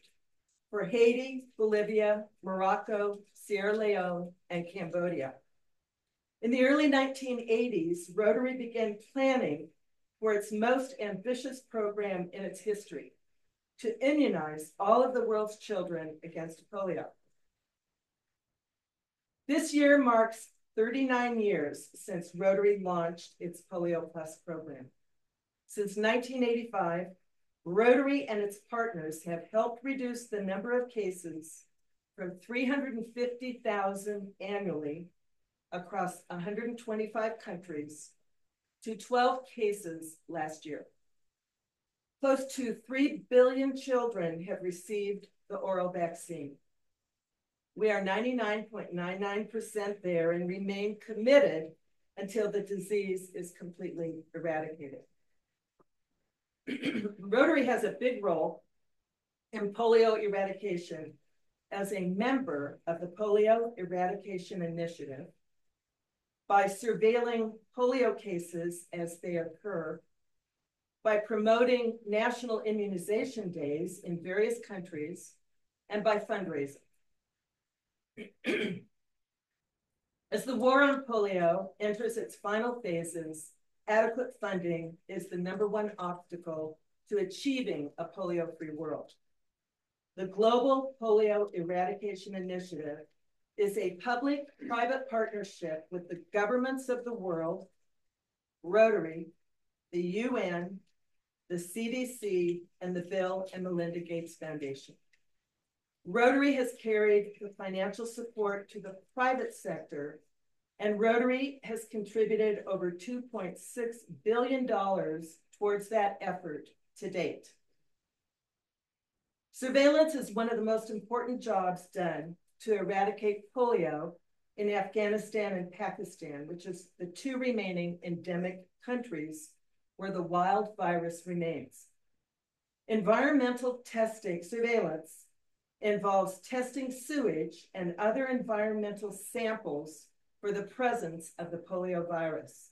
for Haiti, Bolivia, Morocco, Sierra Leone, and Cambodia. In the early 1980s, Rotary began planning for its most ambitious program in its history, to immunize all of the world's children against polio. This year marks 39 years since Rotary launched its Polio Plus program. Since 1985, Rotary and its partners have helped reduce the number of cases from 350,000 annually across 125 countries to 12 cases last year. Close to 3 billion children have received the oral vaccine. We are 99.99% there and remain committed until the disease is completely eradicated. Rotary has a big role in polio eradication as a member of the Polio Eradication Initiative by surveilling polio cases as they occur, by promoting national immunization days in various countries, and by fundraising. As the war on polio enters its final phases, adequate funding is the #1 obstacle to achieving a polio-free world. The Global Polio Eradication Initiative is a public-private partnership with the governments of the world, Rotary, the UN, the CDC, and the Bill and Melinda Gates Foundation. Rotary has carried the financial support to the private sector, and Rotary has contributed over $2.6 billion towards that effort to date. Surveillance is one of the most important jobs done to eradicate polio in Afghanistan and Pakistan, which is the two remaining endemic countries where the wild virus remains. Environmental testing surveillance involves testing sewage and other environmental samples for the presence of the polio virus.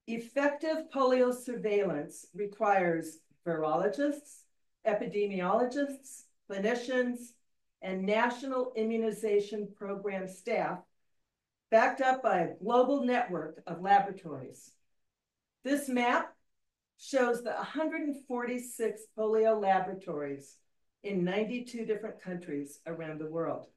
Effective polio surveillance requires virologists, epidemiologists, clinicians, and national immunization program staff, backed up by a global network of laboratories. This map shows the 146 polio laboratories in 92 different countries around the world.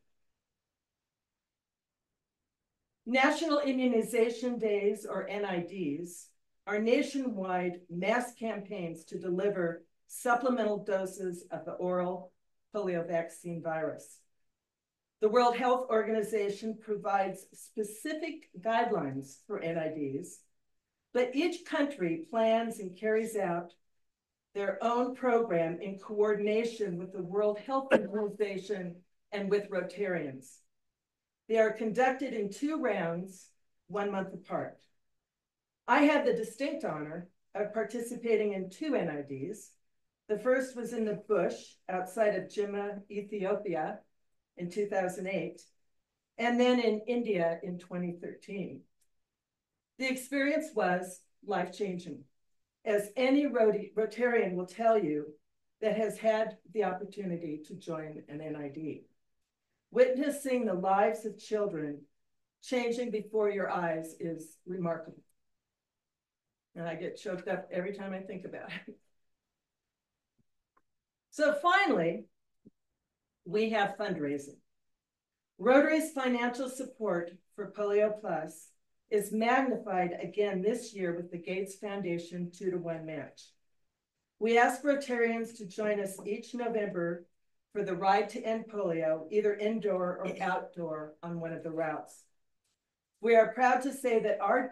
National Immunization Days, or NIDs, are nationwide mass campaigns to deliver supplemental doses of the oral polio vaccine virus. The World Health Organization provides specific guidelines for NIDs, but each country plans and carries out their own program in coordination with the World Health Organization and with Rotarians. They are conducted in 2 rounds, 1 month apart. I had the distinct honor of participating in 2 NIDs. The first was in the bush outside of Jimma, Ethiopia in 2008, and then in India in 2013. The experience was life-changing, as any Rotarian will tell you that has had the opportunity to join an NID. Witnessing the lives of children changing before your eyes is remarkable. And I get choked up every time I think about it. So finally, we have fundraising. Rotary's financial support for Polio Plus is magnified again this year with the Gates Foundation 2-to-1 match. We ask Rotarians to join us each November for the Ride to End Polio, either indoor or outdoor on one of the routes. We are proud to say that our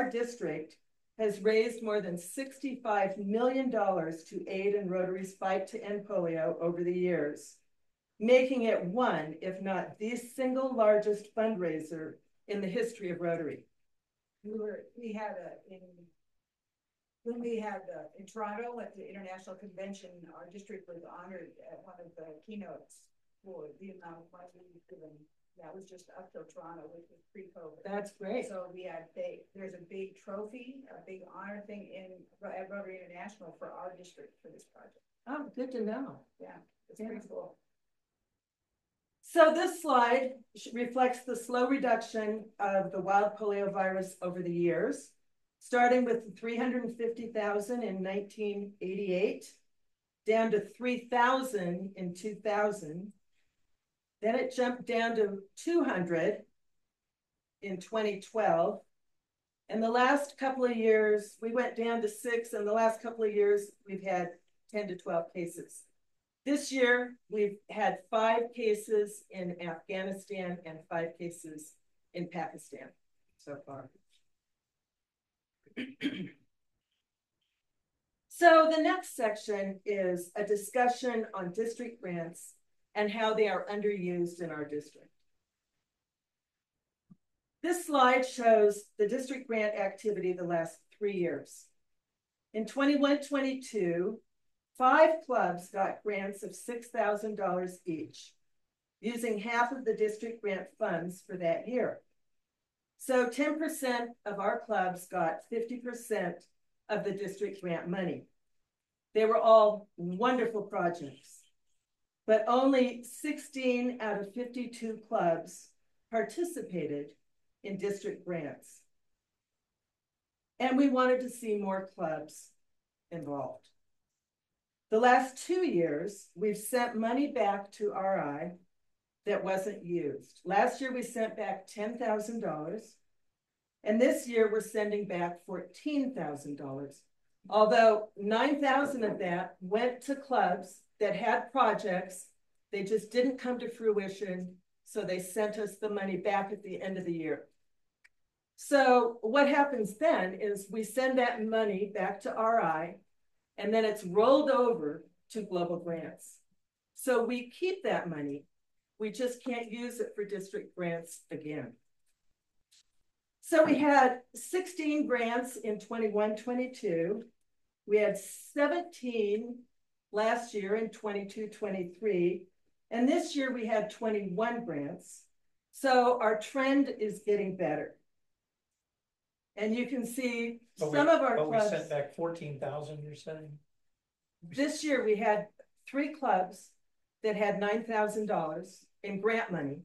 district has raised more than $65 million to aid in Rotary's fight to end polio over the years, making it one, if not the single largest fundraiser in the history of Rotary. When we had in Toronto at the International Convention, our district was honored at one of the keynotes for the amount of money we've given. That was just up to Toronto, which was pre-COVID. That's great. So we had there's a big trophy, a big honor thing at Rotary International for our district for this project. Oh, good to know. Yeah, it's pretty cool. So this slide reflects the slow reduction of the wild polio virus over the years, starting with 350,000 in 1988, down to 3,000 in 2000. Then it jumped down to 200 in 2012. And the last couple of years, we went down to 6, and the last couple of years, we've had 10 to 12 cases. This year, we've had 5 cases in Afghanistan and 5 cases in Pakistan so far. So the next section is a discussion on district grants and how they are underused in our district. This slide shows the district grant activity the last 3 years. In 21-22, 5 clubs got grants of $6,000 each, using half of the district grant funds for that year. So 10% of our clubs got 50% of the district grant money. They were all wonderful projects, but only 16 out of 52 clubs participated in district grants. And we wanted to see more clubs involved. The last 2 years, we've sent money back to RI that wasn't used. Last year, we sent back $10,000, and this year we're sending back $14,000. Although $9,000 of that went to clubs that had projects, they just didn't come to fruition, so they sent us the money back at the end of the year. So what happens then is we send that money back to RI, and then it's rolled over to global grants. So we keep that money. We just can't use it for district grants again. So we had 16 grants in 21-22. We had 17 last year in 22-23. And this year we had 21 grants. So our trend is getting better. And you can see some of our clubs. We sent back 14,000, you're saying? This year we had 3 clubs that had $9,000 in grant money.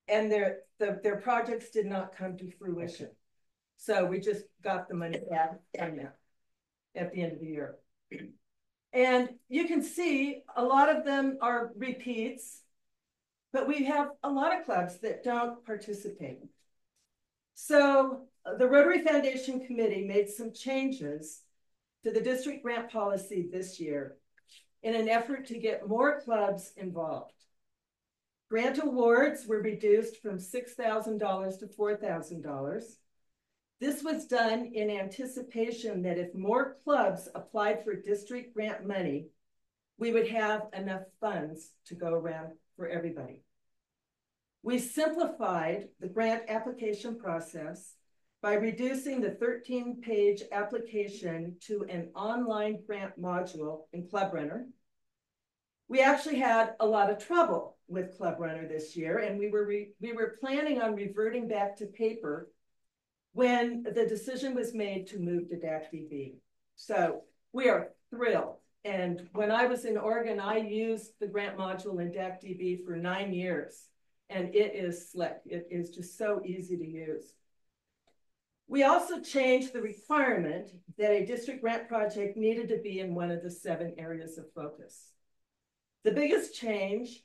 And their projects did not come to fruition. Okay. So we just got the money back at the end of the year. And you can see a lot of them are repeats, but we have a lot of clubs that don't participate. So the Rotary Foundation Committee made some changes to the district grant policy this year in an effort to get more clubs involved. Grant awards were reduced from $6,000 to $4,000. This was done in anticipation that if more clubs applied for district grant money, we would have enough funds to go around for everybody. We simplified the grant application process by reducing the 13-page application to an online grant module in Club Runner. We actually had a lot of trouble with Club Runner this year, and we were planning on reverting back to paper when the decision was made to move to DAC-DB. So we are thrilled. And when I was in Oregon, I used the grant module in DAC-DB for 9 years, and it is slick. It is just so easy to use. We also changed the requirement that a district grant project needed to be in one of the 7 areas of focus. The biggest change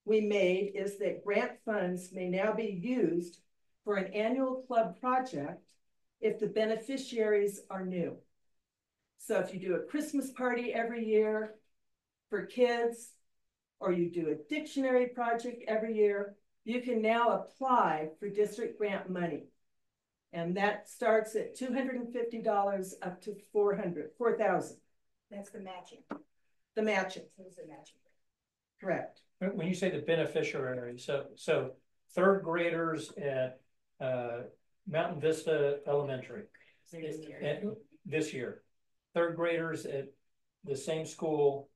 we made is that grant funds may now be used for an annual club project if the beneficiaries are new. So if you do a Christmas party every year for kids, or you do a dictionary project every year, you can now apply for district grant money. And that starts at $250 up to $4,000. That's the matching. The matching. So it's the matching. Correct. When you say the beneficiary, so 3rd graders at Mountain Vista Elementary this year, 3rd graders at the same school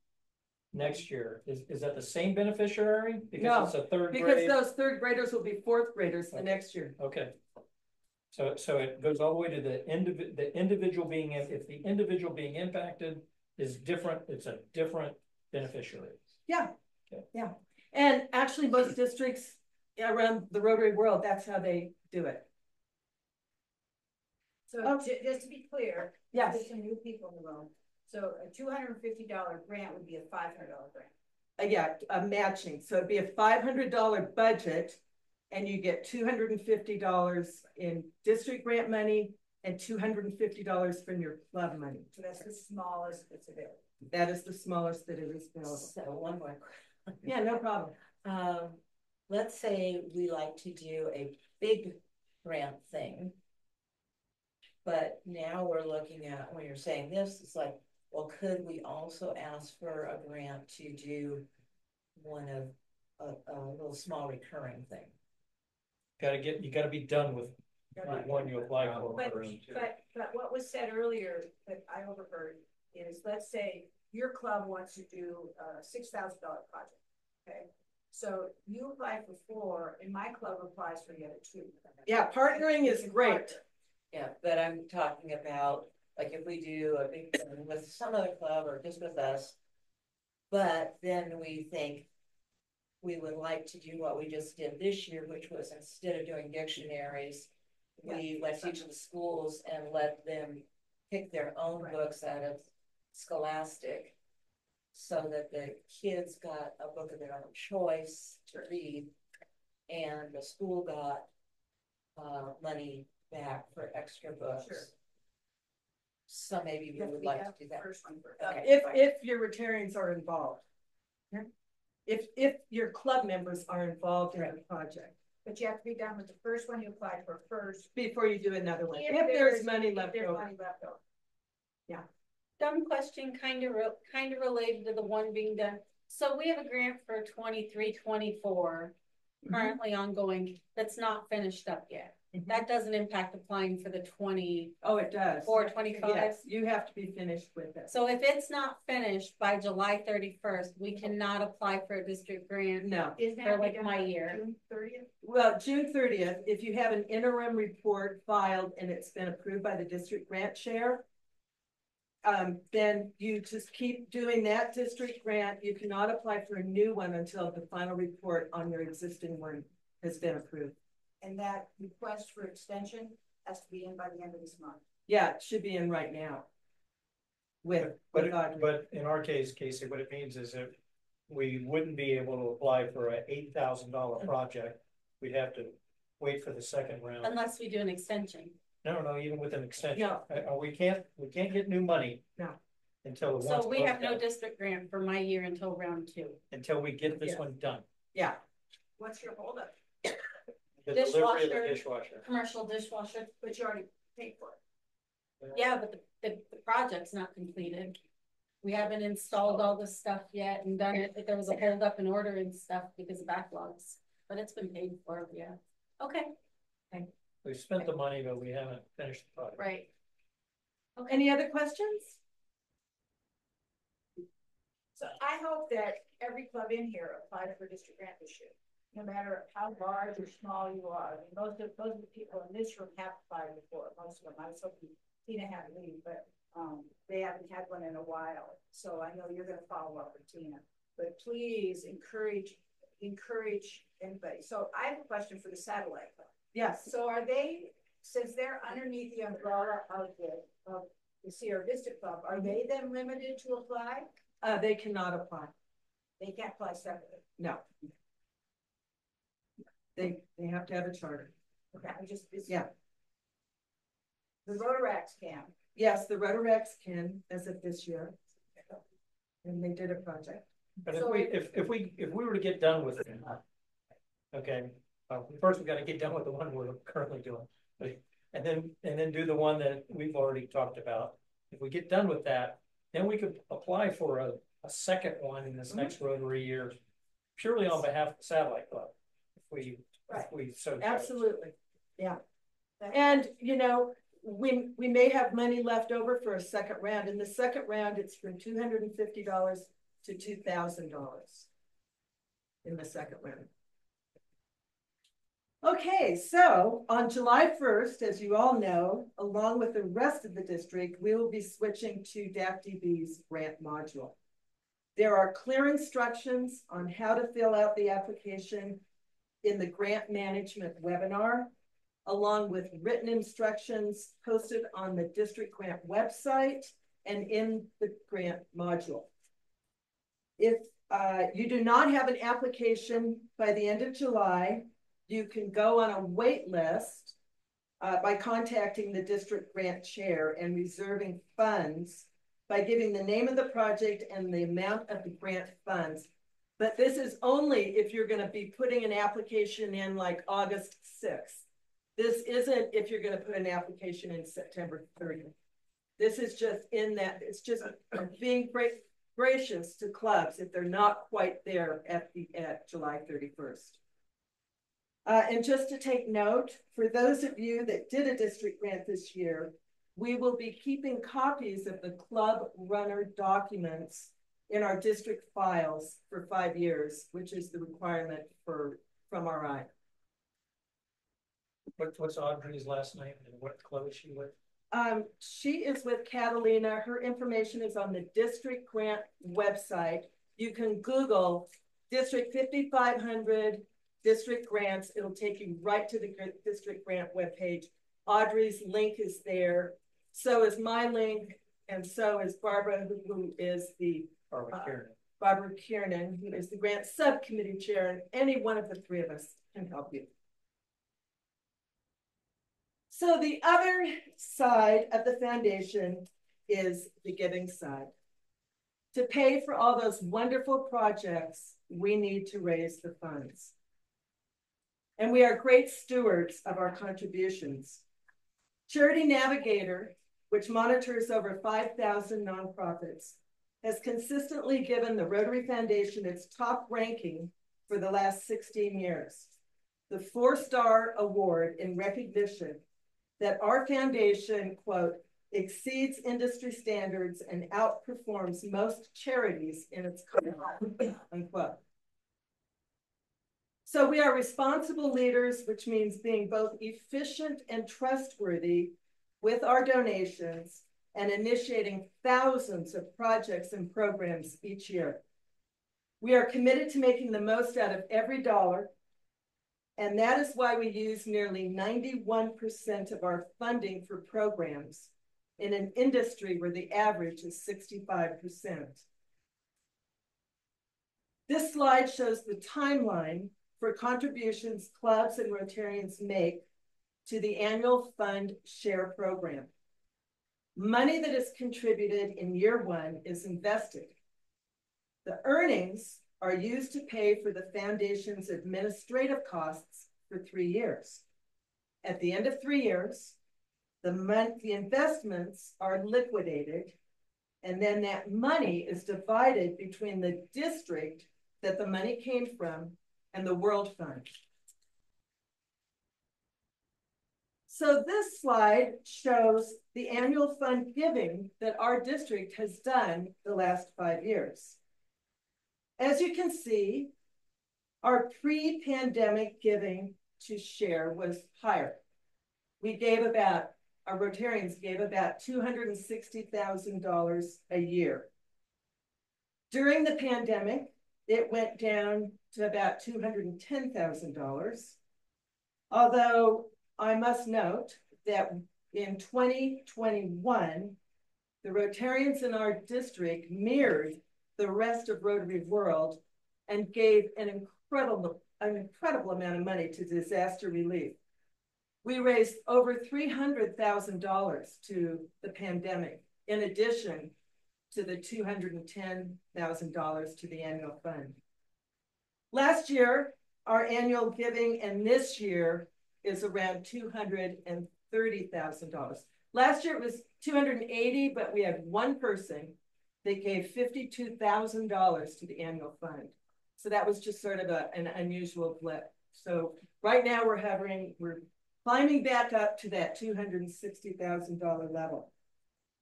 next year, is that the same beneficiary? Because no, it's a 3rd because grade? Those 3rd graders will be 4th graders the next year. Okay. So it goes all the way to the individual being, if the individual being impacted is different, it's a different beneficiary. Yeah. Okay. Yeah. And actually most districts around the Rotary world, that's how they do it. So just to be clear, yes, there's some new people in the room. So a $250 grant would be a $500 grant. Yeah, a matching. So it'd be a $500 budget, and you get $250 in district grant money and $250 from your club money. So that's the smallest that's available. That is the smallest that it is available. So one more. Yeah, no problem. Let's say we like to do a big grant thing, but now we're looking at, when you're saying this, it's like, well, could we also ask for a grant to do one of a little small recurring thing? You gotta be done with one you apply for. But what was said earlier that I overheard is, let's say your club wants to do a $6,000 project, okay? So you apply for 4, and my club applies for the other 2. Yeah, partnering is great. Yeah, but I'm talking about, like, if we do a big thing with some other club or just with us, but then we think we would like to do what we just did this year, which was, instead of doing dictionaries, we went to each of the schools and let them pick their own books out of Scholastic, so that the kids got a book of their own choice to read, and the school got money back for extra books. Sure. So maybe we would like to do that. Okay. If your Rotarians are involved. If your club members are involved in the project. But you have to be done with the first one you applied for first before you do another one. If there's money left over. Yeah. Dumb question, kind of related to the one being done. So we have a grant for 23-24 currently ongoing that's not finished up yet. That doesn't impact applying for the 20. Oh, it does. 25. Yes, you have to be finished with it. So if it's not finished by July 31st, we cannot apply for a district grant. No. For like my year. June 30th? Well, June 30th, if you have an interim report filed and it's been approved by the district grant chair, then you just keep doing that district grant. You cannot apply for a new one until the final report on your existing one has been approved. And that request for extension has to be in by the end of this month. Yeah, it should be in right now. But in our case, Casey, what it means is that we wouldn't be able to apply for an $8,000 project. We'd have to wait for the second round. Unless we do an extension. No, even with an extension. No. We can't get new money. No. Until the So we have no district grant for my year until round 2. Until we get this one done. Yeah. What's your holdup? The delivery of the dishwasher. Commercial dishwasher. But you already paid for it. Yeah, but the project's not completed. We haven't installed all the stuff yet and done it. There was a hold up in ordering stuff because of backlogs, but it's been paid for. Yeah. Okay. We've spent the money, but we haven't finished the project. Right. Okay. Any other questions? So I hope that every club in here applied for district grant this year, no matter how large or small you are. I mean, most of the people in this room have applied before. Most of them. I was hoping Tina had to leave, but they haven't had one in a while. So I know you're going to follow up with Tina. But please encourage anybody. So I have a question for the satellite club. Yes. So are they, since they're underneath the umbrella of the Sierra Vista Club, are they then limited to apply? They cannot apply. They can't apply separately. No. They have to have a charter. Okay, yeah. The Rotaracts can. Yes, the Rotaracts can as of this year. And they did a project. But if we were to get done with it, okay. First we got to get done with the one we're currently doing, and then do the one that we've already talked about. If we get done with that, then we could apply for a second one in this next Rotary year, purely on behalf of the satellite club. If we so absolutely, yeah. And you know, we may have money left over for a second round. In the second round, it's from $250 to $2,000 in the second round. Okay, so on July 1st, as you all know, along with the rest of the district, we will be switching to DACDB's grant module. There are clear instructions on how to fill out the application in the grant management webinar, along with written instructions posted on the district grant website and in the grant module. If you do not have an application by the end of July, you can go on a wait list by contacting the district grant chair and reserving funds by giving the name of the project and the amount of the grant funds. But this is only if you're going to be putting an application in like August 6th. This isn't if you're going to put an application in September 30th. This is just in that, it's just being gracious to clubs if they're not quite there at July 31st. And just to take note, for those of you that did a district grant this year, we will be keeping copies of the club runner documents in our district files for 5 years, which is the requirement from RI. What's Audrey's last name and what club is she with? She is with Catalina. Her information is on the district grant website. You can Google District 5500 district grants. It'll take you right to the district grant webpage. Audrey's link is there. So is my link. And so is Barbara, who is the Barbara Kiernan, who is the grant subcommittee chair. And any one of the three of us can help you. So the other side of the foundation is the giving side. To pay for all those wonderful projects, we need to raise the funds. And we are great stewards of our contributions. Charity Navigator, which monitors over 5,000 nonprofits, has consistently given the Rotary Foundation its top ranking for the last 16 years. The 4-star award in recognition that our foundation, quote, exceeds industry standards and outperforms most charities in its country, unquote. So we are responsible leaders, which means being both efficient and trustworthy with our donations and initiating thousands of projects and programs each year. We are committed to making the most out of every dollar, and that is why we use nearly 91% of our funding for programs in an industry where the average is 65%. This slide shows the timeline for contributions clubs and Rotarians make to the annual fund share program. Money that is contributed in year 1 is invested. The earnings are used to pay for the foundation's administrative costs for 3 years. At the end of 3 years, the investments are liquidated, and then that money is divided between the district that the money came from and the World Fund. So this slide shows the annual fund giving that our district has done the last 5 years. As you can see, our pre-pandemic giving to share was higher. Our Rotarians gave about $260,000 a year. During the pandemic, it went down to about $210,000. Although I must note that in 2021, the Rotarians in our district mirrored the rest of Rotary World and gave an incredible amount of money to disaster relief. We raised over $300,000 to the pandemic, in addition to the $210,000 to the annual fund. Last year, our annual giving, and this year is around $230,000. Last year it was $280,000, but we had one person that gave $52,000 to the annual fund. So that was just sort of an unusual blip. So right now we're climbing back up to that $260,000 level.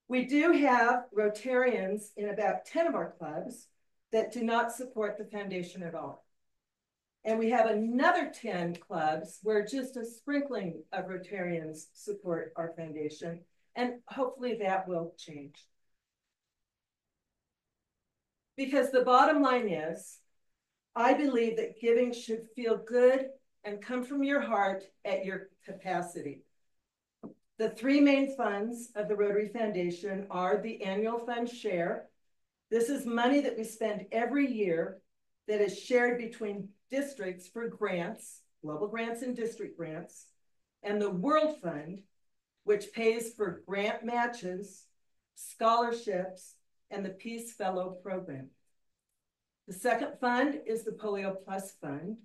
We do have Rotarians in about 10 of our clubs that do not support the foundation at all. And we have another 10 clubs where just a sprinkling of Rotarians support our foundation, and hopefully that will change. Because the bottom line is, I believe that giving should feel good and come from your heart at your capacity. The 3 main funds of the Rotary Foundation are the annual fund share. This is money that we spend every year that is shared between districts for grants, global grants and district grants, and the World Fund, which pays for grant matches, scholarships, and the Peace Fellow Program. The second fund is the Polio Plus Fund.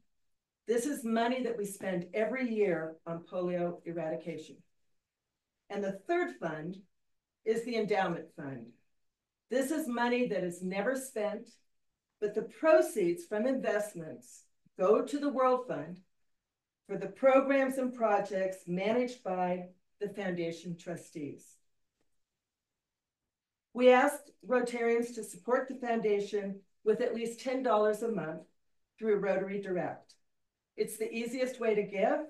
This is money that we spend every year on polio eradication. And the third fund is the Endowment Fund. This is money that is never spent, but the proceeds from investments go to the World Fund for the programs and projects managed by the foundation trustees. We asked Rotarians to support the foundation with at least $10 a month through Rotary Direct. It's the easiest way to give.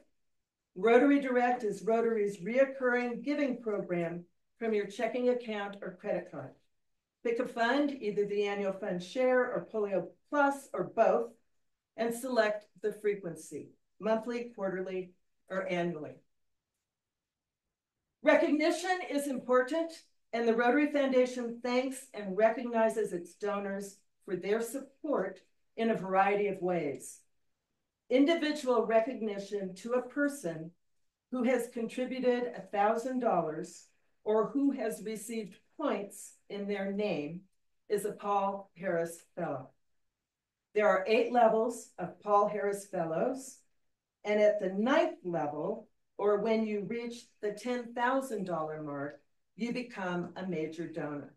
Rotary Direct is Rotary's reoccurring giving program from your checking account or credit card. Pick a fund, either the annual fund share or Polio Plus or both, and select the frequency, monthly, quarterly, or annually. Recognition is important, and the Rotary Foundation thanks and recognizes its donors for their support in a variety of ways. Individual recognition to a person who has contributed $1,000 or who has received points in their name is a Paul Harris Fellow. There are 8 levels of Paul Harris Fellows, and at the 9th level, or when you reach the $10,000 mark, you become a major donor.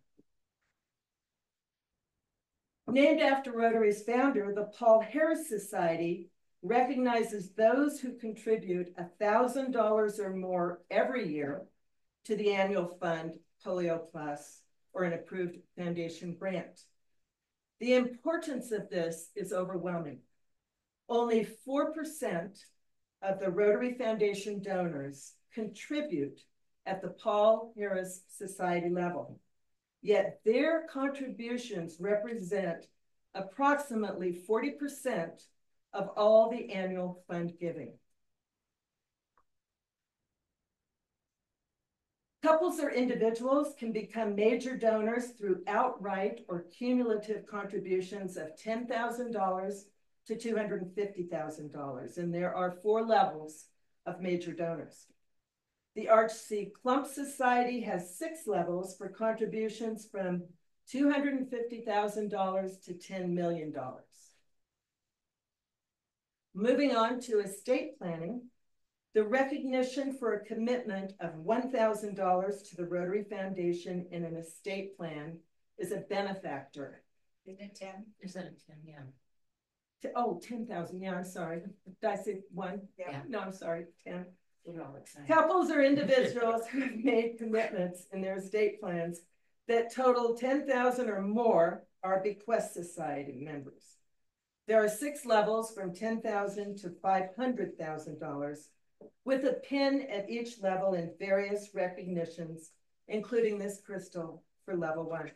Named after Rotary's founder, the Paul Harris Society recognizes those who contribute $1,000 or more every year to the annual fund Polio Plus or an approved foundation grant. The importance of this is overwhelming. Only 4% of the Rotary Foundation donors contribute at the Paul Harris Society level, yet their contributions represent approximately 40% of all the annual fund giving. Couples or individuals can become major donors through outright or cumulative contributions of $10,000 to $250,000, and there are 4 levels of major donors. The Arch C. Clump Society has 6 levels for contributions from $250,000 to $10 million. Moving on to estate planning, the recognition for a commitment of $1,000 to the Rotary Foundation in an estate plan is a benefactor. Isn't it 10? Isn't it 10? Yeah. Oh, 10,000. Yeah, I'm sorry. Did I say 1? Yeah. No, I'm sorry. 10. We're all excited. Couples or individuals who have made commitments in their estate plans that total $10,000 or more are bequest society members. There are 6 levels from $10,000 to $500,000, with a pin at each level in various recognitions, including this crystal for level 1.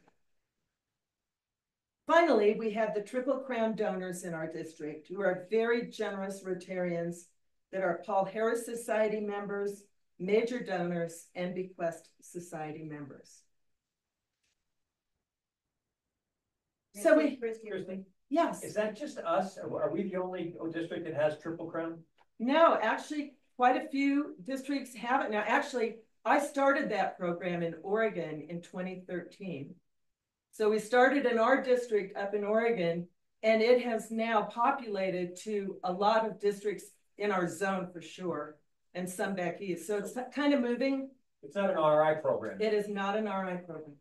Finally, we have the Triple Crown donors in our district who are very generous Rotarians that are Paul Harris Society members, major donors, and bequest society members. So yes. Is that just us? Are we the only district that has Triple Crown? No, actually, quite a few districts have it now. Actually, I started that program in Oregon in 2013. So we started in our district up in Oregon, and it has now populated to a lot of districts in our zone for sure, and some back east. So it's kind of moving. It's not an RI program. It is not an RI program.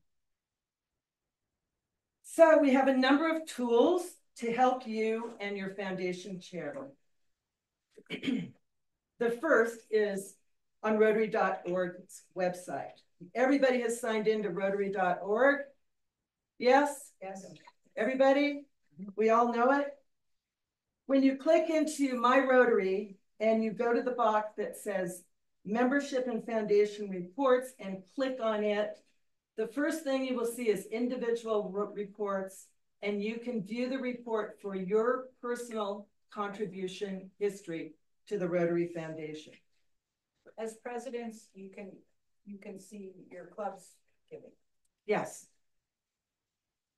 So we have a number of tools to help you and your foundation chair. The first is on Rotary.org's website. Everybody has signed into Rotary.org. Yes? Yes. Everybody? We all know it? When you click into My Rotary and you go to the box that says Membership and Foundation Reports and click on it, the first thing you will see is individual reports, and you can view the report for your personal contribution history to the Rotary Foundation. As presidents, you can see your club's giving. Yes.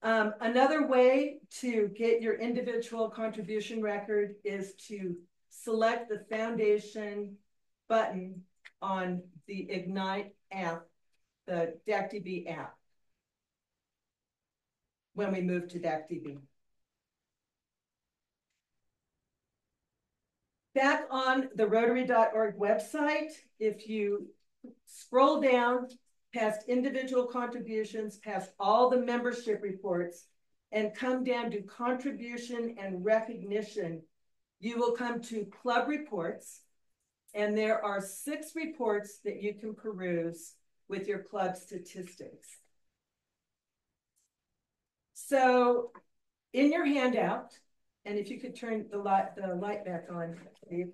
Another way to get your individual contribution record is to select the foundation button on the Ignite app, the DACDB app, when we move to DACDB. Back on the Rotary.org website, if you scroll down past individual contributions, past all the membership reports, and come down to contribution and recognition, you will come to club reports, and there are 6 reports that you can peruse with your club statistics. So in your handout, and if you could turn the light back on, Steve.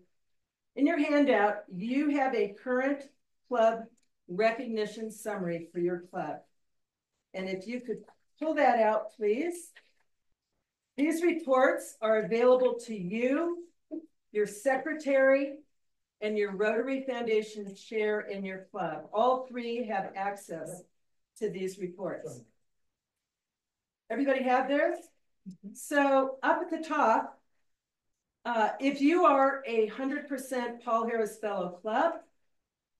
In your handout, you have a current club recognition summary for your club. And if you could pull that out, please. These reports are available to you, your secretary, and your Rotary Foundation chair in your club. All 3 have access to these reports. Everybody have theirs? So up at the top, if you are a 100% Paul Harris Fellow Club,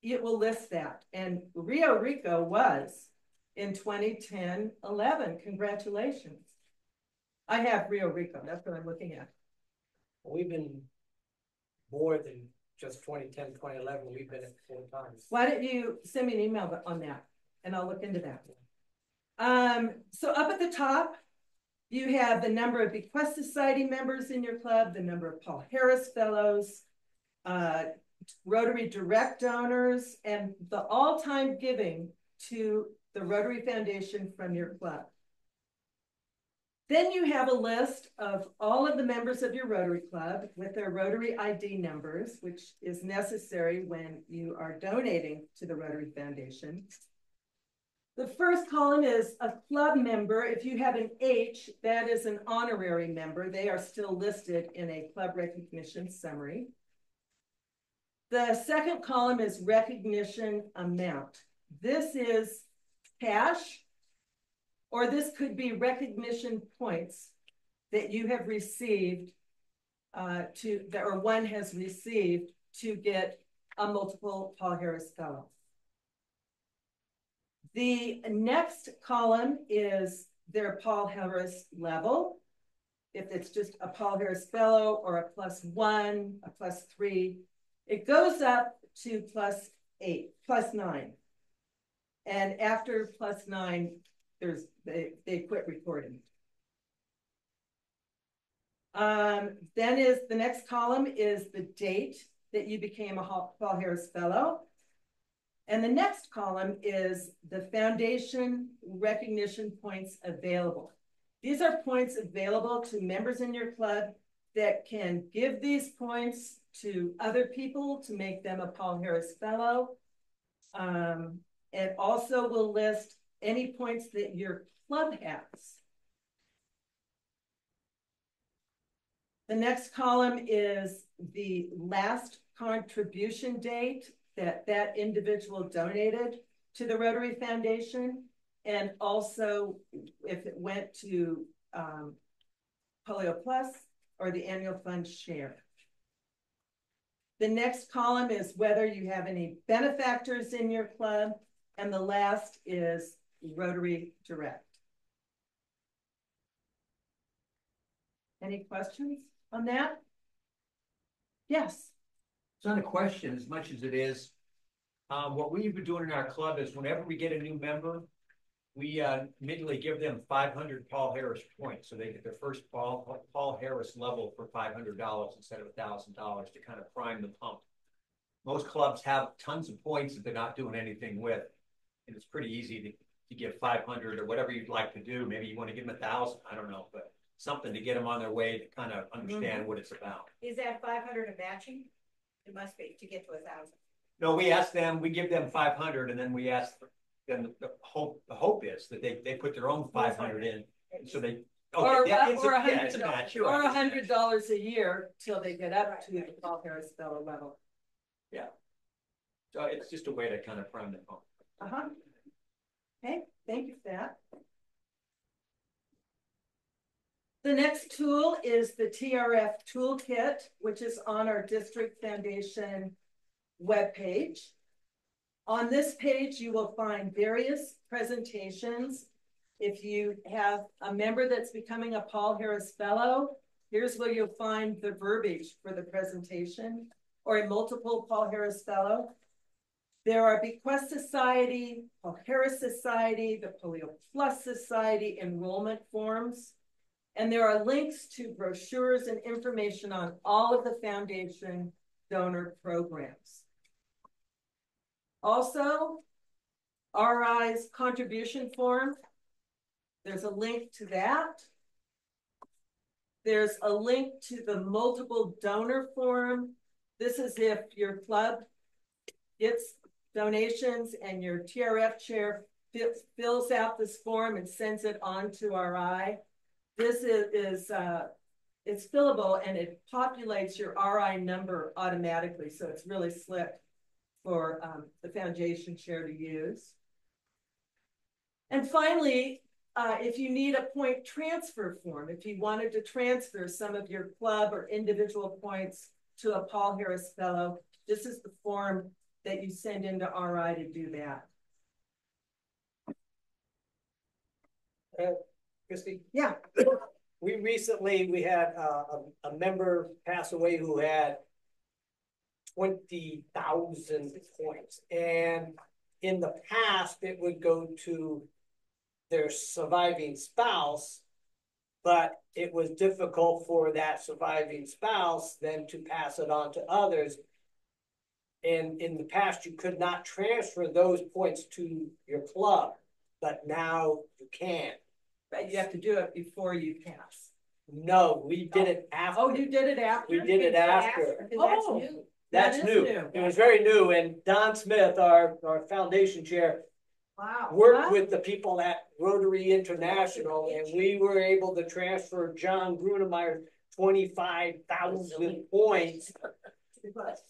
it will list that. And Rio Rico was in 2010-11. Congratulations. I have Rio Rico. That's what I'm looking at. We've been more than just 2010, 2011. We've been at 4 times. Why don't you send me an email on that? and I'll look into that. So up at the top, you have the number of Bequest Society members in your club, the number of Paul Harris Fellows, Rotary direct donors, and the all-time giving to the Rotary Foundation from your club. Then you have a list of all of the members of your Rotary Club with their Rotary ID numbers, which is necessary when you are donating to the Rotary Foundation. The first column is a club member. If you have an H, that is an honorary member. They are still listed in a club recognition summary. The second column is recognition amount. This is cash, or this could be recognition points that you have received or one has received to get a multiple Paul Harris Fellow. The next column is their Paul Harris level. If it's just a Paul Harris Fellow or a +1, a +3, it goes up to +8, +9. And after +9, they quit recording. Then the next column is the date that you became a Paul Harris Fellow. And the next column is the foundation recognition points available. These are points available to members in your club that can give these points to other people to make them a Paul Harris Fellow. It also will list any points that your club has. The next column is the last contribution date that individual donated to the Rotary Foundation, and also if it went to Polio Plus or the annual fund share. The next column is whether you have any benefactors in your club, and the last is Rotary Direct. Any questions on that? Yes. It's not a question as much as it is. What we've been doing in our club is whenever we get a new member, we immediately give them 500 Paul Harris points. So they get their first Paul Harris level for $500 instead of $1,000 to kind of prime the pump. Most clubs have tons of points that they're not doing anything with. And it's pretty easy to give 500 or whatever you'd like to do. Maybe you want to give them 1,000, I don't know, but something to get them on their way to kind of understand what it's about. Is that 500 a matching? It must be to get to 1,000. No, we ask them, we give them 500, and then we ask them, the hope is that they put their own 500 in. So they, or $100 or $100 a year till they get up to the Paul Harris Fellow level. Yeah. So it's just a way to kind of prime the pump. Okay, thank you for that. The next tool is the TRF Toolkit, which is on our District Foundation webpage. On this page, you will find various presentations. If you have a member that's becoming a Paul Harris Fellow, here's where you'll find the verbiage for the presentation, or a multiple Paul Harris Fellow. There are Bequest Society, Paul Harris Society, the Polio Plus Society enrollment forms. And there are links to brochures and information on all of the foundation donor programs. Also, RI's contribution form, there's a link to that. There's a link to the multiple donor form. This is if your club gets donations and your TRF chair fills out this form and sends it on to RI. This is it's fillable and it populates your RI number automatically. So it's really slick for the foundation chair to use. And finally, if you need a point transfer form, if you wanted to transfer some of your club or individual points to a Paul Harris Fellow, this is the form that you send into RI to do that. Christy? Yeah. We had a member pass away who had 20,000 points, and in the past, it would go to their surviving spouse, but it was difficult for that surviving spouse then to pass it on to others. And in the past, you could not transfer those points to your club, but now you can. But you have to do it before you pass. No, we did it after. Oh, you did it after? We did it after. Oh, That's new. It was very new. And Don Smith, our foundation chair, worked with the people at Rotary International, and we were able to transfer John Grunemeyer's 25,000 points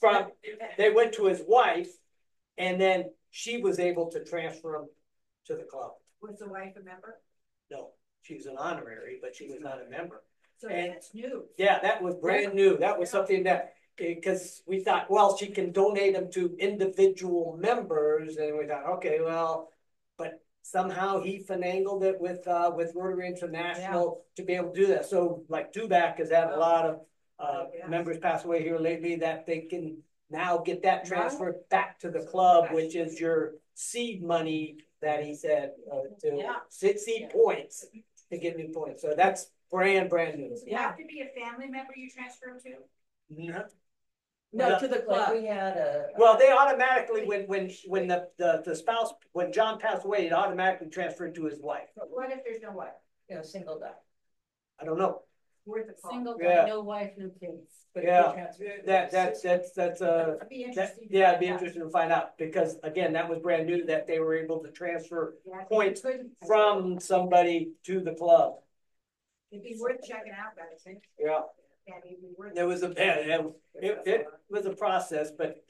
from, they went to his wife, and then she was able to transfer them to the club. Was the wife a member? No, she was an honorary, but she was not a member. So that's new. Yeah, that was brand new. That was something that, because we thought, well, she can donate them to individual members, and we thought, okay, well, but somehow he finagled it with Rotary International to be able to do that. So like Dubac has had a lot of members pass away here lately that they can now get that transferred back to the club, which is your seed money that he said seed points to get new points. So that's brand new. Does it have to be a family member you transfer them to? No. No, to the club. Like we had a. Well, they automatically, when the spouse, when John passed away, it automatically transferred to his wife. But what if there's no wife? You know, single guy. I don't know. Worth a call. Single guy, no wife, no kids. But That's It'd be interesting. it'd be interesting to find out, because again, that was brand new, that they were able to transfer points from somebody to the club. It'd be worth checking out, I think. Yeah. It was it was a process, but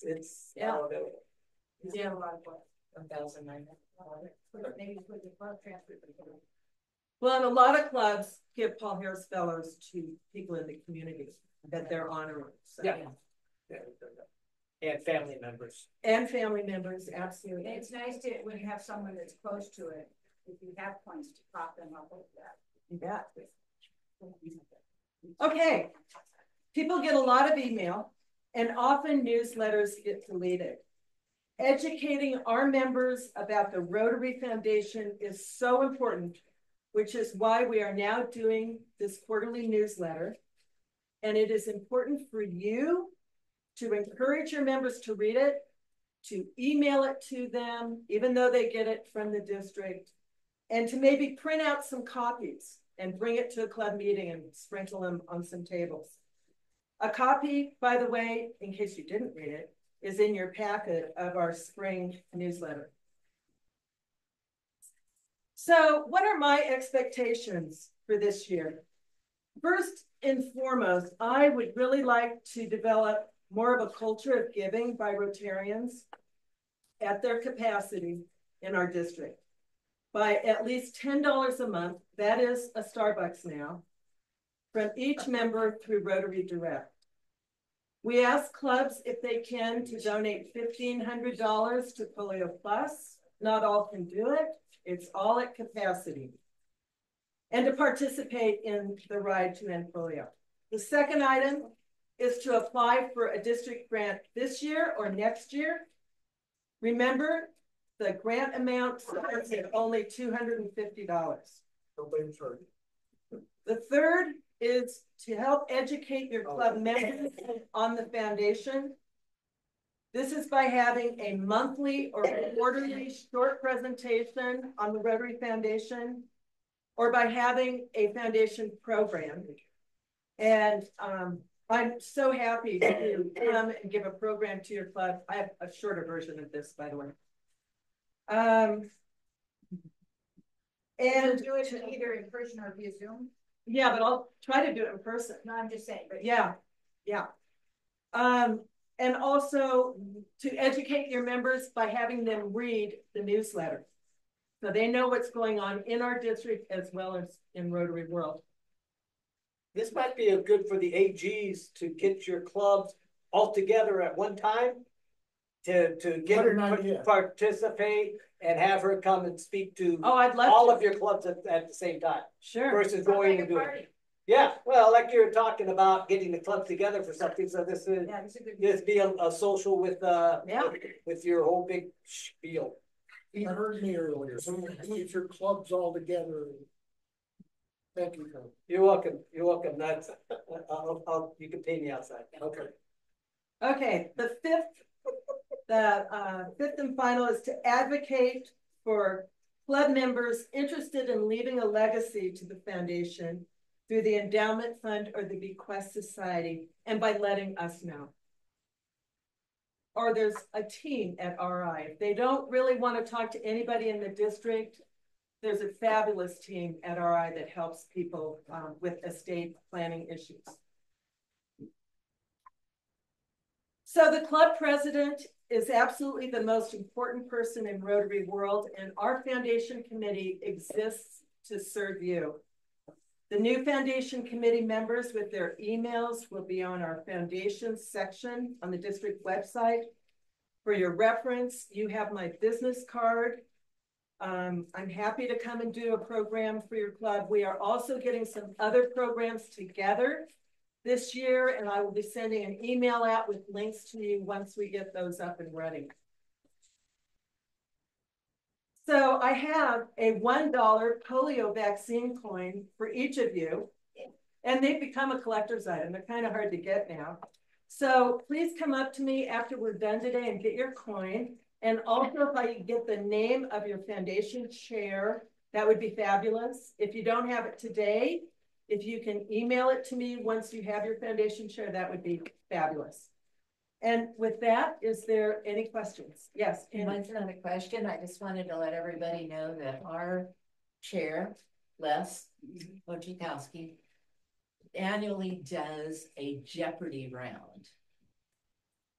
it's Yeah, a lot of work. 1,900. Maybe put the club transfer. Well, and a lot of clubs give Paul Harris Fellows to people in the community that they're honoring. So. Yeah. And family members. And family members, absolutely. And it's nice to, when you have someone that's close to it, if you have points to prop them up with that. You bet. Okay, people get a lot of email, and often newsletters get deleted. Educating our members about the Rotary Foundation is so important, which is why we are now doing this quarterly newsletter. And it is important for you to encourage your members to read it, to email it to them, even though they get it from the district, and to maybe print out some copies and bring it to a club meeting and sprinkle them on some tables. A copy, by the way, in case you didn't read it, is in your packet of our spring newsletter. So what are my expectations for this year? First and foremost, I would really like to develop more of a culture of giving by Rotarians at their capacity in our district by at least $10 a month. That is a Starbucks now, from each member through Rotary Direct. We ask clubs if they can to donate $1,500 to Polio Plus. Not all can do it. It's all at capacity. And to participate in the Ride to End Polio. The second item is to apply for a district grant this year or next year. Remember, the grant amount starts at only $250. Nobody's heard. The third is to help educate your club members on the foundation. This is by having a monthly or quarterly short presentation on the Rotary Foundation, or by having a foundation program. And I'm so happy to come and give a program to your club. I have a shorter version of this, by the way. And do it either in person or via Zoom. Yeah, but I'll try to do it in person. No, I'm just saying. But yeah. And also to educate your members by having them read the newsletter, so they know what's going on in our district as well as in Rotary World. This might be a good for the AGs to get your clubs all together at one time to get her to participate and have her come and speak to I'd love all of your clubs at the same time. Sure. Versus going to do it. Yeah, well, like you were talking about getting the club together for something, so this is, Yeah, it's a good. this be a social with, with your whole big spiel. You heard me earlier, so get your clubs all together. Thank you, Tom. You're welcome, you're welcome, that's, you can pay me outside. Okay. Okay, the fifth and final is to advocate for club members interested in leaving a legacy to the foundation through the endowment fund or the bequest society, and by letting us know. Or there's a team at RI. If they don't really want to talk to anybody in the district, there's a fabulous team at RI that helps people with estate planning issues. So the club president is absolutely the most important person in Rotary world, and our foundation committee exists to serve you. The new foundation committee members with their emails will be on our foundation section on the district website. For your reference, you have my business card. I'm happy to come and do a program for your club. We are also getting some other programs together this year, and I will be sending an email out with links to you once we get those up and running. So I have a $1 polio vaccine coin for each of you, and they've become a collector's item. They're kind of hard to get now. So please come up to me after we're done today and get your coin. And also, if I get the name of your foundation chair, that would be fabulous. If you don't have it today, if you can email it to me once you have your foundation chair, that would be fabulous. And with that, is there any questions? Yes. Mine's not a question. I just wanted to let everybody know that our chair, Les Wojciechowski, annually does a Jeopardy round.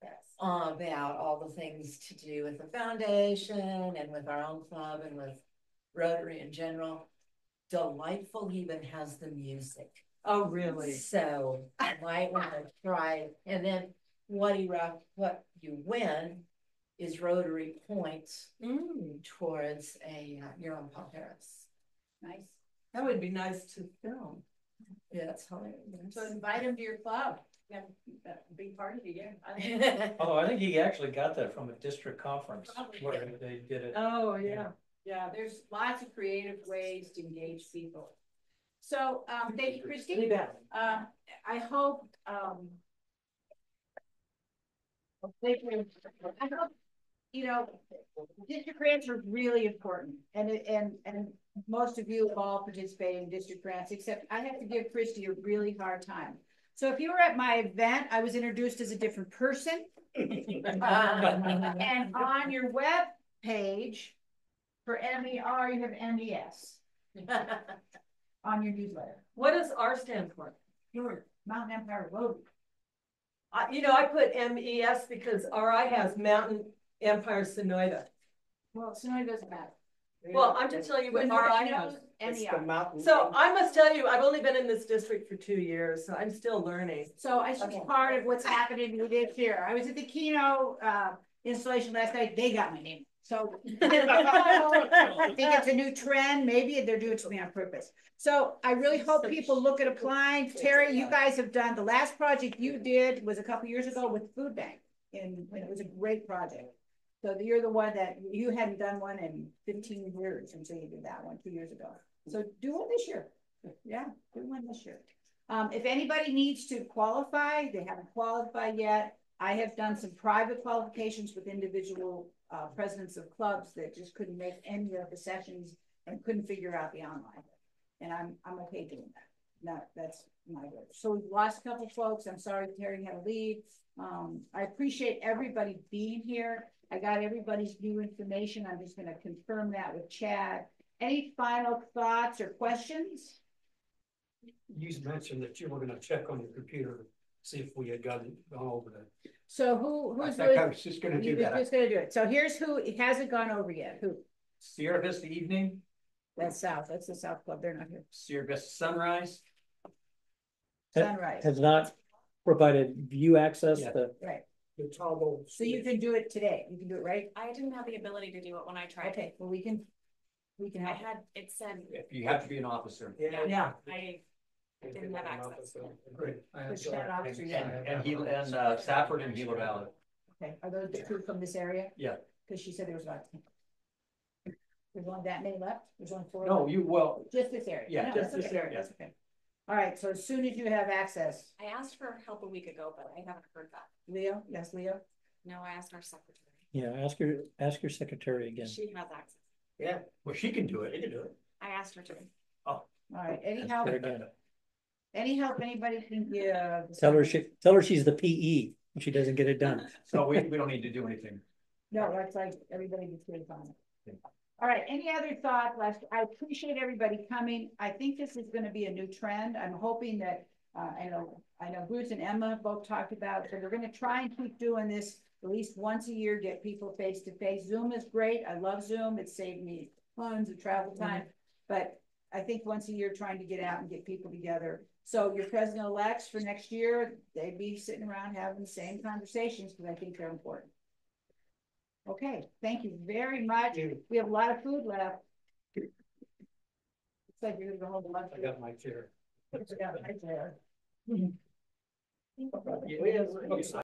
Yes. About all the things to do with the foundation and with our own club and with Rotary in general. Delightful, he even has the music. Oh, really? So I might want to try. And then what you win is Rotary points towards a your own Paul Harris. Nice. That would be nice to film. Yeah, it's hilarious. So invite him to your club. Yeah, a big party again. Oh, I think he actually got that from a district conference where they did it. Oh, yeah. Yeah, there's lots of creative ways to engage people. So, thank you, Christy. I hope, thank you. I hope, you know, district grants are really important, and most of you have all participated in district grants, except I have to give Christy a really hard time. So if you were at my event, I was introduced as a different person. And on your web page for MER, you have MES on your newsletter. What does R stand for? Sure, Mountain Empire Road. You know, I put MES because RI has Mountain Empire Sonoyta. Well, Sonoyta doesn't matter. Well, I'm just telling you what RI has. MER. So I must tell you, I've only been in this district for 2 years, so I'm still learning. So I should be part of what's happening this year. I was at the Keno installation last night. They got my name. So I think it's a new trend. Maybe they're doing it to me on purpose. So I really hope people look at applying. Terry, you guys have done, the last project you did was a couple years ago with Food Bank, and it was a great project. So you're the one that you hadn't done one in 15 years until you did that one 2 years ago. So do one this year. Yeah, do one this year. If anybody needs to qualify, they haven't qualified yet. I have done some private qualifications with individual presidents of clubs that just couldn't make any of the sessions and couldn't figure out the online. And I'm okay doing that. That's my word. So we've lost a couple of folks. I'm sorry Terry had to leave. I appreciate everybody being here. I got everybody's new information. I'm just going to confirm that with Chad. Any final thoughts or questions? You mentioned that you were going to check on your computer, see if we had gone over that. So who's I was just going to do that. Just going to do it. So here's who it hasn't gone over yet. Who? Sierra Vista Evening. That's South. That's the South Club. They're not here. Sierra Vista Sunrise. Sunrise has not provided view access. Yeah. Right. The toggle. So you can do it today. You can do it, right? I didn't have the ability to do it when I tried. Okay. Well, we can I have had, it said. If you have to be an officer. Yeah. I didn't have access. Great. Which town officer you are? And Safford and Gila Valley. Okay, are those the two from this area? Yeah. Cause she said there was about. There's only that many left? There's only 4? No, Just this area? Yeah, No, just that's this okay. area. That's okay. All right, so as soon as you have access, I asked for help a week ago, but I haven't heard back. Leo, yes, Leo? No, I asked our secretary. Yeah, ask your secretary again. She has access. Yeah, Well, she can do it. you can do it. I asked her to. All right, Ask her again. any help anybody can give? Tell her she's the PE and she doesn't get it done. So we don't need to do anything. No, that's like everybody gets good on it. All right, any other thoughts? I appreciate everybody coming. I think this is gonna be a new trend. I'm hoping that, I know Bruce and Emma both talked about it, so we're gonna try and keep doing this at least once a year, get people face to face. Zoom is great. I love Zoom. It saved me tons of travel time. But I think once a year, trying to get out and get people together. So your president-elects for next year, they'd be sitting around having the same conversations because I think they're important. Okay, thank you very much. We have a lot of food left. Looks like you're gonna go home to lunch. I got my chair. I got my chair. Yeah.